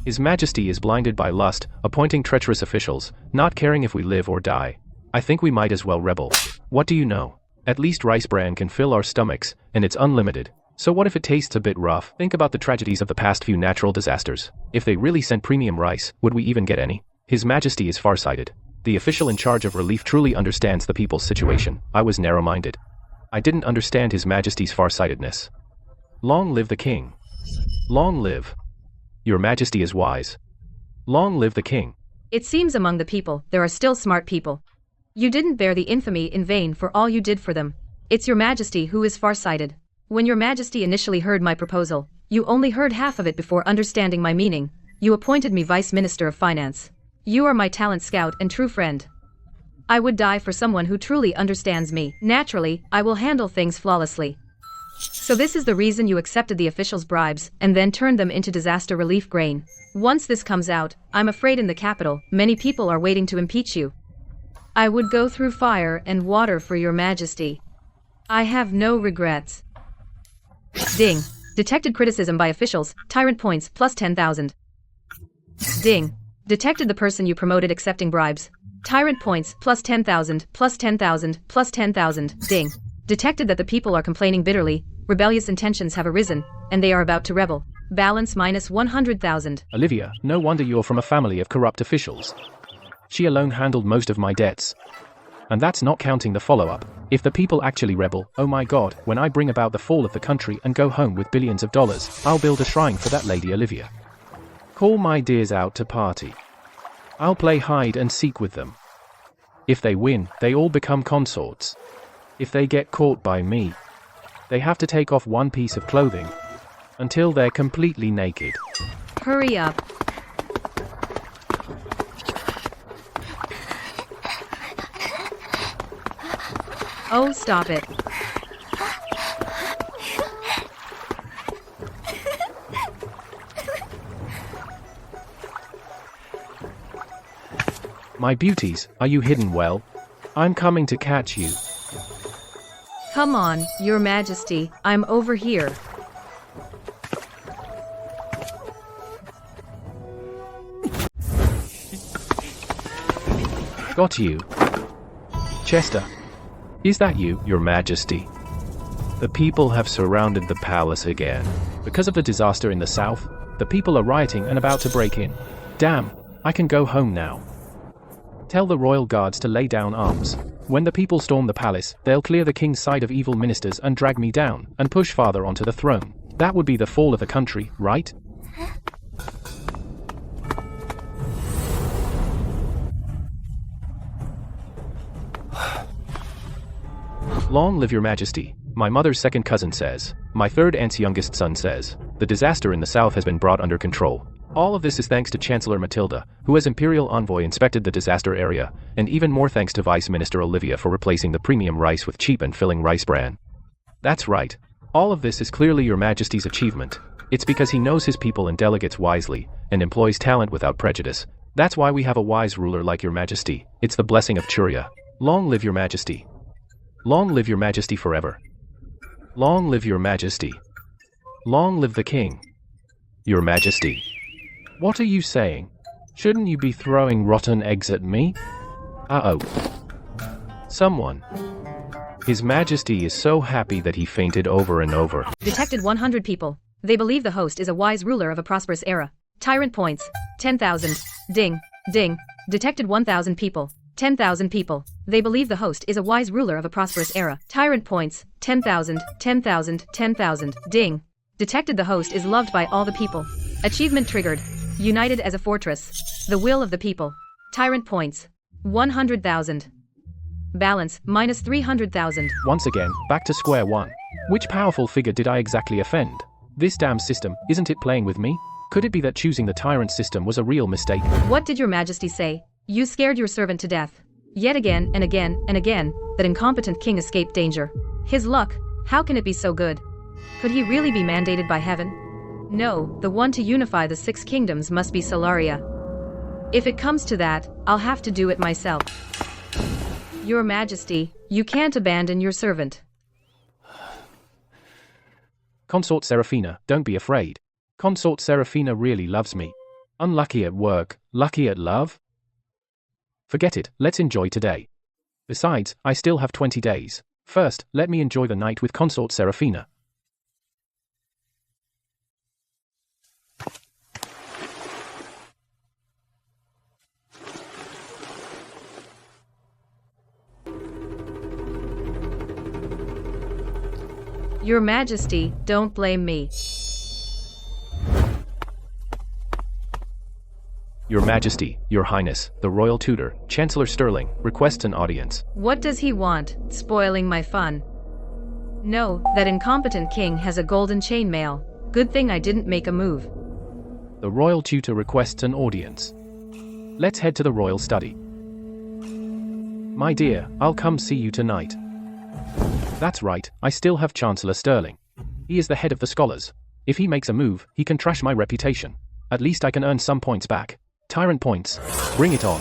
His Majesty is blinded by lust, appointing treacherous officials, not caring if we live or die. I think we might as well rebel. What do you know? At least rice bran can fill our stomachs, and it's unlimited. So what if it tastes a bit rough? Think about the tragedies of the past few natural disasters. If they really sent premium rice, would we even get any? His Majesty is farsighted. The official in charge of relief truly understands the people's situation. I was narrow-minded. I didn't understand His Majesty's farsightedness. Long live the king. Long live. Your Majesty is wise. Long live the king. It seems among the people, there are still smart people. You didn't bear the infamy in vain for all you did for them. It's your Majesty who is farsighted. When your Majesty initially heard my proposal, you only heard half of it before understanding my meaning. You appointed me Vice Minister of Finance. You are my talent scout and true friend. I would die for someone who truly understands me. Naturally, I will handle things flawlessly. So this is the reason you accepted the officials' bribes and then turned them into disaster relief grain. Once this comes out, I'm afraid in the capital, many people are waiting to impeach you. I would go through fire and water for your Majesty. I have no regrets. Ding. Detected criticism by officials, tyrant points plus 10,000. Ding. Detected the person you promoted accepting bribes. Tyrant points, plus 10,000, plus 10,000, plus 10,000. Ding. Detected that the people are complaining bitterly, rebellious intentions have arisen, and they are about to rebel. Balance minus 100,000. Olivia, no wonder you're from a family of corrupt officials. She alone handled most of my debts. And that's not counting the follow-up. If the people actually rebel, oh my god, when I bring about the fall of the country and go home with billions of dollars, I'll build a shrine for that lady Olivia. Call my dears out to party. I'll play hide and seek with them. If they win, they all become consorts. If they get caught by me, they have to take off one piece of clothing until they're completely naked. Hurry up. Oh, stop it. My beauties, are you hidden well? I'm coming to catch you. Come on, Your Majesty, I'm over here. Got you. Chester. Is that you, Your Majesty? The people have surrounded the palace again. Because of the disaster in the south, the people are rioting and about to break in. Damn, I can go home now. Tell the royal guards to lay down arms. When the people storm the palace, they'll clear the king's side of evil ministers and drag me down, and push father onto the throne. That would be the fall of the country, right? Long live Your Majesty, my mother's second cousin says. My third aunt's youngest son says. The disaster in the south has been brought under control. All of this is thanks to Chancellor Matilda, who as Imperial Envoy inspected the disaster area, and even more thanks to Vice Minister Olivia for replacing the premium rice with cheap and filling rice bran. That's right. All of this is clearly Your Majesty's achievement. It's because he knows his people and delegates wisely, and employs talent without prejudice. That's why we have a wise ruler like Your Majesty. It's the blessing of Churia. Long live Your Majesty. Long live Your Majesty forever. Long live Your Majesty. Long live the King. Your Majesty. What are you saying? Shouldn't you be throwing rotten eggs at me? Uh-oh. Someone. His Majesty is so happy that he fainted over and over. Detected 100 people. They believe the host is a wise ruler of a prosperous era. Tyrant points. 10,000. Ding. Ding. Detected 1,000 people. 10,000 people. They believe the host is a wise ruler of a prosperous era. Tyrant points. 10,000. 10,000. 10,000. Ding. Detected the host is loved by all the people. Achievement triggered. United as a fortress. The will of the people. Tyrant points. 100,000. Balance, minus 300,000. Once again, back to square one. Which powerful figure did I exactly offend? This damn system, isn't it playing with me? Could it be that choosing the tyrant system was a real mistake? What did Your Majesty say? You scared your servant to death. Yet again and again and again, that incompetent king escaped danger. His luck, how can it be so good? Could he really be mandated by heaven? No, the one to unify the 6 kingdoms must be Solaria. If it comes to that, I'll have to do it myself. Your Majesty, you can't abandon your servant. Consort Seraphina, don't be afraid. Consort Seraphina really loves me. Unlucky at work, lucky at love? Forget it, let's enjoy today. Besides, I still have 20 days. First, let me enjoy the night with Consort Seraphina. Your Majesty, don't blame me. Your Majesty, Your Highness, the Royal Tutor, Chancellor Sterling, requests an audience. What does he want, spoiling my fun? No, that incompetent king has a golden chainmail. Good thing I didn't make a move. The Royal Tutor requests an audience. Let's head to the Royal Study. My dear, I'll come see you tonight. That's right, I still have Chancellor Sterling. He is the head of the scholars. If he makes a move, he can trash my reputation. At least I can earn some points back. Tyrant points. Bring it on.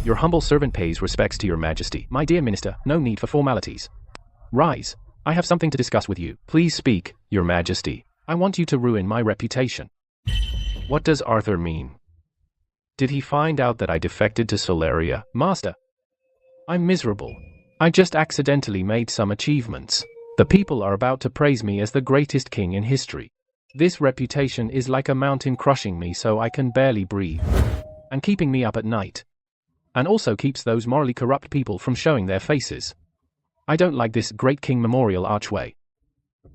Your humble servant pays respects to Your Majesty. My dear Minister, no need for formalities. Rise. I have something to discuss with you. Please speak, Your Majesty. I want you to ruin my reputation. What does Arthur mean? Did he find out that I defected to Solaria? Master, I'm miserable. I just accidentally made some achievements. The people are about to praise me as the greatest king in history. This reputation is like a mountain crushing me so I can barely breathe. And keeping me up at night. And also keeps those morally corrupt people from showing their faces. I don't like this great king memorial archway.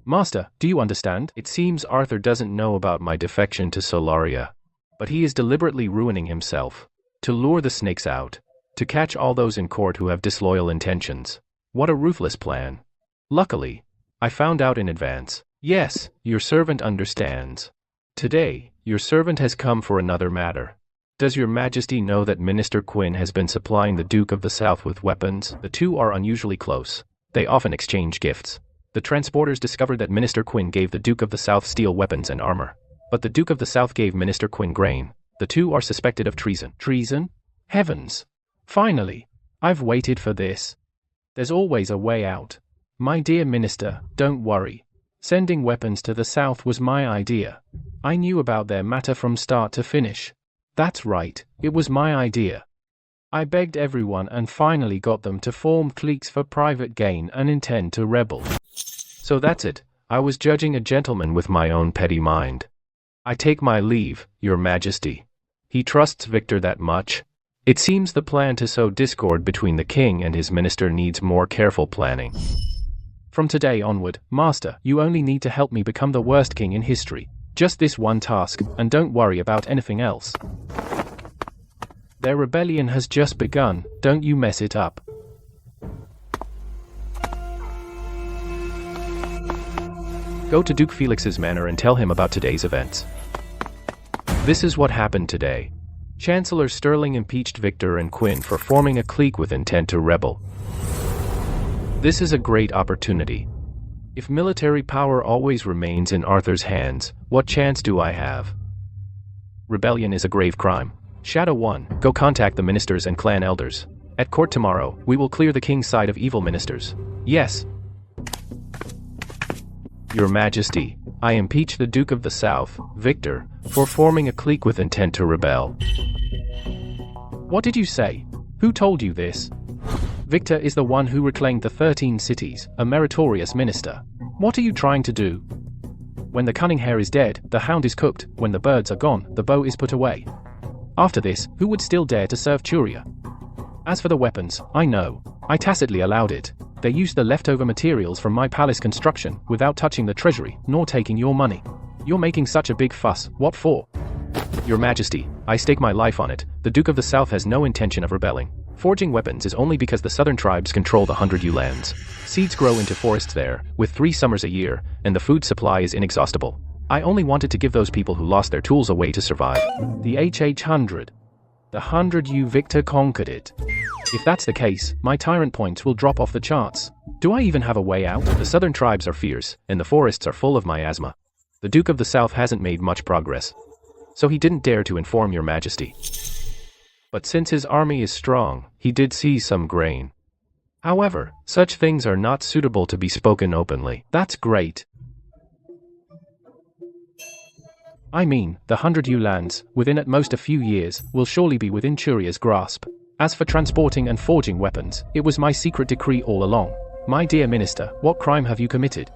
Master, do you understand? It seems Arthur doesn't know about my defection to Solaria. But he is deliberately ruining himself. To lure the snakes out. To catch all those in court who have disloyal intentions. What a ruthless plan. Luckily, I found out in advance. Yes, your servant understands. Today, your servant has come for another matter. Does your majesty know that Minister Quinn has been supplying the Duke of the South with weapons? The two are unusually close. They often exchange gifts. The transporters discovered that Minister Quinn gave the Duke of the South steel weapons and armor. But the Duke of the South gave Minister Quinn grain. The two are suspected of treason. Treason? Heavens! Finally! I've waited for this. There's always a way out. My dear minister, don't worry. Sending weapons to the South was my idea. I knew about their matter from start to finish. That's right, it was my idea. I begged everyone and finally got them to form cliques for private gain and intend to rebel. So that's it, I was judging a gentleman with my own petty mind. I take my leave, your majesty. He trusts Victor that much? It seems the plan to sow discord between the king and his minister needs more careful planning. From today onward, master, you only need to help me become the worst king in history. Just this one task, and don't worry about anything else. Their rebellion has just begun, don't you mess it up. Go to Duke Felix's manor and tell him about today's events. This is what happened today. Chancellor Sterling impeached Victor and Quinn for forming a clique with intent to rebel. This is a great opportunity. If military power always remains in Arthur's hands, what chance do I have? Rebellion is a grave crime. Shadow 1, go contact the ministers and clan elders. At court tomorrow, we will clear the king's side of evil ministers. Yes. Your Majesty, I impeach the Duke of the South, Victor, for forming a clique with intent to rebel. What did you say? Who told you this? Victor is the one who reclaimed the 13 cities, a meritorious minister. What are you trying to do? When the cunning hare is dead, the hound is cooked. When the birds are gone, the bow is put away. After this, who would still dare to serve Turia? As for the weapons, I know. I tacitly allowed it. They used the leftover materials from my palace construction, without touching the treasury, nor taking your money. You're making such a big fuss, what for? Your Majesty, I stake my life on it. The Duke of the South has no intention of rebelling. Forging weapons is only because the southern tribes control the 100 lands. Seeds grow into forests there, with 3 summers a year, and the food supply is inexhaustible. I only wanted to give those people who lost their tools a way to survive. The HH100. The 100 Victor conquered it. If that's the case, my tyrant points will drop off the charts. Do I even have a way out? The southern tribes are fierce, and the forests are full of miasma. The Duke of the South hasn't made much progress. So he didn't dare to inform your Majesty. But since his army is strong, he did seize some grain. However, such things are not suitable to be spoken openly. That's great. I mean, the 100 lands, within at most a few years, will surely be within Turia's grasp. As for transporting and forging weapons, it was my secret decree all along. My dear minister, what crime have you committed?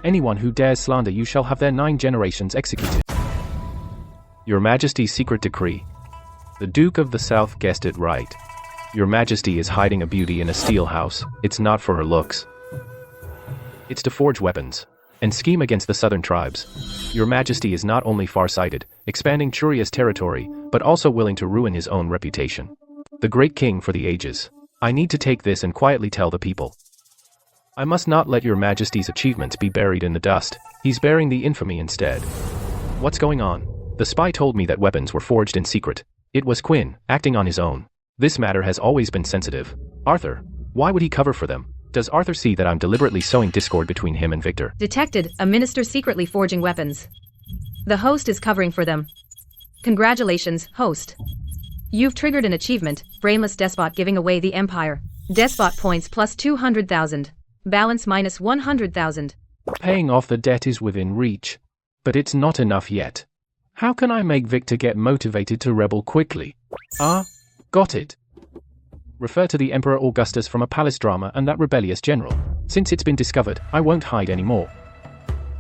Anyone who dares slander you shall have their 9 generations executed. Your Majesty's secret decree. The Duke of the South guessed it right. Your Majesty is hiding a beauty in a steel house. It's not for her looks. It's to forge weapons and scheme against the southern tribes. Your Majesty is not only far-sighted, expanding Turia's territory, but also willing to ruin his own reputation. The great king for the ages. I need to take this and quietly tell the people. I must not let your Majesty's achievements be buried in the dust. He's bearing the infamy instead. What's going on? The spy told me that weapons were forged in secret. It was Quinn, acting on his own. This matter has always been sensitive. Arthur, why would he cover for them? Does Arthur see that I'm deliberately sowing discord between him and Victor? Detected, a minister secretly forging weapons. The host is covering for them. Congratulations, host. You've triggered an achievement, brainless despot giving away the empire. Despot points plus 200,000. Balance minus 100,000. Paying off the debt is within reach. But it's not enough yet. How can I make Victor get motivated to rebel quickly? Ah, got it. Refer to the Emperor Augustus from a palace drama and that rebellious general. Since it's been discovered, I won't hide anymore.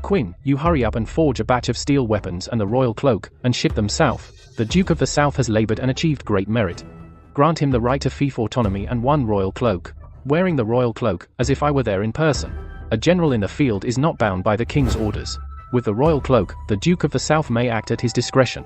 Quinn, you hurry up and forge a batch of steel weapons and the royal cloak, and ship them south. The Duke of the South has labored and achieved great merit. Grant him the right of fief autonomy and one royal cloak. Wearing the royal cloak, as if I were there in person. A general in the field is not bound by the king's orders. With the royal cloak, the Duke of the South may act at his discretion.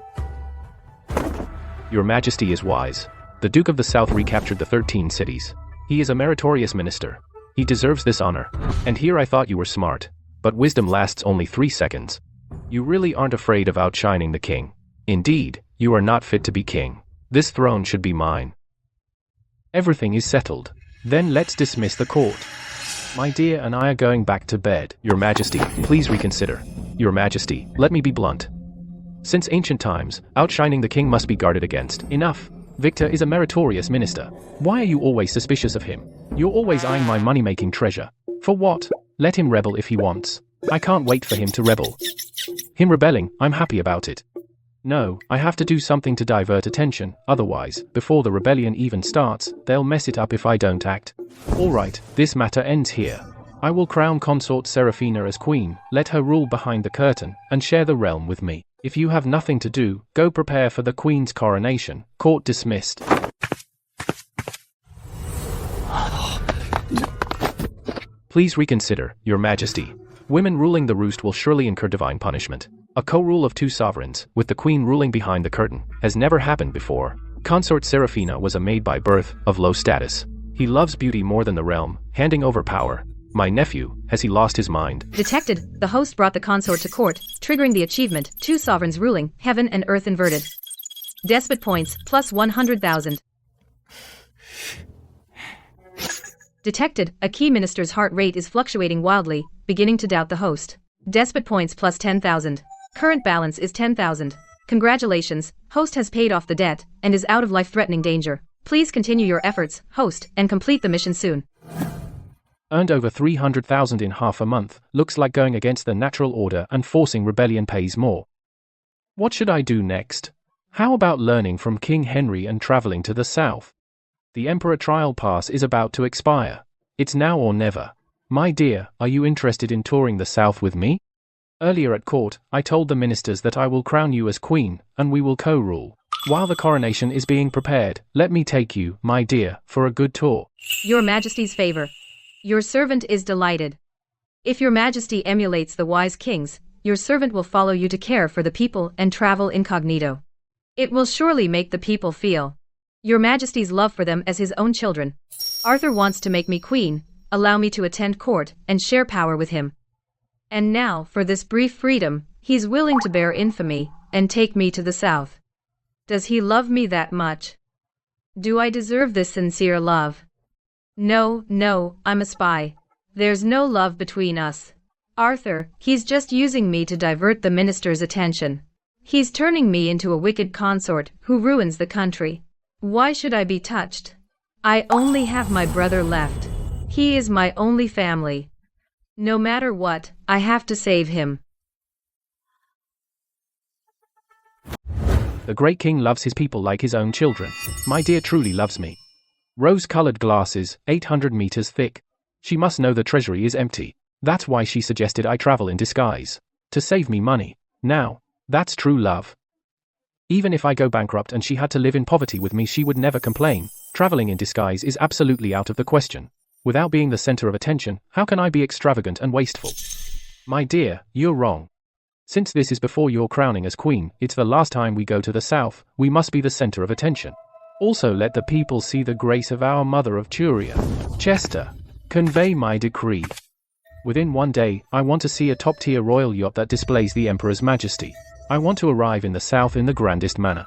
Your Majesty is wise. The Duke of the South recaptured the 13 cities. He is a meritorious minister. He deserves this honor. And here I thought you were smart. But wisdom lasts only 3 seconds. You really aren't afraid of outshining the king. Indeed, you are not fit to be king. This throne should be mine. Everything is settled. Then let's dismiss the court. My dear and I are going back to bed. Your Majesty, please reconsider. Your Majesty, let me be blunt. Since ancient times, outshining the king must be guarded against. Enough. Victor is a meritorious minister. Why are you always suspicious of him? You're always eyeing my money-making treasure. For what? Let him rebel if he wants. I can't wait for him to rebel. Him rebelling, I'm happy about it. No, I have to do something to divert attention, otherwise, before the rebellion even starts, they'll mess it up if I don't act. Alright, this matter ends here. I will crown consort Seraphina as queen, let her rule behind the curtain, and share the realm with me. If you have nothing to do, go prepare for the queen's coronation. Court dismissed. Please reconsider, Your Majesty. Women ruling the roost will surely incur divine punishment. A co-rule of 2 sovereigns, with the queen ruling behind the curtain, has never happened before. Consort Seraphina was a maid by birth, of low status. He loves beauty more than the realm, handing over power. My nephew, has he lost his mind? Detected, the host brought the consort to court, triggering the achievement, 2 sovereigns ruling, heaven and earth inverted. Despot points, plus 100,000. Detected, a key minister's heart rate is fluctuating wildly, beginning to doubt the host. Despot points plus 10,000. Current balance is 10,000. Congratulations, host has paid off the debt, and is out of life-threatening danger. Please continue your efforts, host, and complete the mission soon. Earned over 300,000 in half a month, looks like going against the natural order and forcing rebellion pays more. What should I do next? How about learning from King Henry and traveling to the south? The Emperor trial pass is about to expire. It's now or never. My dear, are you interested in touring the south with me? Earlier at court, I told the ministers that I will crown you as queen, and we will co-rule. While the coronation is being prepared, let me take you, my dear, for a good tour. Your Majesty's favor. Your servant is delighted. If Your Majesty emulates the wise kings, your servant will follow you to care for the people and travel incognito. It will surely make the people feel Your Majesty's love for them as his own children. Arthur wants to make me queen, allow me to attend court and share power with him. And now, for this brief freedom, he's willing to bear infamy and take me to the south. Does he love me that much? Do I deserve this sincere love? No, I'm a spy. There's no love between us. Arthur, he's just using me to divert the minister's attention. He's turning me into a wicked consort who ruins the country. Why should I be touched? I only have my brother left. He is my only family. No matter what, I have to save him. The great king loves his people like his own children. My dear truly loves me. Rose-colored glasses, 800 meters thick. She must know the treasury is empty. That's why she suggested I travel in disguise. To save me money. Now, that's true love. Even if I go bankrupt and she had to live in poverty with me, she would never complain. Traveling in disguise is absolutely out of the question. Without being the center of attention, how can I be extravagant and wasteful? My dear, you're wrong. Since this is before your crowning as queen, it's the last time we go to the south, we must be the center of attention. Also let the people see the grace of our mother of Turia. Chester, convey my decree. Within 1 day, I want to see a top-tier royal yacht that displays the Emperor's majesty. I want to arrive in the south in the grandest manner.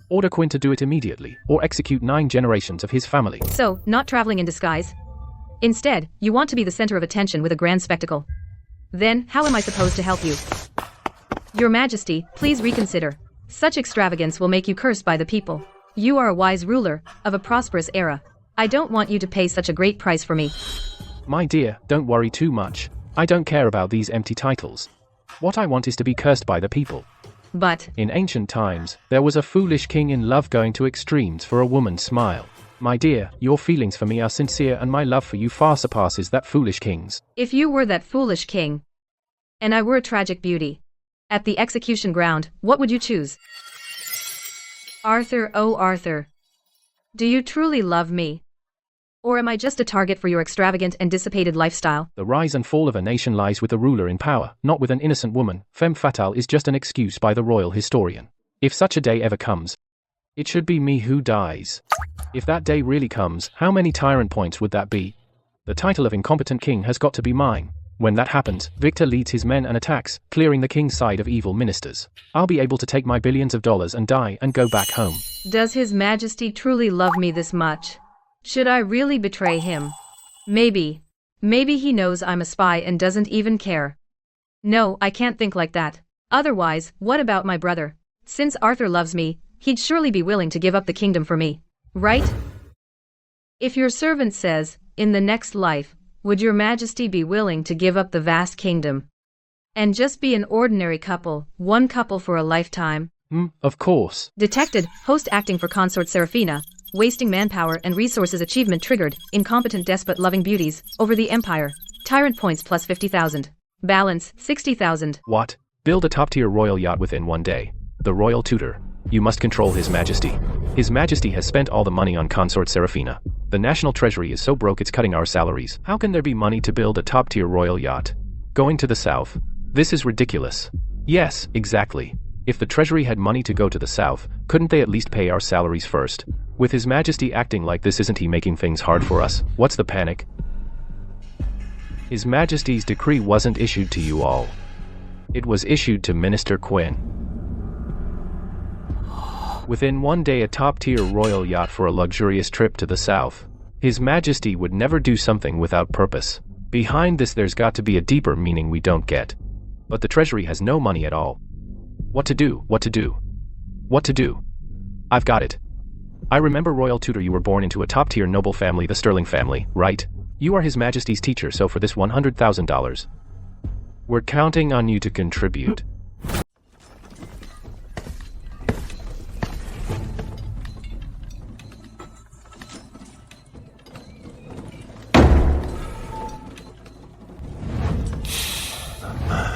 Order Quinn to do it immediately, or execute 9 generations of his family. So, not traveling in disguise? Instead, you want to be the center of attention with a grand spectacle. Then, how am I supposed to help you? Your Majesty, please reconsider. Such extravagance will make you cursed by the people. You are a wise ruler, of a prosperous era. I don't want you to pay such a great price for me. My dear, don't worry too much. I don't care about these empty titles. What I want is to be cursed by the people. But In ancient times, there was a foolish king in love going to extremes for a woman's smile. My dear, your feelings for me are sincere and my love for you far surpasses that foolish king's. if you were that foolish king, and I were a tragic beauty, at the execution ground, what would you choose? Arthur, oh Arthur. Do you truly love me? Or am I just a target for your extravagant and dissipated lifestyle? The rise and fall of a nation lies with the ruler in power, not with an innocent woman. Femme fatale is just an excuse by the royal historian. If such a day ever comes, it should be me who dies. If that day really comes, how many tyrant points would that be? The title of incompetent king has got to be mine. When that happens, Victor leads his men and attacks, clearing the king's side of evil ministers. I'll be able to take my billions of dollars and die and go back home. Does His Majesty truly love me this much? Should I really betray him? Maybe he knows I'm a spy and doesn't even care. No, I can't think like that. Otherwise, what about my brother? Since Arthur loves me, he'd surely be willing to give up the kingdom for me, right? If your servant says, in the next life, would your Majesty be willing to give up the vast kingdom? And just be an ordinary couple, one couple for a lifetime? Of course. Detected, host acting for consort Serafina, wasting manpower and resources. Achievement triggered, incompetent despot loving beauties, over the empire. Tyrant points plus 50,000. Balance, 60,000. What? Build a top-tier royal yacht within one day. The royal tutor. You must control His Majesty. His Majesty has spent all the money on consort Serafina. The national treasury is so broke it's cutting our salaries. How can there be money to build a top-tier royal yacht? Going to the south? This is ridiculous. Yes, exactly. If the treasury had money to go to the south, couldn't they at least pay our salaries first? With His Majesty acting like this, isn't he making things hard for us? What's the panic? His Majesty's decree wasn't issued to you all. It was issued to Minister Quinn. Within one day, a top-tier royal yacht for a luxurious trip to the south. His Majesty would never do something without purpose. Behind this there's got to be a deeper meaning we don't get. But the treasury has no money at all. What to do? What to do? What to do? I've got it. I remember, royal tutor, you were born into a top-tier noble family, the Sterling family, right? You are His Majesty's teacher, so for this $100,000, we're counting on you to contribute.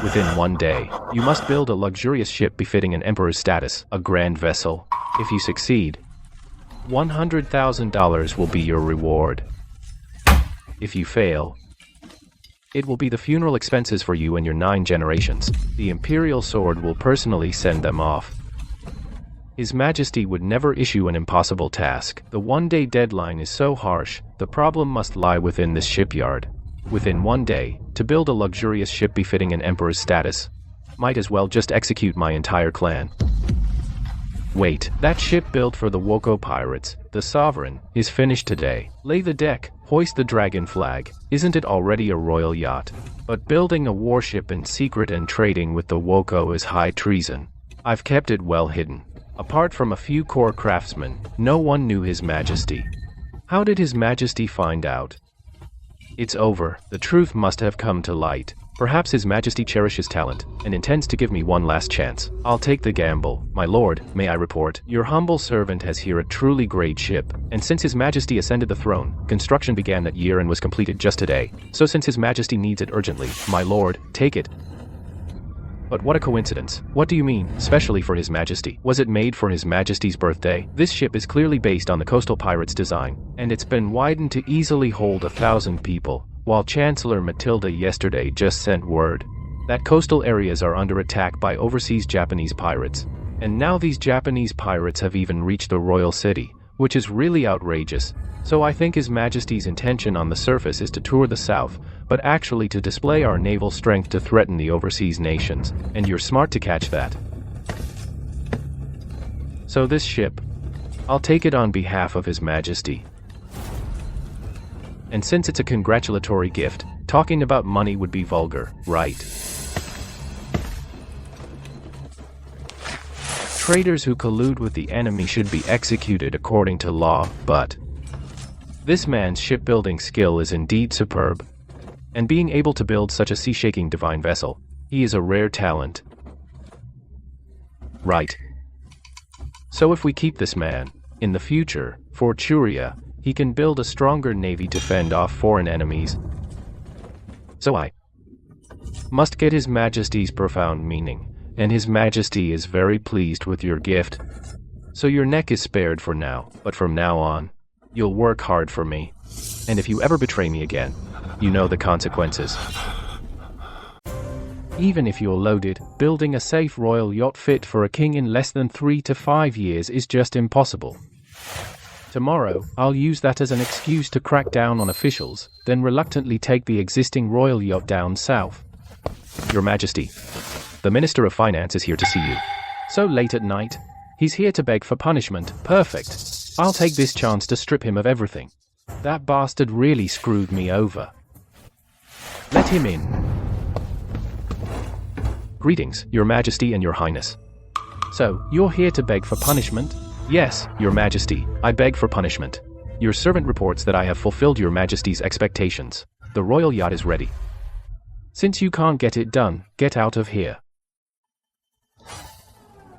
Within one day, you must build a luxurious ship befitting an emperor's status, a grand vessel. If you succeed, $100,000 will be your reward. If you fail, it will be the funeral expenses for you and your 9 generations. The imperial sword will personally send them off. His Majesty would never issue an impossible task. The one-day deadline is so harsh, the problem must lie within this shipyard. Within one day, to build a luxurious ship befitting an emperor's status, might as well just execute my entire clan. Wait, that ship built for the Woko pirates, the Sovereign, is finished today. Lay the deck, hoist the dragon flag. Isn't it already a royal yacht? But building a warship in secret and trading with the Woko is high treason. I've kept it well hidden. Apart from a few core craftsmen, no one knew His Majesty. How did His Majesty find out? It's over. The truth must have come to light. Perhaps His Majesty cherishes talent, and intends to give me one last chance. I'll take the gamble. My lord, may I report, your humble servant has here a truly great ship, and since His Majesty ascended the throne, construction began that year and was completed just today. So since His Majesty needs it urgently, my lord, take it. But what a coincidence. What do you mean, specially for His Majesty? Was it made for His Majesty's birthday? This ship is clearly based on the coastal pirates' design, and it's been widened to easily hold 1,000 people, while Chancellor Matilda yesterday just sent word that coastal areas are under attack by overseas Japanese pirates. And now these Japanese pirates have even reached the royal city, which is really outrageous. So I think His Majesty's intention on the surface is to tour the south, but actually to display our naval strength to threaten the overseas nations, and you're smart to catch that. So this ship, I'll take it on behalf of His Majesty. And since it's a congratulatory gift, talking about money would be vulgar, right? Traitors who collude with the enemy should be executed according to law, but this man's shipbuilding skill is indeed superb. And being able to build such a sea-shaking divine vessel, he is a rare talent. right? So if we keep this man, in the future, for Churia, he can build a stronger navy to fend off foreign enemies. So I must get His Majesty's profound meaning, and His Majesty is very pleased with your gift. So your neck is spared for now, but from now on, you'll work hard for me. And if you ever betray me again, you know the consequences. Even if you're loaded, building a safe royal yacht fit for a king in less than 3 to 5 years is just impossible. Tomorrow, I'll use that as an excuse to crack down on officials, then reluctantly take the existing royal yacht down south. Your Majesty, the Minister of Finance is here to see you. So late at night, he's here to beg for punishment. Perfect. I'll take this chance to strip him of everything. That bastard really screwed me over. Let him in. Greetings, Your Majesty and Your Highness. So, you're here to beg for punishment? Yes, Your Majesty, I beg for punishment. Your servant reports that I have fulfilled Your Majesty's expectations. The royal yacht is ready. Since you can't get it done, get out of here.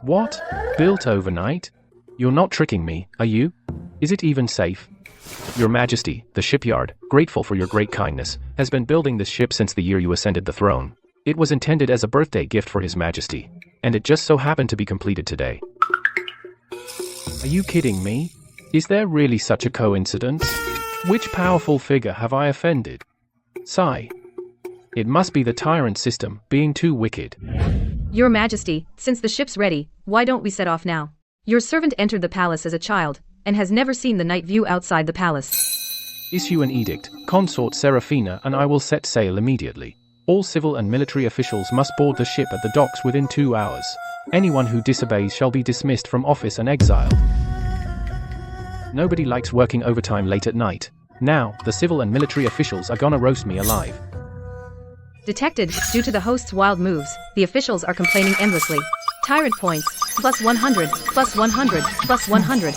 What? Built overnight? You're not tricking me, are you? Is it even safe? Your Majesty, the shipyard, grateful for your great kindness, has been building this ship since the year you ascended the throne. It was intended as a birthday gift for His Majesty, and it just so happened to be completed today. Are you kidding me? Is there really such a coincidence? Which powerful figure have I offended? Sigh. It must be the tyrant system, being too wicked. Your Majesty, since the ship's ready, why don't we set off now? Your servant entered the palace as a child, and has never seen the night view outside the palace. Issue an edict, Consort Serafina, and I will set sail immediately. All civil and military officials must board the ship at the docks within 2 hours. Anyone who disobeys shall be dismissed from office and exiled. Nobody likes working overtime late at night. Now, the civil and military officials are gonna roast me alive. Detected, due to the host's wild moves, the officials are complaining endlessly. Tyrant points, plus 100, plus 100, plus 100.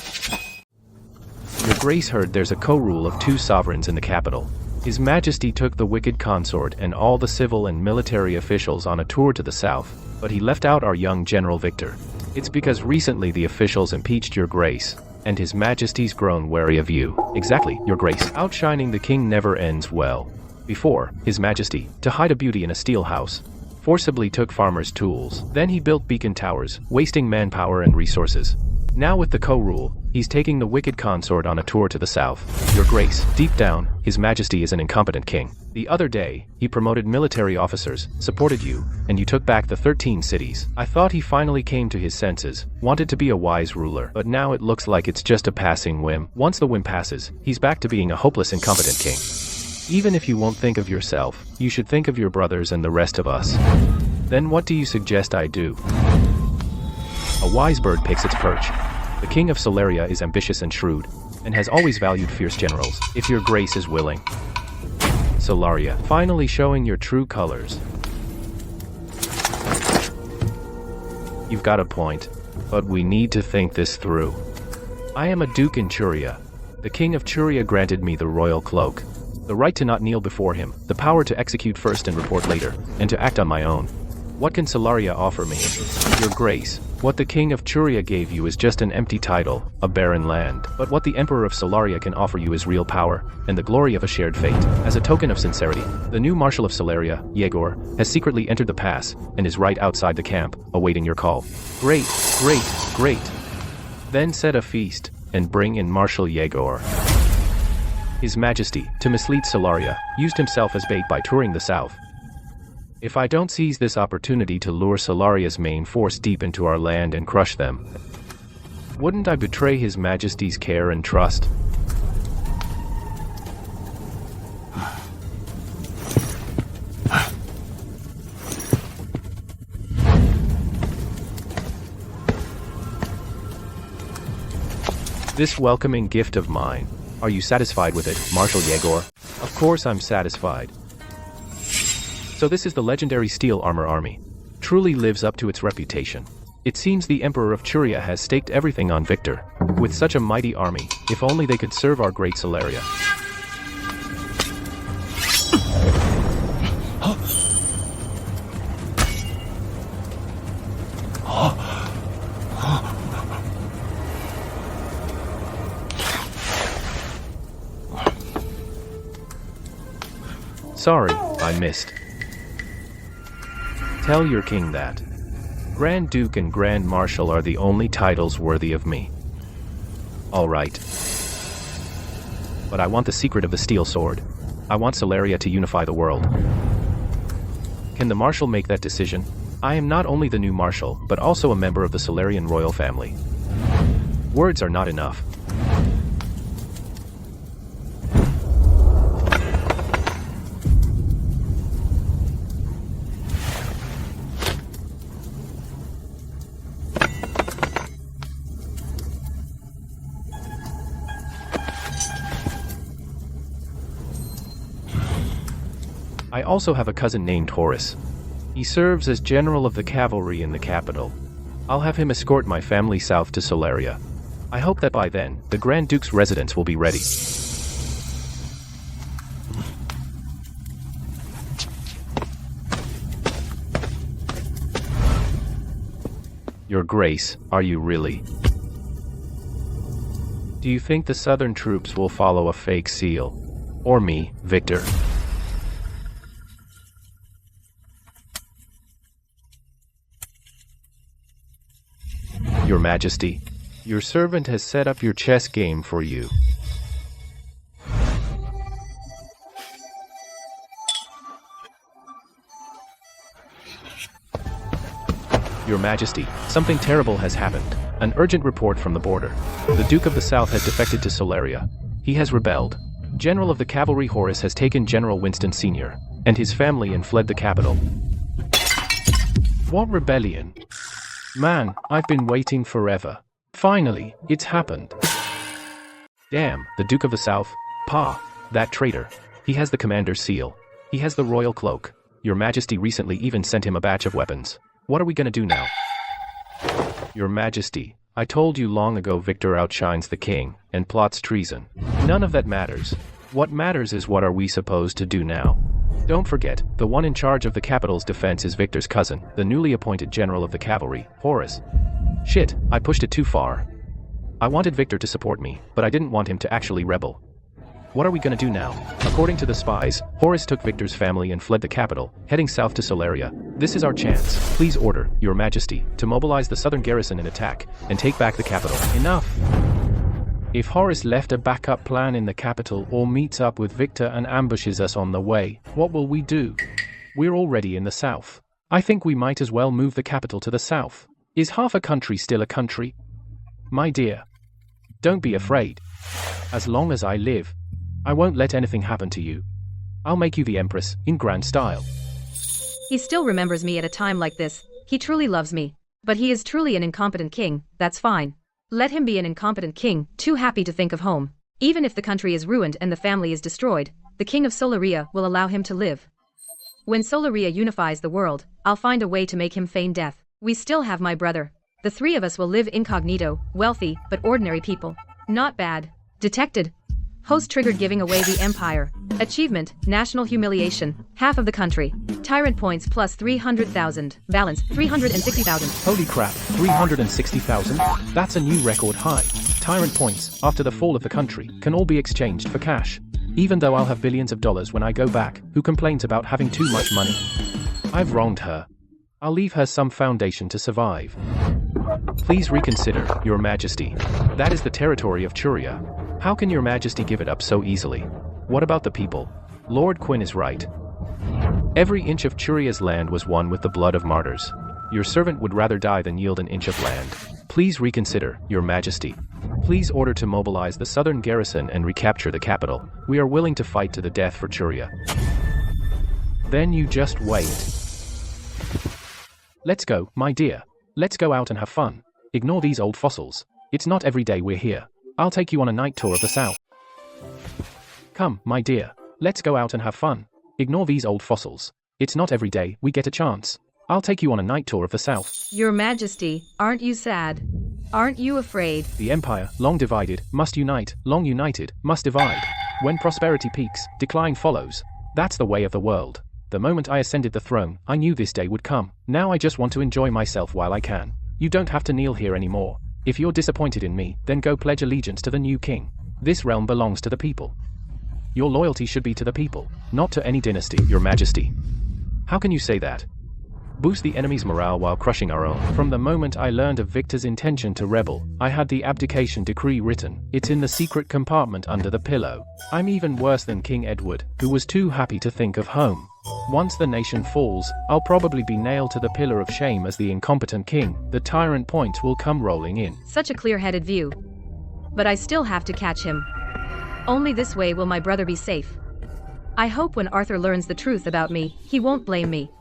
Your Grace heard there's a co-rule of 2 sovereigns in the capital. His Majesty took the wicked consort and all the civil and military officials on a tour to the south, but he left out our young General Victor. It's because recently the officials impeached Your Grace, and His Majesty's grown wary of you. Exactly, Your Grace. Outshining the king never ends well. Before, His Majesty, to hide a beauty in a steel house, forcibly took farmers' tools. Then he built beacon towers, wasting manpower and resources. Now with the co-rule, he's taking the wicked consort on a tour to the south. Your Grace, deep down, His Majesty is an incompetent king. The other day, he promoted military officers, supported you, and you took back the 13 cities. I thought he finally came to his senses, wanted to be a wise ruler, but now it looks like it's just a passing whim. Once the whim passes, he's back to being a hopeless incompetent king. Even if you won't think of yourself, you should think of your brothers and the rest of us. Then what do you suggest I do? A wise bird picks its perch. The king of Solaria is ambitious and shrewd, and has always valued fierce generals, if Your Grace is willing. Solaria, finally showing your true colors. You've got a point, but we need to think this through. I am a duke in Churia. The king of Churia granted me the royal cloak, the right to not kneel before him, the power to execute first and report later, and to act on my own. What can Solaria offer me? Your Grace, what the king of Churia gave you is just an empty title, a barren land. But what the emperor of Solaria can offer you is real power, and the glory of a shared fate. As a token of sincerity, the new marshal of Solaria, Yegor, has secretly entered the pass, and is right outside the camp, awaiting your call. Great, great, great. Then set a feast, and bring in Marshal Yegor. His Majesty, to mislead Solaria, used himself as bait by touring the south. If I don't seize this opportunity to lure Solaria's main force deep into our land and crush them, wouldn't I betray His Majesty's care and trust? This welcoming gift of mine, are you satisfied with it, Marshal Yegor? Of course I'm satisfied. So this is the legendary steel armor army. Truly lives up to its reputation. It seems the Emperor of Churia has staked everything on Victor. With such a mighty army, if only they could serve our great Solaria. Sorry, I missed. Tell your king that. Grand Duke and Grand Marshal are the only titles worthy of me. All right. But I want the secret of the steel sword. I want Solaria to unify the world. Can the Marshal make that decision? I am not only the new Marshal, but also a member of the Solarian royal family. Words are not enough. I also have a cousin named Horace. He serves as general of the cavalry in the capital. I'll have him escort my family south to Solaria. I hope that by then, the Grand Duke's residence will be ready. Your Grace, are you really? Do you think the southern troops will follow a fake seal? Or me, Victor? Your Majesty, your servant has set up your chess game for you. Your Majesty, something terrible has happened. An urgent report from the border. The Duke of the South has defected to Solaria. He has rebelled. General of the Cavalry Horace has taken General Winston Sr. and his family and fled the capital. What rebellion? Man, I've been waiting forever. Finally, it's happened. Damn, the Duke of the South. Pa, that traitor. He has the commander's seal. He has the royal cloak. Your Majesty recently even sent him a batch of weapons. What are we gonna do now? Your Majesty, I told you long ago Victor outshines the king and plots treason. None of that matters. What matters is what are we supposed to do now? Don't forget, the one in charge of the capital's defense is Victor's cousin, the newly appointed general of the cavalry, Horace. Shit, I pushed it too far. I wanted Victor to support me, but I didn't want him to actually rebel. What are we gonna do now? According to the spies, Horace took Victor's family and fled the capital, heading south to Solaria. This is our chance. Please order, Your Majesty, to mobilize the southern garrison and attack, and take back the capital. Enough! If Horace left a backup plan in the capital or meets up with Victor and ambushes us on the way, what will we do? We're already in the south. I think we might as well move the capital to the south. Is half a country still a country? My dear, don't be afraid. As long as I live, I won't let anything happen to you. I'll make you the Empress, in grand style. He still remembers me at a time like this. He truly loves me. But he is truly an incompetent king, that's fine. Let him be an incompetent king, too happy to think of home. Even if the country is ruined and the family is destroyed, the king of Solaria will allow him to live. When Solaria unifies the world, I'll find a way to make him feign death. We still have my brother. The three of us will live incognito, wealthy, but ordinary people. Not bad. Detected. Host triggered giving away the empire. Achievement, national humiliation, half of the country. Tyrant points plus 300,000. Balance, 360,000. Holy crap, 360,000? That's a new record high. Tyrant points, after the fall of the country, can all be exchanged for cash. Even though I'll have billions of dollars when I go back, who complains about having too much money? I've wronged her. I'll leave her some foundation to survive. Please reconsider, Your Majesty. That is the territory of Churia. How can Your Majesty give it up so easily? What about the people? Lord Quinn is right. Every inch of Churia's land was won with the blood of martyrs. Your servant would rather die than yield an inch of land. Please reconsider, Your Majesty. Please order to mobilize the southern garrison and recapture the capital. We are willing to fight to the death for Churia. Then you just wait. Let's go, my dear. Let's go out and have fun. Ignore these old fossils. It's not every day we're here. I'll take you on a night tour of the south. Come, my dear. Let's go out and have fun. Ignore these old fossils. It's not every day we get a chance. I'll take you on a night tour of the south. Your Majesty, aren't you sad? Aren't you afraid? The empire, long divided, must unite. Long united, must divide. When prosperity peaks, decline follows. That's the way of the world. The moment I ascended the throne, I knew this day would come. Now I just want to enjoy myself while I can. You don't have to kneel here anymore. If you're disappointed in me, then go pledge allegiance to the new king. This realm belongs to the people. Your loyalty should be to the people, not to any dynasty, Your Majesty. How can you say that? Boost the enemy's morale while crushing our own. From the moment I learned of Victor's intention to rebel, I had the abdication decree written. It's in the secret compartment under the pillow. I'm even worse than King Edward, who was too happy to think of home. Once the nation falls, I'll probably be nailed to the pillar of shame as the incompetent king. The tyrant point will come rolling in. Such a clear-headed view. But I still have to catch him. Only this way will my brother be safe. I hope when Arthur learns the truth about me, he won't blame me.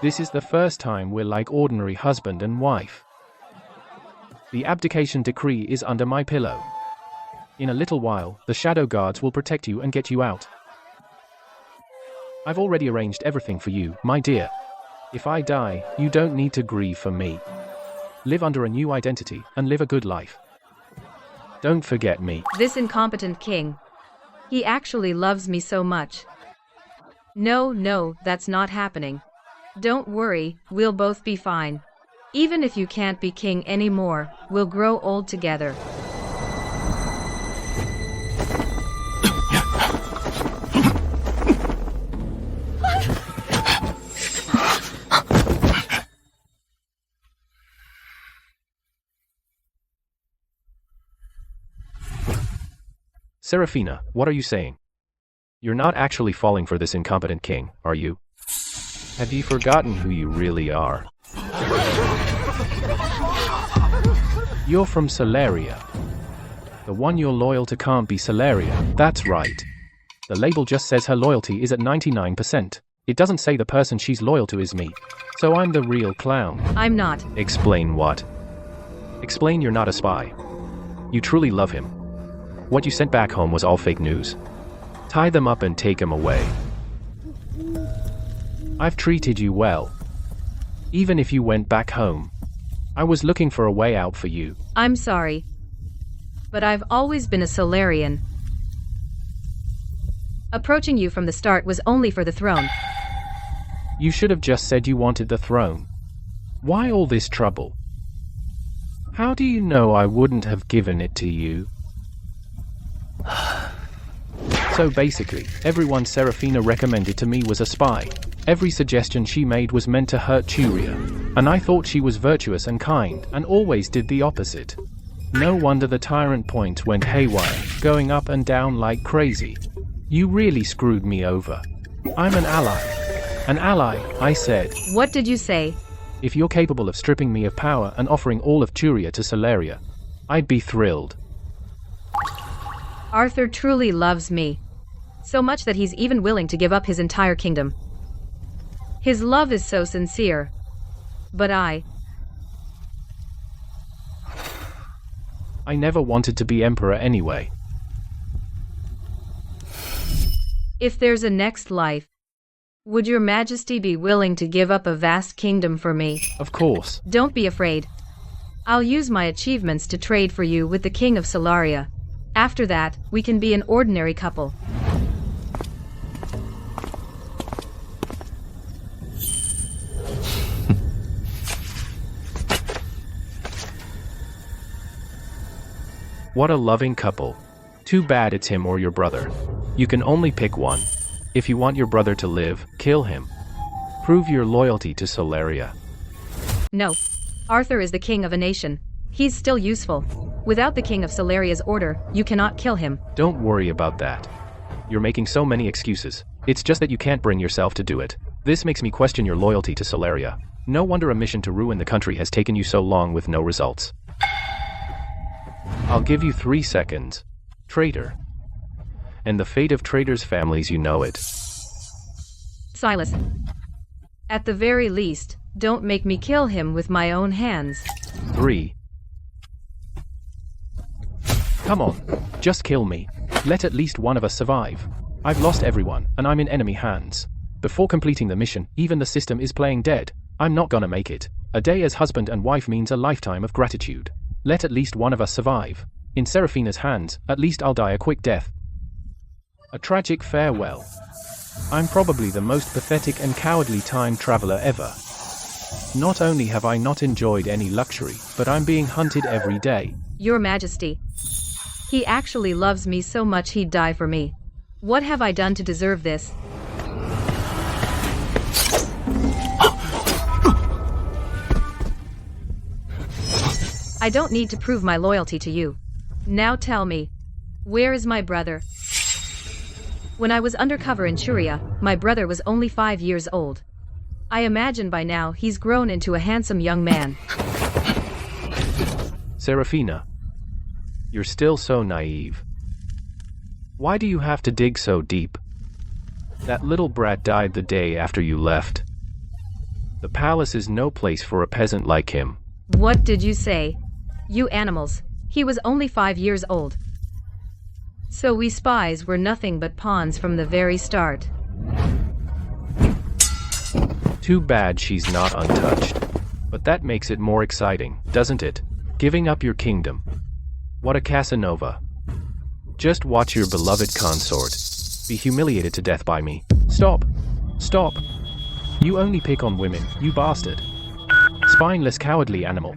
This is the first time we're like ordinary husband and wife. The abdication decree is under my pillow. In a little while, the shadow guards will protect you and get you out. I've already arranged everything for you, my dear. If I die, you don't need to grieve for me. Live under a new identity and live a good life. Don't forget me. This incompetent king. He actually loves me so much. No, that's not happening. Don't worry, we'll both be fine. Even if you can't be king anymore, we'll grow old together. Seraphina, what are you saying? You're not actually falling for this incompetent king, are you? Have you forgotten who you really are? You're from Celeria. The one you're loyal to can't be Celeria, that's right. The label just says her loyalty is at 99%. It doesn't say the person she's loyal to is me. So I'm the real clown. I'm not. Explain what? Explain you're not a spy. You truly love him. What you sent back home was all fake news. Tie them up and take him away. I've treated you well. Even if you went back home. I was looking for a way out for you. I'm sorry. But I've always been a Solarian. Approaching you from the start was only for the throne. You should have just said you wanted the throne. Why all this trouble? How do you know I wouldn't have given it to you? So basically, everyone Seraphina recommended to me was a spy. Every suggestion she made was meant to hurt Turia. And I thought she was virtuous and kind, and always did the opposite. No wonder the tyrant point went haywire, going up and down like crazy. You really screwed me over. I'm an ally. An ally, I said. What did you say? If you're capable of stripping me of power and offering all of Turia to Celeria, I'd be thrilled. Arthur truly loves me. So much that he's even willing to give up his entire kingdom. His love is so sincere. But I never wanted to be emperor anyway. If there's a next life, would your majesty be willing to give up a vast kingdom for me? Of course. Don't be afraid. I'll use my achievements to trade for you with the king of Solaria. After that, we can be an ordinary couple. What a loving couple. Too bad it's him or your brother. You can only pick one. If you want your brother to live, kill him. Prove your loyalty to Solaria. No. Arthur is the king of a nation. He's still useful. Without the king of Solaria's order, you cannot kill him. Don't worry about that. You're making so many excuses. It's just that you can't bring yourself to do it. This makes me question your loyalty to Solaria. No wonder a mission to ruin the country has taken you so long with no results. I'll give you 3 seconds. Traitor. And the fate of traitors' families, you know it. Silas. At the very least, don't make me kill him with my own hands. 3. Come on, just kill me. Let at least one of us survive. I've lost everyone, and I'm in enemy hands. Before completing the mission, even the system is playing dead. I'm not gonna make it. A day as husband and wife means a lifetime of gratitude. Let at least one of us survive. In Seraphina's hands, at least I'll die a quick death. A tragic farewell. I'm probably the most pathetic and cowardly time traveler ever. Not only have I not enjoyed any luxury, but I'm being hunted every day. Your Majesty. He actually loves me so much he'd die for me. What have I done to deserve this? I don't need to prove my loyalty to you. Now tell me, where is my brother? When I was undercover in Churia, my brother was only 5 years old. I imagine by now he's grown into a handsome young man. Serafina, you're still so naive. Why do you have to dig so deep? That little brat died the day after you left. The palace is no place for a peasant like him. What did you say? You animals, he was only 5 years old. So we spies were nothing but pawns from the very start. Too bad she's not untouched. But that makes it more exciting, doesn't it? Giving up your kingdom. What a Casanova. Just watch your beloved consort be humiliated to death by me. Stop! Stop! You only pick on women, you bastard. Spineless cowardly animal.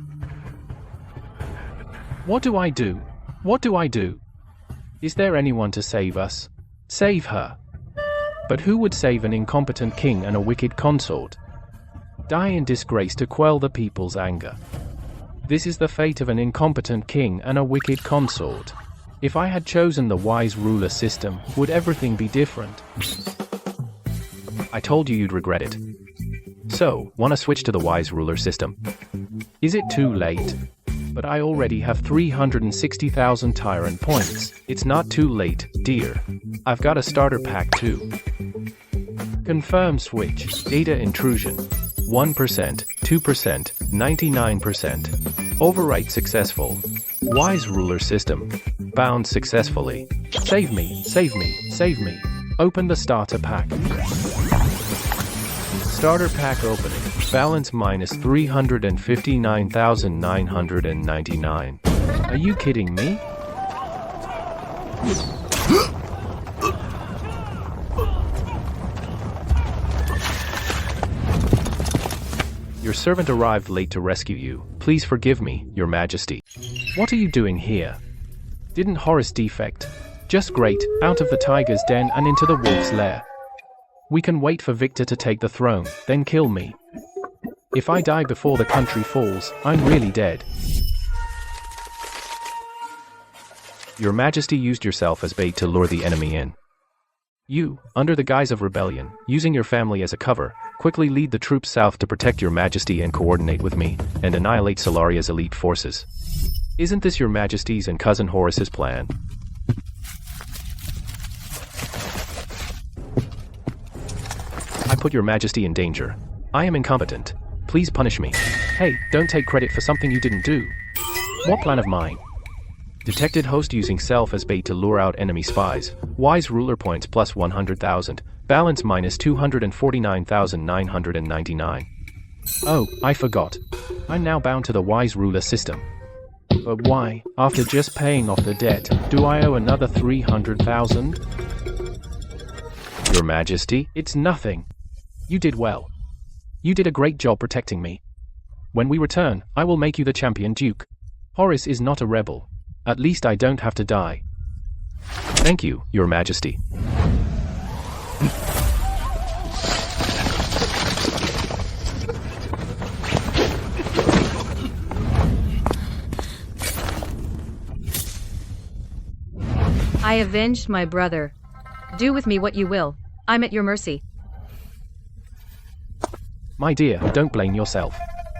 What do I do? What do I do? Is there anyone to save us? Save her. But who would save an incompetent king and a wicked consort? Die in disgrace to quell the people's anger. This is the fate of an incompetent king and a wicked consort. If I had chosen the wise ruler system, would everything be different? I told you you'd regret it. So, wanna switch to the wise ruler system? Is it too late? But I already have 360,000 tyrant points. It's not too late, dear. I've got a starter pack too. Confirm switch. Data intrusion. 1%, 2%, 99%. Overwrite successful. Wise ruler system. Bound successfully. Save me, save me, save me. Open the starter pack. Starter pack opening. Balance minus 359,999. Are you kidding me? Your servant arrived late to rescue you. Please forgive me, Your Majesty. What are you doing here? Didn't Horus defect? Just great, out of the tiger's den and into the wolf's lair. We can wait for Victor to take the throne, then kill me. If I die before the country falls, I'm really dead. Your Majesty used yourself as bait to lure the enemy in. You, under the guise of rebellion, using your family as a cover, quickly lead the troops south to protect Your Majesty and coordinate with me, and annihilate Solaria's elite forces. Isn't this Your Majesty's and cousin Horus's plan? I put Your Majesty in danger. I am incompetent. Please punish me. Hey, don't take credit for something you didn't do. What plan of mine? Detected host using self as bait to lure out enemy spies. Wise ruler points plus 100,000. Balance minus 249,999. Oh, I forgot. I'm now bound to the wise ruler system. But why, after just paying off the debt, do I owe another 300,000? Your Majesty, it's nothing. You did well. You did a great job protecting me. When we return, I will make you the champion duke. Horus is not a rebel. At least I don't have to die. Thank you, Your Majesty. I avenged my brother. Do with me what you will. I'm at your mercy. My dear, don't blame yourself.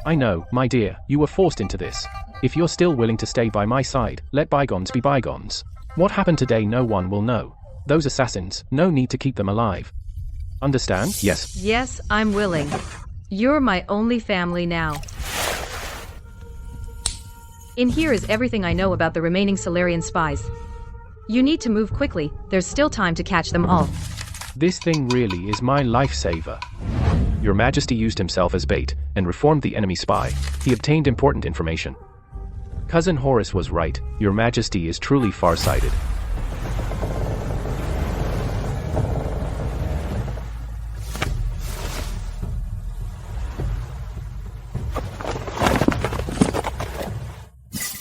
I know, my dear, you were forced into this. If you're still willing to stay by my side, let bygones be bygones. What happened today no one will know. Those assassins, no need to keep them alive. Understand? Yes. Yes, I'm willing. You're my only family now. In here is everything I know about the remaining Solarian spies. You need to move quickly, there's still time to catch them all. This thing really is my lifesaver. Your Majesty used himself as bait, and reformed the enemy spy. He obtained important information. Cousin Horus was right, Your Majesty is truly far-sighted.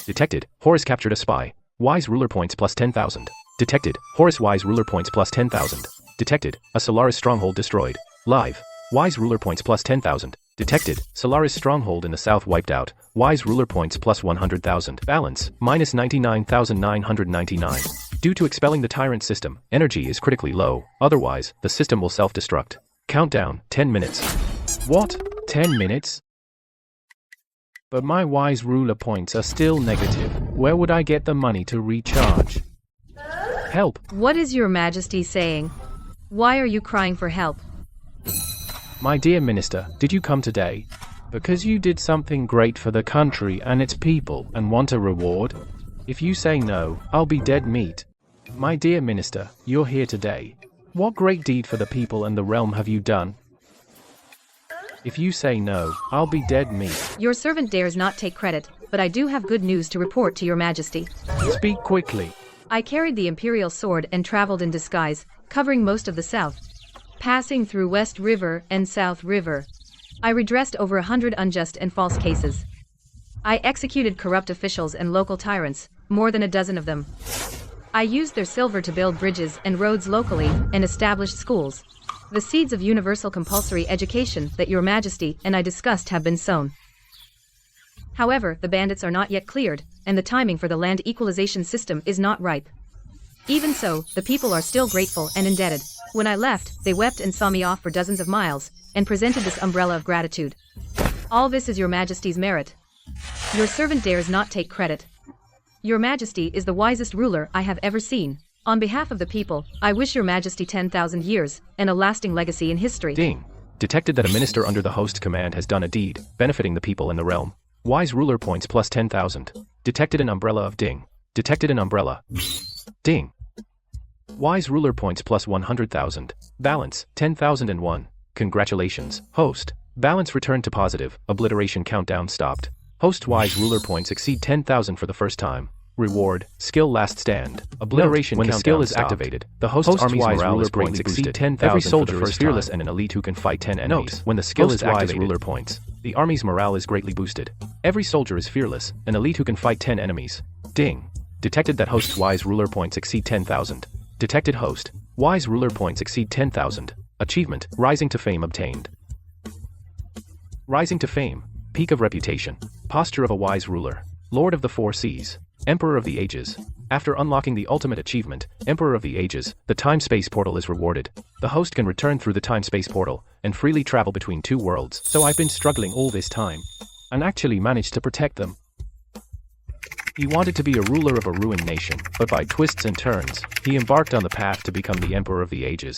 Detected, Horus captured a spy. Wise ruler points plus 10,000. Detected, Horus wise ruler points plus 10,000. Detected, a Solaris stronghold destroyed. Live. Wise ruler points plus 10,000. Detected, Solaris stronghold in the south wiped out. Wise ruler points plus 100,000. Balance, minus 99,999. Due to expelling the tyrant system, energy is critically low. Otherwise, the system will self-destruct. Countdown, 10 minutes. What? 10 minutes? But my wise ruler points are still negative. Where would I get the money to recharge? Help! What is your majesty saying? Why are you crying for help? My dear minister, did you come today? Because you did something great for the country and its people and want a reward? If you say no, I'll be dead meat. My dear minister, you're here today. What great deed for the people and the realm have you done? If you say no, I'll be dead meat. Your servant dares not take credit, but I do have good news to report to your majesty. Speak quickly. I carried the imperial sword and traveled in disguise, covering most of the south, passing through West River and South River. I redressed over 100 unjust and false cases. I executed corrupt officials and local tyrants, more than a dozen of them. I used their silver to build bridges and roads locally and established schools. The seeds of universal compulsory education that your majesty and I discussed have been sown. However, the bandits are not yet cleared, and the timing for the land equalization system is not ripe. Even so, the people are still grateful and indebted. When I left, they wept and saw me off for dozens of miles, and presented this umbrella of gratitude. All this is your majesty's merit. Your servant dares not take credit. Your majesty is the wisest ruler I have ever seen. On behalf of the people, I wish your majesty 10,000 years, and a lasting legacy in history. Ding. Detected that a minister under the host command has done a deed, benefiting the people in the realm. Wise ruler points plus 10,000. Detected an umbrella of ding. Detected an umbrella. Ding. Wise ruler points plus 100,000. Balance, 10,001. Congratulations, host. Balance returned to positive. Obliteration countdown stopped. Host wise ruler points exceed 10,000 for the first time. Reward, skill last stand. Obliteration when the skill is activated, the host's army's morale is greatly boosted. 10,000 every soldier is fearless and an elite who can fight 10 enemies. Note, when the skill is activated, ruler points, the army's morale is greatly boosted. Every soldier is fearless, an elite who can fight 10 enemies. Ding. Detected that host's wise ruler points exceed 10,000. Detected host, wise ruler points exceed 10,000. Achievement, rising to fame obtained. Rising to fame, peak of reputation, posture of a wise ruler, lord of the four seas. Emperor of the Ages. After unlocking the ultimate achievement, Emperor of the Ages, the time-space portal is rewarded. The host can return through the time-space portal and freely travel between two worlds. So I've been struggling all this time and actually managed to protect them. He wanted to be a ruler of a ruined nation, but by twists and turns, he embarked on the path to become the Emperor of the Ages.